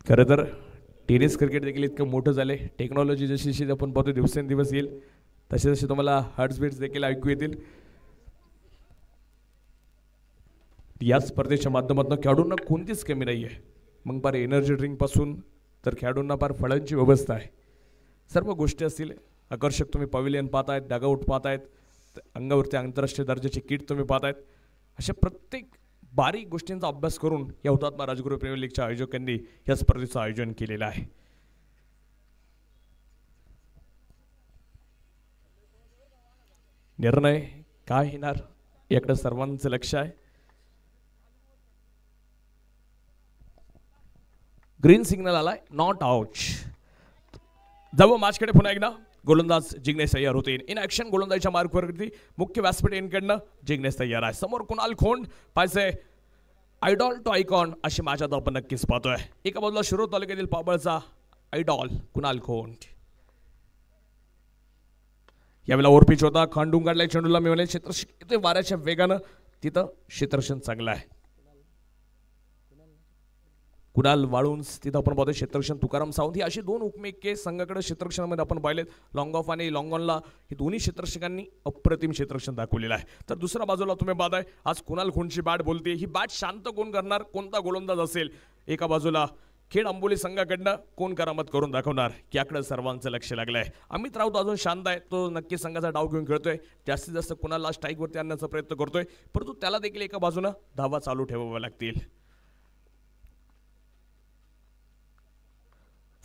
खरं तर टेनिस क्रिकेट देखील इतकं मोठं झाले. टेक्नॉलॉजी जशी जशी आपण पाहतो दिवसेंदिवस येईल तसे तसे तुम्हाला हार्ट्स बीट्स देखील ऐकू येतील. या स्पर्धेच्या माध्यमातून खेळाडूंना कोणतीच कमी नाही आहे. मग पार एनर्जी ड्रिंकपासून तर खेळाडूंना पार फळांची व्यवस्था आहे. सर्व गोष्टी असतील. आकर्षक तुम्ही पॅव्हिलियन पाहतायत, डगआउट पाहतायत, अंगावरती आंतरराष्ट्रीय दर्जाची किट तुम्ही पाहतायत. अशा प्रत्येक बारीक गोष्टींचा अभ्यास करून या हुतात्मा राजगुरू प्रीमियर लीगच्या आयोजकांनी या स्पर्धेचं आयोजन केलेलं आहे. निर्णय काय येणार याकडे सर्वांचं लक्ष आहे. ग्रीन सिग्नल आलाय, नॉट आउट. जाऊ मॅचकडे पुन्हा एकदा. गोलंदाज जिग्नेश तयार होते. इन ऍक्शन गोलंदाजीच्या मार्कवरती मुख्य व्यासपीठ इनकडनं जिग्नेश तयार आहे. समोर कुणाल खोंड पाहिजे. आयडॉल टू आयकॉन अशी माझ्यात आपण नक्कीच पाहतोय. एका बाजूला शिरोळ तालुक्यातील पाबळचा आयडॉल कुणाल खोंड. यावेळेला ओव्हरपिच होता. खांडून काढलाय चेंडूला. मी म्हणेल क्षेत्ररक्षण वाऱ्याच्या वेगानं तिथं क्षेत्ररक्षण चांगलं आहे. कुणाल वाळुंज तिथं आपण पाहतोय. क्षेत्ररक्षण तुकाराम सावंत. ही अशी दोन उपमेके संघाकडे क्षेत्ररक्षणामध्ये आपण पाहिलेत. लॉंग ऑफ आणि लॉंग ऑनला ही दोन्ही क्षेत्ररक्षकांनी अप्रतिम क्षेत्ररक्षण दाखवलेलं आहे. तर दुसऱ्या बाजूला तुम्ही पाहताय आज कुणाल खोंडची बॅट बोलते. ही बॅट शांत कोण करणार, कोणता गोलंदाज असेल. एका बाजूला खेड आंबोली संघाकडनं कोण करामत करून दाखवणार याकडे सर्वांचं लक्ष लागलं आहे. अमित राऊत अजून शांत आहे. तो नक्की संघाचा डाव घेऊन खेळतोय. जास्तीत जास्त कुणाला स्ट्राईकवरती आणण्याचा प्रयत्न करतोय. परंतु त्याला देखील एका बाजूनं धावा चालू ठेवाव्या लागतील.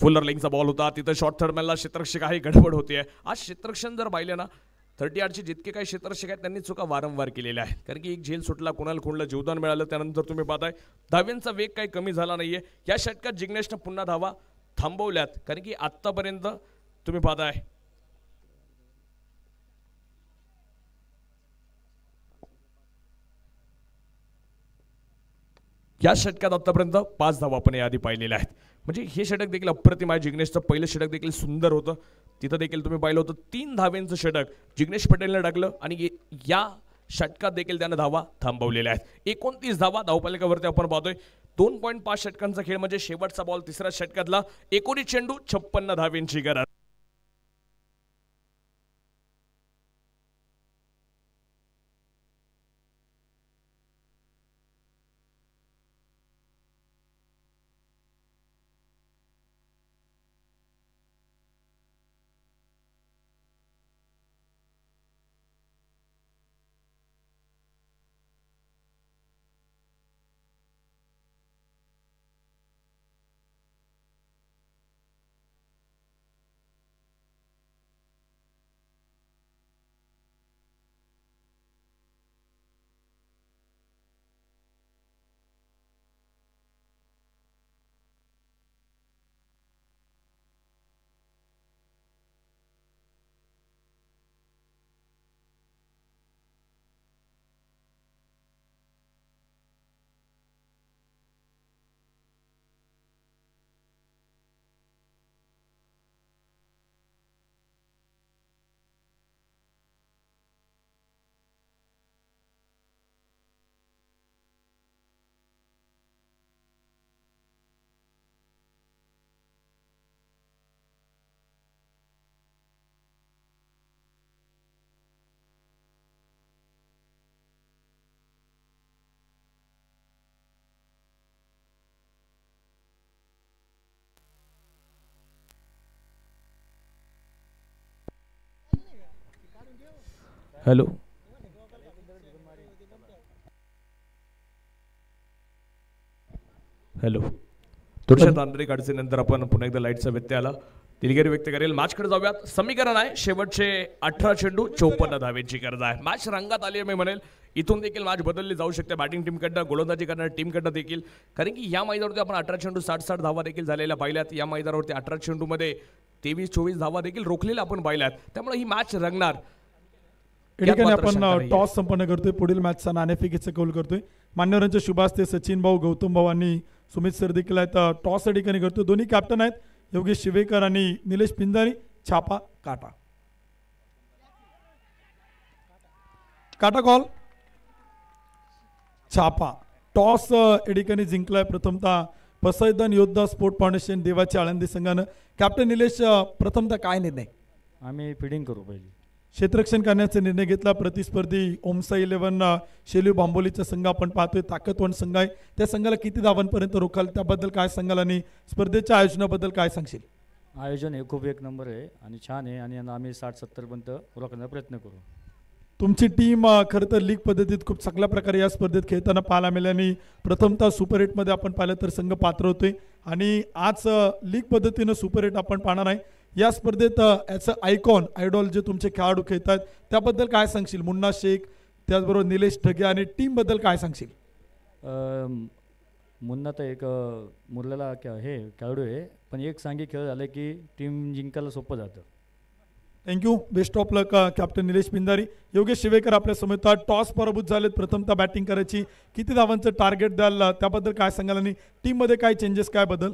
फुलर लेगचा बॉल होता. तिथं शॉर्ट थर्डमॅनला क्षेत्ररक्षक आहे. गडबड होते. आज क्षेत्ररक्षण जर पाहिलं ना 38चे जितके काही क्षेत्ररक्षक आहेत त्यांनी चुका वारंवार केलेल्या आहेत. कारण की एक झेल सुटला, कुणाल खोंडला जीवदान मिळालं. त्यानंतर तुम्ही पाहताय धाव्यांचा वेग काही कमी झाला नाहीये. या षटकात जिग्नेशनं पुन्हा धावा थांबवल्यात. कारण की आत्तापर्यंत तुम्ही पाहताय या षटकात आतापर्यंत 5 धावा आपण याआधी पाहिलेल्या आहेत. म्हणजे हे षटक देखील अप्रतिम आहे. जिग्नेशचं पहिलं षटक देखील सुंदर होतं. तिथं देखील तुम्ही पाहिलं होतं 3 धावेंचं षटक जिग्नेश पटेलने टाकलं आणि या षटकात देखील त्यानं धावा थांबवलेल्या आहेत. 29 धावा धावफलकावरती आपण पाहतोय. 2.5 षटकांचा खेळ म्हणजे शेवटचा बॉल तिसऱ्या षटकातला. 19 चेंडू 56 धावेंची गरज. हॅलो हॅलो थोड्याशा तांत्रिक अडचणीनंतर आपण पुन्हा एकदा लाईटचा व्यत्यय आला. दिलगिरी व्यक्त करेल. मॅचकडे जाऊयात. समीकरण आहे शेवटचे 18 चेंडू 54 धावेची गरज आहे. मॅच रंगात आली आहे मी म्हणेल. इथून देखील मॅच बदलली जाऊ शकते बॅटिंग टीमकडनं गोलंदाजी करणाऱ्या टीमकडनं देखील, कारण की या मैदानावरती आपण 18 चेंडू 60 धावा देखील झालेल्या पाहिल्यात. या मैदानावरती 18 चेंडूमध्ये 23-24 धावा देखील रोखलेल्या आपण पाहिल्यात. त्यामुळे ही मॅच रंगणार. आपण टॉस संपन्न करतोय. पुढील मॅचचा नाणेफेकीचा कौल करतोय. मान्यवरांच्या शुभास्ते सचिन भाऊ, गौतम भाऊ आणि सुमित सर देखील आहेत. टॉस या ठिकाणी करतोय. दोन्ही कॅप्टन आहेत योगेश शिवेकर आणि निलेश पिंजारी. छापा काटा काटा कॉल छापा. टॉस या ठिकाणी जिंकलाय प्रथमतः पसैदन योद्धा स्पोर्ट फाउंडेशन देवाच्या आळंदी संघानं. कॅप्टन निलेश, प्रथमतः काय निर्णय? आम्ही फिडिंग करू पाहिजे. क्षेत्ररक्षण करण्याचा निर्णय घेतला. प्रतिस्पर्धी ओमसा 11 शेल्यू बांबोलीचा संघ आपण पाहतोय. ताकदवान संघ आहे. त्या संघाला किती धावांपर्यंत रोखाल त्याबद्दल काय सांगाल आणि स्पर्धेच्या आयोजनाबद्दल काय सांगशील? आयोजन हे खूप एक नंबर आहे आणि छान आहे आणि आम्ही 60-70 पर्यंत रोखण्याचा प्रयत्न करू. तुमची टीम खरं तर लीग पद्धतीत खूप चांगल्या प्रकारे या स्पर्धेत खेळताना पाहायला मिळाली आणि प्रथमतः सुपर 8मध्ये आपण पाहिलं तर संघ पात्र होतोय आणि आज लीग पद्धतीनं सुपर 8 आपण पाहणार आहे. या स्पर्धेत ॲज अ आयकॉन आयडॉल जे तुमचे खेळाडू खेळतात त्याबद्दल काय सांगशील? मुन्ना शेख, त्याचबरोबर निलेश ढगे आणि टीमबद्दल काय सांगशील? मुन्ना तर एक मुरलेला हे खेळाडू आहे, पण एक सांगी खेळ झालं की टीम जिंकायला सोपं जातं. Thank you. Best of luck captain Nilesh Pinjari. Yogesh Shivekar आपल्या समोर टॉस पराभूत झालेत. प्रथमतः बॅटिंग करायची. किती धावांचं टार्गेट द्याल त्याबद्दल काय सांगाल आणि टीममध्ये काय चेंजेस काय बदल?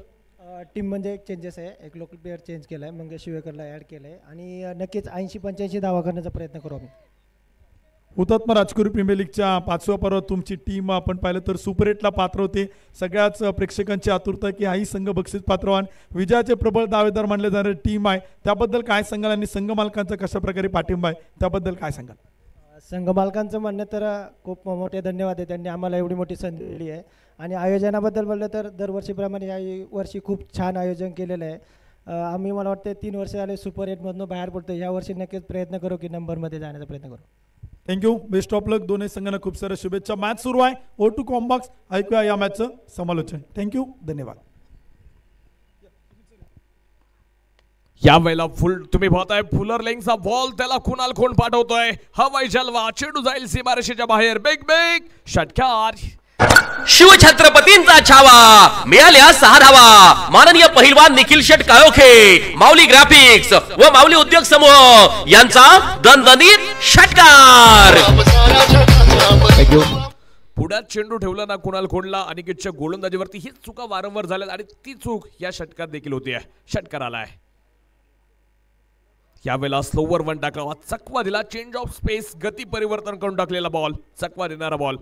टीममध्ये एक चेंजेस आहे. एक लोकल प्लेअर चेंज केला आहे, मंगेश शिवेकरला ॲड केलं आहे आणि नक्कीच 80-85 धावा करण्याचा प्रयत्न करू आम्ही. हुतात्मा राजकुरी प्रीमियर लीगच्या 5व्या पर्वात तुमची टीम आपण पाहिलं तर सुपर 8ला पात्र होते. सगळ्याच प्रेक्षकांची आतुरता की हाही संघ बक्षीस पात्रवान विजयाचे प्रबळ दावेदार मानले जाणारे टीम आहे. त्याबद्दल काय सांगाल आणि संघ मालकांचा कशा प्रकारे पाठिंबा आहे त्याबद्दल काय सांगाल? संघ मालकांचं म्हणणं तर खूप मोठे धन्यवाद आहे. त्यांनी आम्हाला एवढी मोठी संधी दिली आहे आणि आयोजनाबद्दल बोललं तर दरवर्षीप्रमाणे या वर्षी खूप छान आयोजन केलेलं आहे. आम्ही मला वाटतं 3 वर्ष झाले सुपर 8मधून बाहेर पडतो. यावर्षी नक्कीच प्रयत्न करू की नंबरमध्ये जाण्याचा प्रयत्न करू. थँक्यू. बेस्ट ऑफ लक. दोन्ही संघांना खूप साऱ्या शुभेच्छा. मॅच सुरू आहे. O2 कॉम्बॉक्स ऐकूया या मॅचचं समालोचन. थँक्यू. धन्यवाद. यावेळेला तुम्ही पाहताय फुलर लेंगचा बॉल, त्याला कुणाल खोंड पाठवतोय. हवाई जलवा, चेंडू जाईल सीमारेषेच्या बाहेर. बिग बिग षटकार. शिवछत्रपतींचा छावा. मिळाल्या 6 धावा. माननीय पहिलवान निखिल शेट काळोखे, माऊली ग्राफिक्स व माऊली उद्योग समूह यांचा दणदणीत षटकार. पुढ्यात चेंडू ठेवला ना कुणाल खोंडला. अनिकेतच्या गोलंदाजीवरती ही चुका वारंवार झाल्यात आणि ती चूक या षटकात देखील होती. षटकार आलाय. यावेळेला स्लोवर वन टाकावा. चकवा दिला. चेंज ऑफ स्पेस, गती परिवर्तन करून टाकलेला बॉल. चकवा देणारा बॉल.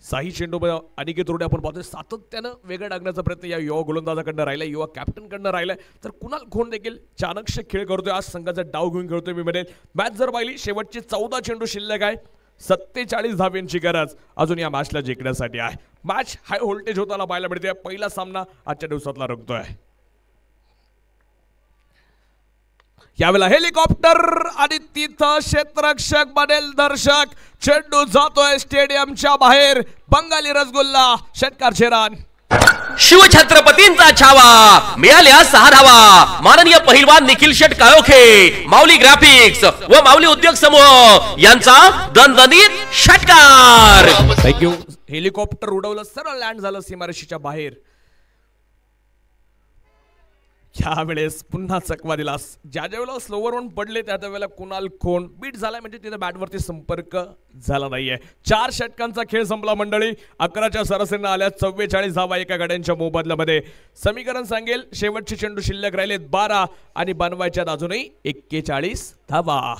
साही चेंडू अनिकेत रोडे आपण पाहतोय सातत्यानं वेगळं टाकण्याचा प्रयत्न या युवा गोलंदाजाकडनं राहिलाय, युवा कॅप्टनकडनं राहिलाय. तर कुणाल खोंड देखील चाणक्य खेळ करतोय. आज संघाचा डाव घेऊन खेळतोय मी म्हणेल. मॅच जर पाहिली शेवटचे 14 चेंडू शिल्लक आहे. 47 धाव्यांची गरज अजून या मॅचला जिंकण्यासाठी आहे. मॅच हाय व्होल्टेज होताना पाहायला मिळते. पहिला सामना आजच्या दिवसातला रंगतोय. यावेळेला हेलिकॉप्टर आणि तिथं क्षेत्ररक्षक बनेल दर्शक. चेंडू जातोय स्टेडियमच्या बाहेर. बंगाली रसगुल्ला. षटकार रन. शिवछत्रपतींचा छावा. मिळाल्या 6 धावा. माननीय पहिलवान निखिल शेट काळोखे, माऊली ग्राफिक्स व माऊली उद्योग समूह यांचा दणदणीत षटकार. थँक्यू. हेलिकॉप्टर उडवलं, सरळ लँड झालं सीमारेषेच्या बाहेर. यावेळेस पुन्हा चकवा दिला. ज्या वेळेला स्लोवर वन पडले त्या वेळेला कुणाल खोंड बीट झालाय, म्हणजे तिथे बॅटवरती संपर्क झाला नाहीये. 4 षटकांचा खेळ संपला मंडळी. 11च्या सरासरीने आल्या 44 धावा एका गाड्यांच्या मोबदल्यामध्ये. समीकरण सांगेल शेवटचे चेंडू शिल्लक राहिलेत 12 आणि बनवायच्यात अजूनही 41 धावा.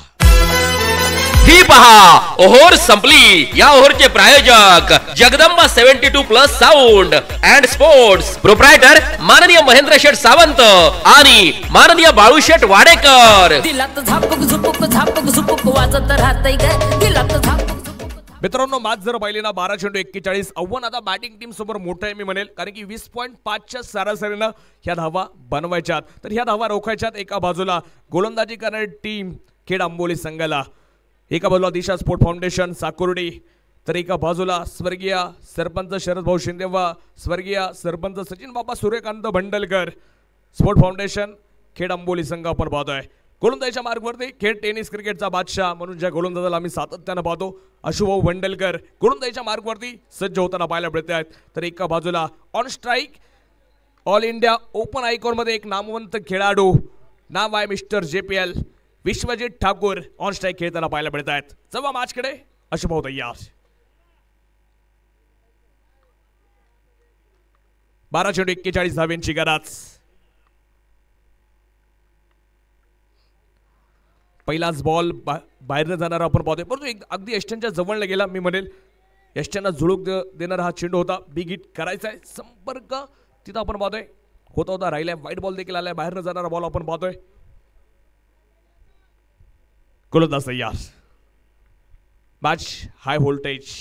ही पहा ओव्हर संपली. या ओव्हरचे प्रायोजक Jagdamba 72+ sound and sports, proprietor माननीय महेंद्र शेठ सावंत आणि माननीय बाळू शेठ वाडेकर. दिलात झापक झुपक झापक झुपक वाजत राहतय ग. दिलात झापक झुपक. मित्रांनो मॅच जर पाहिली ना 12 चेंडू 41. आव्हान आता बॅटिंग टीम समोर मोठं आहे मी म्हणेल, कारण की 20.5च्या सरासरीनं ह्या धावा बनवायच्यात. तर ह्या धावा रोखायच्यात. एका बाजूला गोलंदाजी करणारी टीम खेड आंबोली संघाला एका बाजूला दिशा स्पोर्ट फाउंडेशन साकुर्डी, तर एका बाजूला स्वर्गीय सरपंच शरद भाऊ शिंदे व स्वर्गीय सरपंच सचिन बाबा सूर्यकांत भंडलकर स्पोर्ट फाउंडेशन खेड आंबोली संघ आपण पाहतोय. गोलंदाजीच्या मार्गवरती खेड टेनिस क्रिकेटचा बादशाह म्हणून ज्या गोलंदाजाला आम्ही सातत्यानं पाहतो अशुभाऊ भंडलकर गोलंदाजीच्या मार्गवरती सज्ज होताना पाहायला मिळत आहेत. तर एका बाजूला on strike all India open आयकॉनमध्ये एक नामवंत खेळाडू नाव आहे mister JPL Vishwajit Thakur on strike खेळताना पाहायला मिळत आहेत. चला मॅचकडे अशुभाऊ तयार. 12 चेंडू 41 धावांची गरज. पहिलाच बॉल बाहेर जाणारा आपण पाहतोय परंतु अगदी यष्ट्यांच्या जवळ गेला. मी म्हणेल यष्ट्यांना झुळूक देणारा हा चेंडू होता. बिग हिट करायचा आहे. संपर्क तिथं आपण पाहतोय होता राहिलाय. वाईट बॉल देखील आलाय. बाहेर जाणारा बॉल आपण पाहतोय. गोलंदाज तयार. Match high voltage.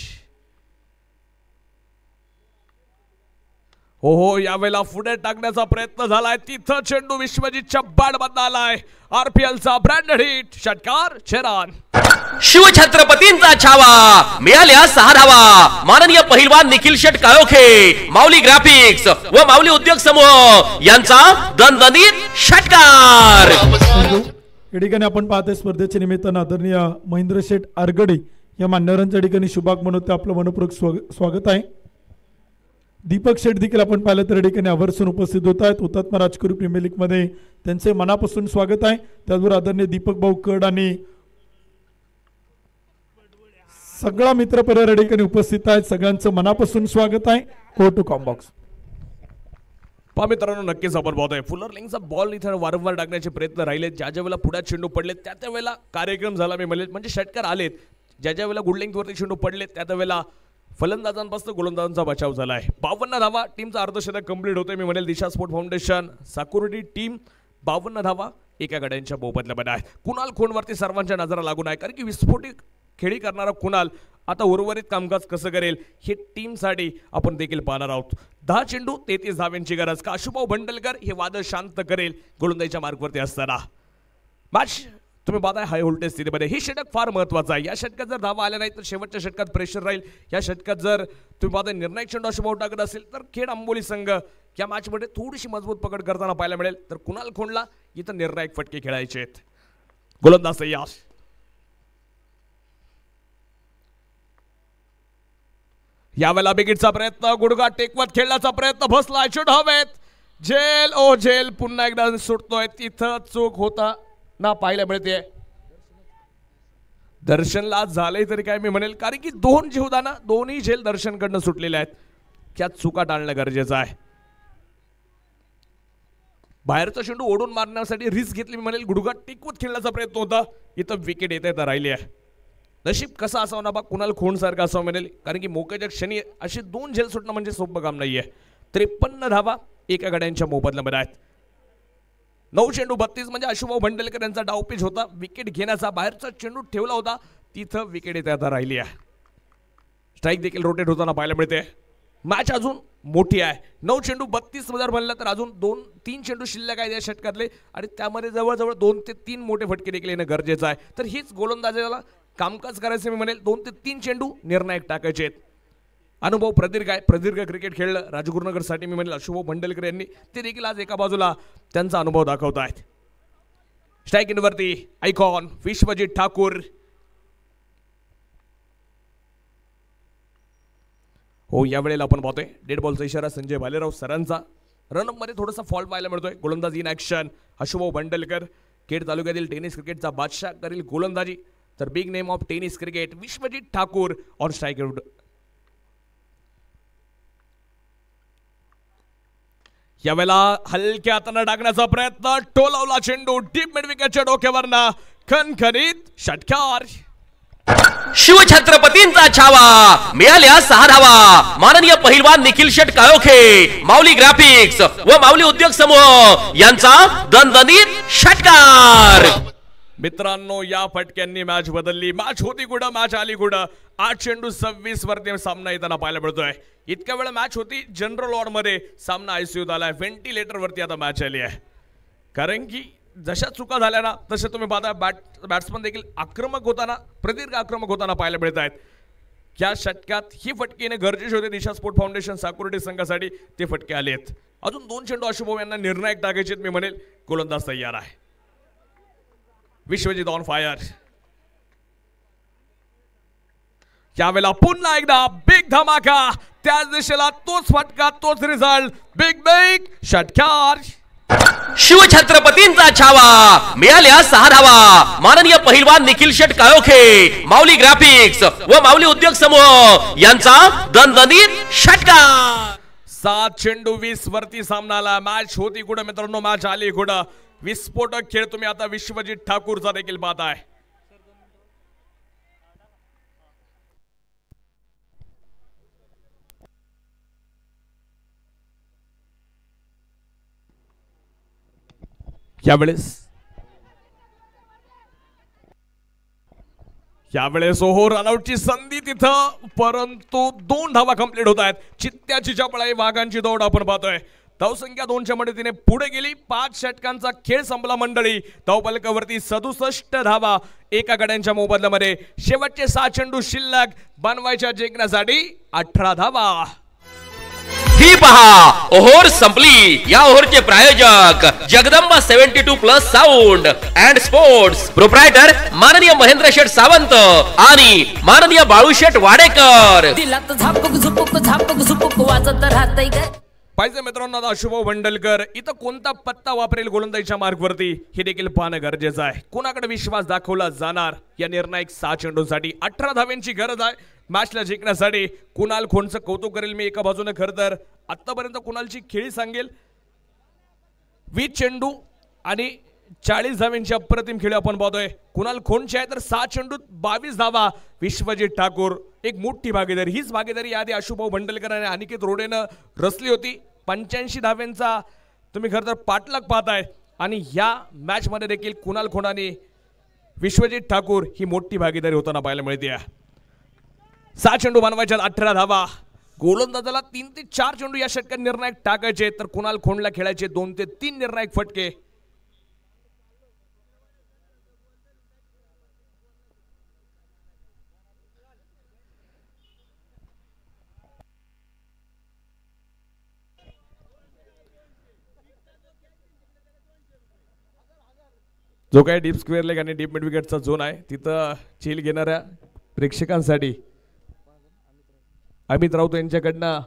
हो यावेळेला पुढे टाकण्याचा प्रयत्न झालाय. तिथं चेंडू विश्वजितच्या बॅट मधून आलाय. RPLचा ब्रँडेड हिट षटकार चेरान. शिवछत्रपतींचा छावा मिळाल्या 6 धावा. माननीय पहिलवान निखिल शेट काळोखे माऊली ग्राफिक्स व माऊली उद्योग समूह यांचा दणदणीत षटकार. या ठिकाणी आपण पाहतोय स्पर्धेच्या निमित्तानं आदरणीय महेंद्र शेठ आरगडे या मान्यवरांच्या ठिकाणी शुभागमन आपलं मनपूर्वक स्वागत आहे. दीपक शेठ देखील आपण पाहिलं तर या ठिकाणी आवर्जून उपस्थित होत आहेत. हुतात्मा राजकुरी प्रीमियर लीग मध्ये त्यांचे मनापासून स्वागत आहे. त्याचबरोबर आदरणीय दीपक भाऊ कड आणि सगळा मित्र परिवार या ठिकाणी उपस्थित आहेत. सगळ्यांचं मनापासून स्वागत आहे. Go to combox. पहा मित्रांनो नक्कीच आपण पाहतोय फुलर लिंगचा बॉल इथं वारंवार टाकण्याचे प्रयत्न राहिले. ज्या ज्या वेळेला पुढे चेंडू पडले त्या वेळेला कार्यक्रम झाला. मी म्हणेल म्हणजे षटकार आलेत. ज्या ज्या वेळेला गुड लेंथवरती चेंडू पडले त्या वेळेला फलंदाजांपासून गोलंदाजांचा बचाव झालाय. 52 धावा टीमचा अर्धशतक कंप्लीट होतोय. मी म्हणेल दिशा स्पोर्ट फाउंडेशन साकुर्डी टीम 52 धावा एका गड्यांच्या मोबदल्यामध्ये आहे. कुणाल खोंडवरती सर्वांच्या नजरा लागून आहे कारण की विस्फोटित खेळी करणारा कुणाल आता उर्वरित कामकाज कसं करेल हे टीमसाठी आपण देखील पाहणार आहोत. 10 चेंडू 33 धाव्यांची गरज. का अशुभाऊ भंडलकर हे वादळ शांत करेल गोलंदाजीच्या मार्गवरती असताना. मॅच तुम्ही पाहताय हाय व्होल्टेज स्थितीमध्ये. हे षटक फार महत्त्वाचं आहे. या षटकात जर धावा आल्या नाही तर शेवटच्या षटकात प्रेशर राहील. या षटकात जर तुम्ही पाहताय निर्णायक चेंडू अशुभाऊ टाकत असेल तर खेड आंबोली संघ या मॅचमध्ये थोडीशी मजबूत पकड करताना पाहायला मिळेल. तर कुणाल खोंडला इथं निर्णायक फटके खेळायचे आहेत. गोलंदाज तयार. यावेळेला बिगिटचा प्रयत्न गुडघा टेकवत खेळण्याचा प्रयत्न बसलाय. चेंडू हवेत. झेल ओ झेल पुन्हा एकदा सुटतोय. तिथं चूक होता ना पाहायला मिळते. दर्शनला झालंय तरी काय मी म्हणेल कारण की 2 जीवदाना दोन्ही झेल दर्शनकडनं सुटलेले आहेत. त्या चुका टाळणं गरजेचं आहे. बाहेरचा चेंडू ओढून मारण्यासाठी रिस्क घेतली. मी म्हणेल गुडघा टेकवत खेळण्याचा प्रयत्न होता. इथं विकेट येता राहिली आहे. नशीब कसं असावं ना बा कुणाल खोंड सारखं असावं म्हणेल कारण की मोक्याच्या क्षणी अशी 2 झेल सुटणं म्हणजे सोपं काम नाहीये. 53 धावा एका गड्यांच्या मोबदल्यामध्ये आहेत. 9 चेंडू 32 म्हणजे अशुभाऊ भंडलकर यांचा डावपेच होता. विकेट घेण्याचा बाहेरचा चेंडू ठेवला होता तिथं विकेट येते आता राहिली आहे. स्ट्राईक देखील रोटेट होताना पाहायला मिळते. मॅच अजून मोठी आहे. 9 चेंडू 32 जर म्हणलं तर अजून 2-3 चेंडू शिल्लक आहेत या षटकातले आणि त्यामध्ये जवळजवळ 2 ते 3 मोठे फटके देखील येणं गरजेचं आहे. तर हीच गोलंदाजाला कामकाज करायचं. मी म्हणेल 2 ते 3 चेंडू निर्णायक टाकायचे आहेत. अनुभव प्रदीर्घ आहे. प्रदीर्घ क्रिकेट खेळलं राजगुरुनगरसाठी. मी म्हणेल अशुभाऊ भंडलकर यांनी ते देखील आज एका बाजूला त्यांचा अनुभव दाखवत आहेत. स्ट्राईक इनवरती आयकॉन विश्वजित ठाकूर. हो यावेळेला आपण पाहतोय डेड बॉलचा इशारा संजय भालेराव सरांचा. रनअप मध्ये थोडासा फॉल्ट पाहायला मिळतोय. गोलंदाज इन ऍक्शन अशुभाऊ भंडलकर खेड तालुक्यातील टेनिस क्रिकेटचा बादशाह करील गोलंदाजी. तर big name of tennis cricket Vishwajit Thakur on strike. यावेळेला हलक्या हाताने टाकण्याचा प्रयत्न. टोलावला चेंडू डीप मिड विकेटच्या डोक्यावरना खणखणीत षटकार. शिवछत्रपतींचा छावा मिळाल्या 6 धावा. माननीय पहिलवान निखिल शेट काळोखे माऊली ग्राफिक्स व माऊली उद्योग समूह यांचा दणदणीत षटकार. मित्रांनो या फटक्यांनी मॅच बदलली. मॅच होती कुठं मॅच आली कुठं. 8 चेंडू 26 वरती सामना येताना पाहायला मिळतोय. इतक्या वेळ मॅच होती जनरल वॉर्ड मध्ये सामना ICUत आलाय. व्हेंटिलेटर वरती आता मॅच आली आहे कारण की जशा चुका झाल्या ना तसे तुम्ही पाहता बॅट्समन देखील आक्रमक होताना प्रदीर्घ आक्रमक होताना पाहायला मिळत आहेत. या षटकात ही फटके येणे गरजेचे होते. दिशा स्पोर्ट फाउंडेशन साकुर्डी संघासाठी ते फटके आलेत. अजून 2 चेंडू अशुभम यांना निर्णायक टाकायचे मी म्हणेल. गोलंदाज तयार आहे. Vishwajit on fire. यावेळेला पुन्हा एकदा बिग धमाका. त्याच दिशेला तोच फटका तोच रिझल्ट. बिग बिग षटकार. शिवछत्रपतींचा छावा. मिळाल्या 6 धावा. माननीय पहिलवान निखिल शेट काळोखे, माऊली ग्राफिक्स व माऊली उद्योग समूह यांचा दणदणीत षटकार. 7 चेंडू 20 वरती सामनाला. मॅच होती कुठं मित्रांनो, मॅच आली कुठं. विस्फोटक खेळ तुम्ही आता विश्वजित ठाकूरचा देखील पाहताय. यावेळेस ओहो रनआउटची संधी तिथं, परंतु 2 धावा कंप्लीट होत आहेत. चित्त्याची चपळाई वाघांची दौड आपण पाहतोय. धावसंख्या 2च्या मदतीने पुढे गेली. 5 षटकांचा खेळ संपला मंडळी. धावफलकावरती 67 धावा एका गड्यांच्या मोबदल्यामध्ये. शेवटचे 6 चेंडू शिल्लक. बनवायच्या जिंकण्यासाठी 18 धावा. ही पहा ओव्हर संपली. या ओव्हरचे प्रायोजक Jagdamba 72+ sound and sports, proprietor माननीय महेंद्र शेठ सावंत आणि माननीय बाळूशेठ वाडेकर. दिलात झापक झुपक झापक झुपक वाजत राहतय ग. पाहिजे मित्रांनो आता अशुभम बंडलकर इथं कोणता पत्ता वापरेल गोलंदाजीच्या मार्गवरती हे देखील पाहणं गरजेचं आहे. कोणाकडे विश्वास दाखवला जाणार या निर्णायक 6 चेंडूंसाठी. 18 धाव्यांची गरज आहे मॅचला जिंकण्यासाठी. कुणाल खोंडचं कौतुक करेल मी एका बाजूने. खरं तर आतापर्यंत कुणालची खेळी सांगेल. 20 चेंडू आणि 40 धाव्यांची अप्रतिम खेळी आपण पाहतोय. कुणाल खोंडचे आहे तर 6 चेंडूत 22 धावा. विश्वजित ठाकूर एक मोठी भागीदारी. हीच भागीदारी याआधी अशुभम बंडलकर आणि अनिकेत रोडेनं रचली होती. 85 धाव्यांचा तुम्ही खरं तर पाठलाग पाहताय. आणि या मॅच मध्ये देखील कुणाल खोंड आणि विश्वजित ठाकूर ही मोठी भागीदारी होताना पाहायला मिळते. 6 चेंडू बनवायच्यात 18 धावा. गोलंदाजाला 3 ते 4 चेंडू या षटकात निर्णायक टाकायचे तर कुणाल खोंडला खेळायचे 2 ते 3 निर्णायक फटके. जो काही डीप स्क्वेअर लेग आणि डीप मिड विकेटचा झोन आहे तिथं चील घेणाऱ्या प्रेक्षकांसाठी अमित राऊत यांच्याकडनं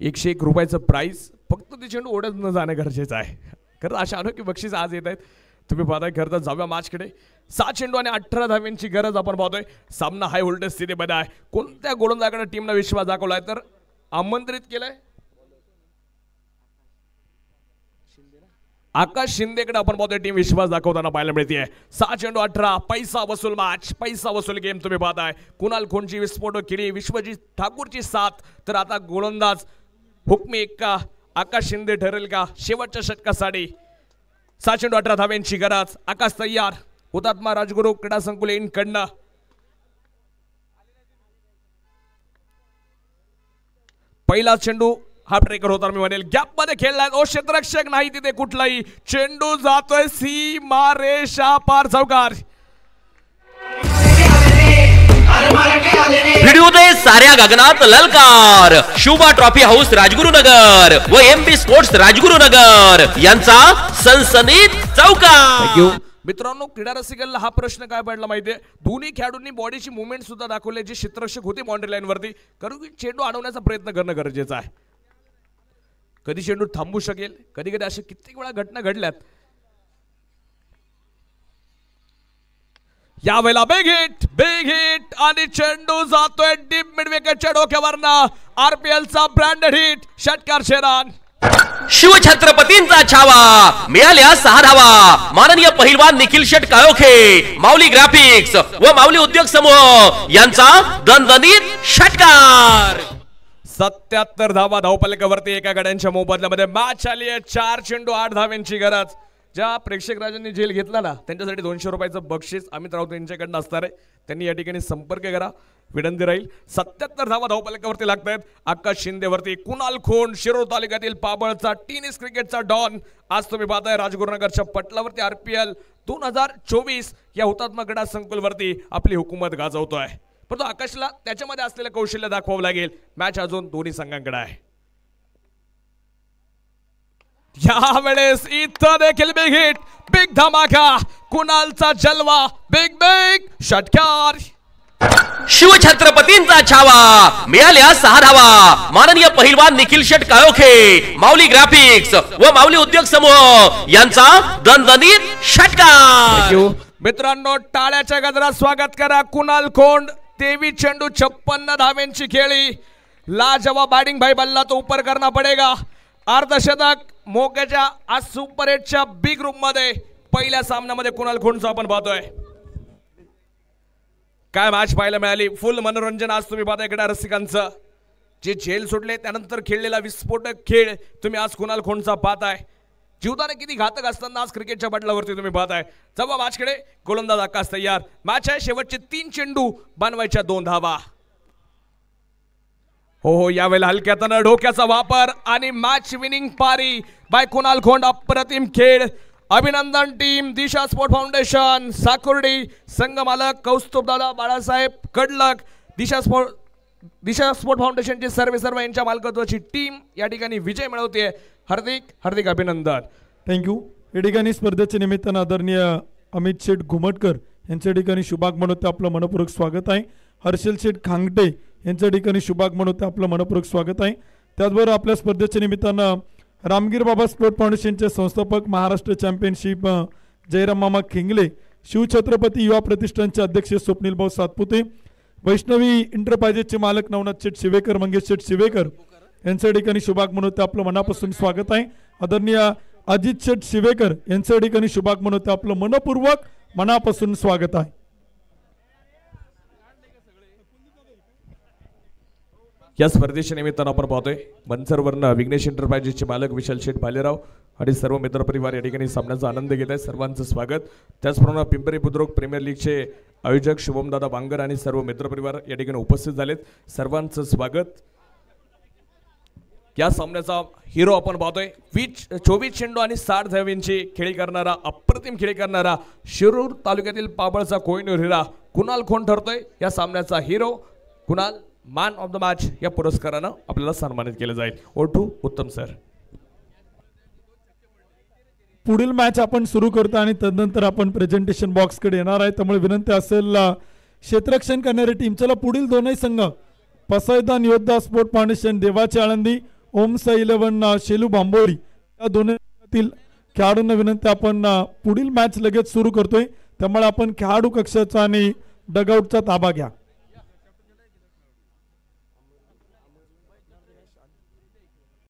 101 रुपयाचं प्राइस. फक्त ते चेंडू ओढत न जाणं गरजेचं आहे. खरं अशा अनोखी बक्षीस आज येत आहेत तुम्ही पाहताय. खरं तर जाऊया मॅचकडे. 7 चेंडू आणि 18 धाव्यांची गरज आपण पाहतोय. सामना हाय व्होल्टेज स्थितीमध्ये आहे. कोणत्या गोलंदाजाकडे टीमला विश्वास दाखवलाय तर आमंत्रित केलंय आकाश शिंदेकडे आपण पाहतोय. टीम विश्वास दाखवताना पाहायला मिळते. 6 चेंडू 18. पैसा वसूल मॅच, पैसा वसूल गेम तुम्ही पाहताय. कुणाल खोंडची विस्फोटक खेळी, विश्वजित ठाकूरची 7. तर आता गोलंदाज हुकमी एक्का आकाश शिंदे ठरेल का शेवटच्या षटकासाठी. 6 चेंडू 18 धाव्यांची गरज. आकाश तयार. हुतात्मा राजगुरू क्रीडा संकुल कडनं पहिला चेंडू हा ब्रेकर होता मी म्हणेल. गॅप मध्ये खेळलाय. ओ क्षेत्ररक्षक नाही तिथे कुठलाही. चेंडू जातोय सीमा रेषा पार. चौकार. व्हिडिओ दे साऱ्या गगनात ललकार. शुभा ट्रॉफी हाऊस राजगुरुनगर व MP स्पोर्ट्स राजगुरुनगर यांचा सनसनीत चौकार. थँक्यू मित्रांनो. क्रीडा रसिकांना हा प्रश्न काय पडला माहितीये. दोन्ही खेळाडूंनी बॉडीची मुवमेंट सुद्धा दाखवले जे क्षेत्ररक्षक होते बाउंड्री लाईन वरती. कारण की चेंडू अडवण्याचा प्रयत्न करणं गरजेचं आहे. कधी चेंडू थांबू शकेल, कधी कधी अशा कित्येक वेळा घटना घडल्यात. यावेळेला बिग हिट आणि चेंडू जातोय डीप मिड विकेटच्या डोक्यावरनं. RPL चा ब्रँडेड हिट. षटकार शेरान. शिवछत्रपतींचा छावा. मिळाल्या 6 धावा. माननीय पहिलवान निखिल शेट काळोखे, माऊली ग्राफिक्स व माऊली उद्योग समूह यांचा दणदणीत षटकार. 77 धावा धावफलकावरती एका गड्यांच्या मोबदल्यामध्ये. मॅच आली आहे. 4 चेंडू 8 धाव्यांची गरज. ज्या प्रेक्षक राजांनी झेल घेतला ना त्यांच्यासाठी 200 रुपयाचं बक्षीस अमित राऊत यांच्याकडनं असणार आहे. त्यांनी या ठिकाणी संपर्क करा. विनंती राहील. 77 धावा धावफलकावरती लागत आहेत. आकाश शिंदेवरती कुणाल खोंड, शिरूर तालुक्यातील पाबळचा टेनिस क्रिकेटचा डॉन. आज तुम्ही पाहताय राजगुरुनगरच्या पटलावरती RPL 2024 या हुतात्मा क्रीडा संकुलवरती आपली हुकूमत गाजवतोय. परंतु आकाशला त्याच्यामध्ये असलेलं कौशल्य दाखवावं लागेल. मॅच अजून दोन्ही संघांकडे आहे. यावेळेस इथं देखील बिग हिट, बिग धमाका, कुणालचा जलवा, बिग बिग षटकार. शिवछत्रपतींचा छावा, मिळाल्या 6 धावा. माननीय पहिलवान निखिल शेट काळोखे, माऊली ग्राफिक्स व माऊली उद्योग समूह यांचा दणदणीत षटकार. मित्रांनो, टाळ्याच्या गजरात स्वागत करा. कुणाल खोंड 23 चेंडू 56 धाव्यांची खेळी. लाजवाब बॅटिंग भाई बल्ला तो ऊपर करना पडेगा. अर्धशतक मोक्याच्या आज सुपर 8च्या बिग रूम मध्ये पहिल्या सामन्यामध्ये कुणाल खोंडचा आपण पाहतोय. काय मॅच पाहायला मिळाली. फुल मनोरंजन आज तुम्ही पाहताय क्रीडा रसिकांचं. जे झेल सोडले त्यानंतर खेळलेला विस्फोटक खेळ तुम्ही आज कुणाल खोंडचा पाहताय. जीवदाने किती घातक असताना आज क्रिकेटच्या पटलावरती तुम्ही पाहताय. जवा मॅचकडे गोलंदाज आकाश तयार. मॅच आहे शेवटचे 3 चेंडू बनवायच्या 2 धावा. हो यावेळेला हलक्यातनं डोक्याचा वापर आणि मॅच विनिंग पारी बाय कुणाल खोंड. अप्रतिम खेळ. अभिनंदन टीम दिशा स्पोर्ट फाउंडेशन साकुर्डी, संघ मालक कौस्तुभदादा बाळासाहेब कडलक, दिशा स्पोर्ट फाउंडेशनचे सर्व यांच्या मालकत्वाची टीम या ठिकाणी विजय मिळवते. हार्दिक अभिनंदन. थँक्यू. या ठिकाणी स्पर्धेच्या निमित्तानं आदरणीय अमित शेठ घुमटकर यांच्या ठिकाणी शुभागमन होते आपलं मनपूर्वक स्वागत आहे. हर्षल शेठ खांगटे यांच्या ठिकाणी शुभागमन होते आपलं मनपूर्वक स्वागत आहे. त्याचबरोबर आपल्या स्पर्धेच्या निमित्तानं रामगीर बाबा स्पोर्ट फाउंडेशनचे संस्थापक, महाराष्ट्र चॅम्पियनशिप जयराम मामा खिंगले, शिवछत्रपती युवा प्रतिष्ठानचे अध्यक्ष स्वप्नील भाऊ सातपुते, वैष्णवी इंटरप्राइजेसचे मालक नवनाथ शेठ शिवेकर, मंगेश शेठ शिवेकर यांच्या ठिकाणी शुभागमन होते आपलं मनापासून स्वागत आहे. आदरणीय अजित शेठ शिवेकर यांच्या ठिकाणी शुभागमन होते आपलं मनपूर्वक मनापासून स्वागत आहे. या स्पर्धेच्या निमित्तानं आपण पाहतोय मनसरवरनं विघ्नेश इंटरप्राइजेसचे मालक विशाल शेठ भालेराव आणि सर्व मित्रपरिवार या ठिकाणी सामन्याचा आनंद घेत आहे. सर्वांचं स्वागत. त्याचप्रमाणे पिंपरी बुद्रुक प्रीमियर लीगचे आयोजक शुभमदादा बांगर आणि सर्व मित्रपरिवार या ठिकाणी उपस्थित झालेत. सर्वांचं स्वागत. या सामन्याचा हिरो आपण पाहतोय 24 चेंडू आणि 60 धावांची खेळी करणारा, अप्रतिम खेळी करणारा शिरूर तालुक्यातील पाबळचा कोहिनूर हिरा कुणाल खोंड ठरतोय. या सामन्याचा hero Kunal. Man of the match या पुरस्कारानं आपल्याला सन्मानित केलं जाईल. ओटू उत्तम सर. पुढील मॅच आपण सुरू करतो आणि तदनंतर आपण प्रेझेंटेशन बॉक्सकडे येणार आहे. त्यामुळे विनंती असेल क्षेत्ररक्षण करणारी टीम. चला पुढील दोनही संघ पसायदान योद्धा स्पोर्ट फाउंडेशन देवाची आळंदी, ओम्स 11 शेलू बांबोरी या दोन्ही खेळाडूंना विनंती आपण पुढील मॅच लगेच सुरू करतोय. त्यामुळे आपण खेळाडू कक्षाचा आणि डगआउटचा ताबा घ्या.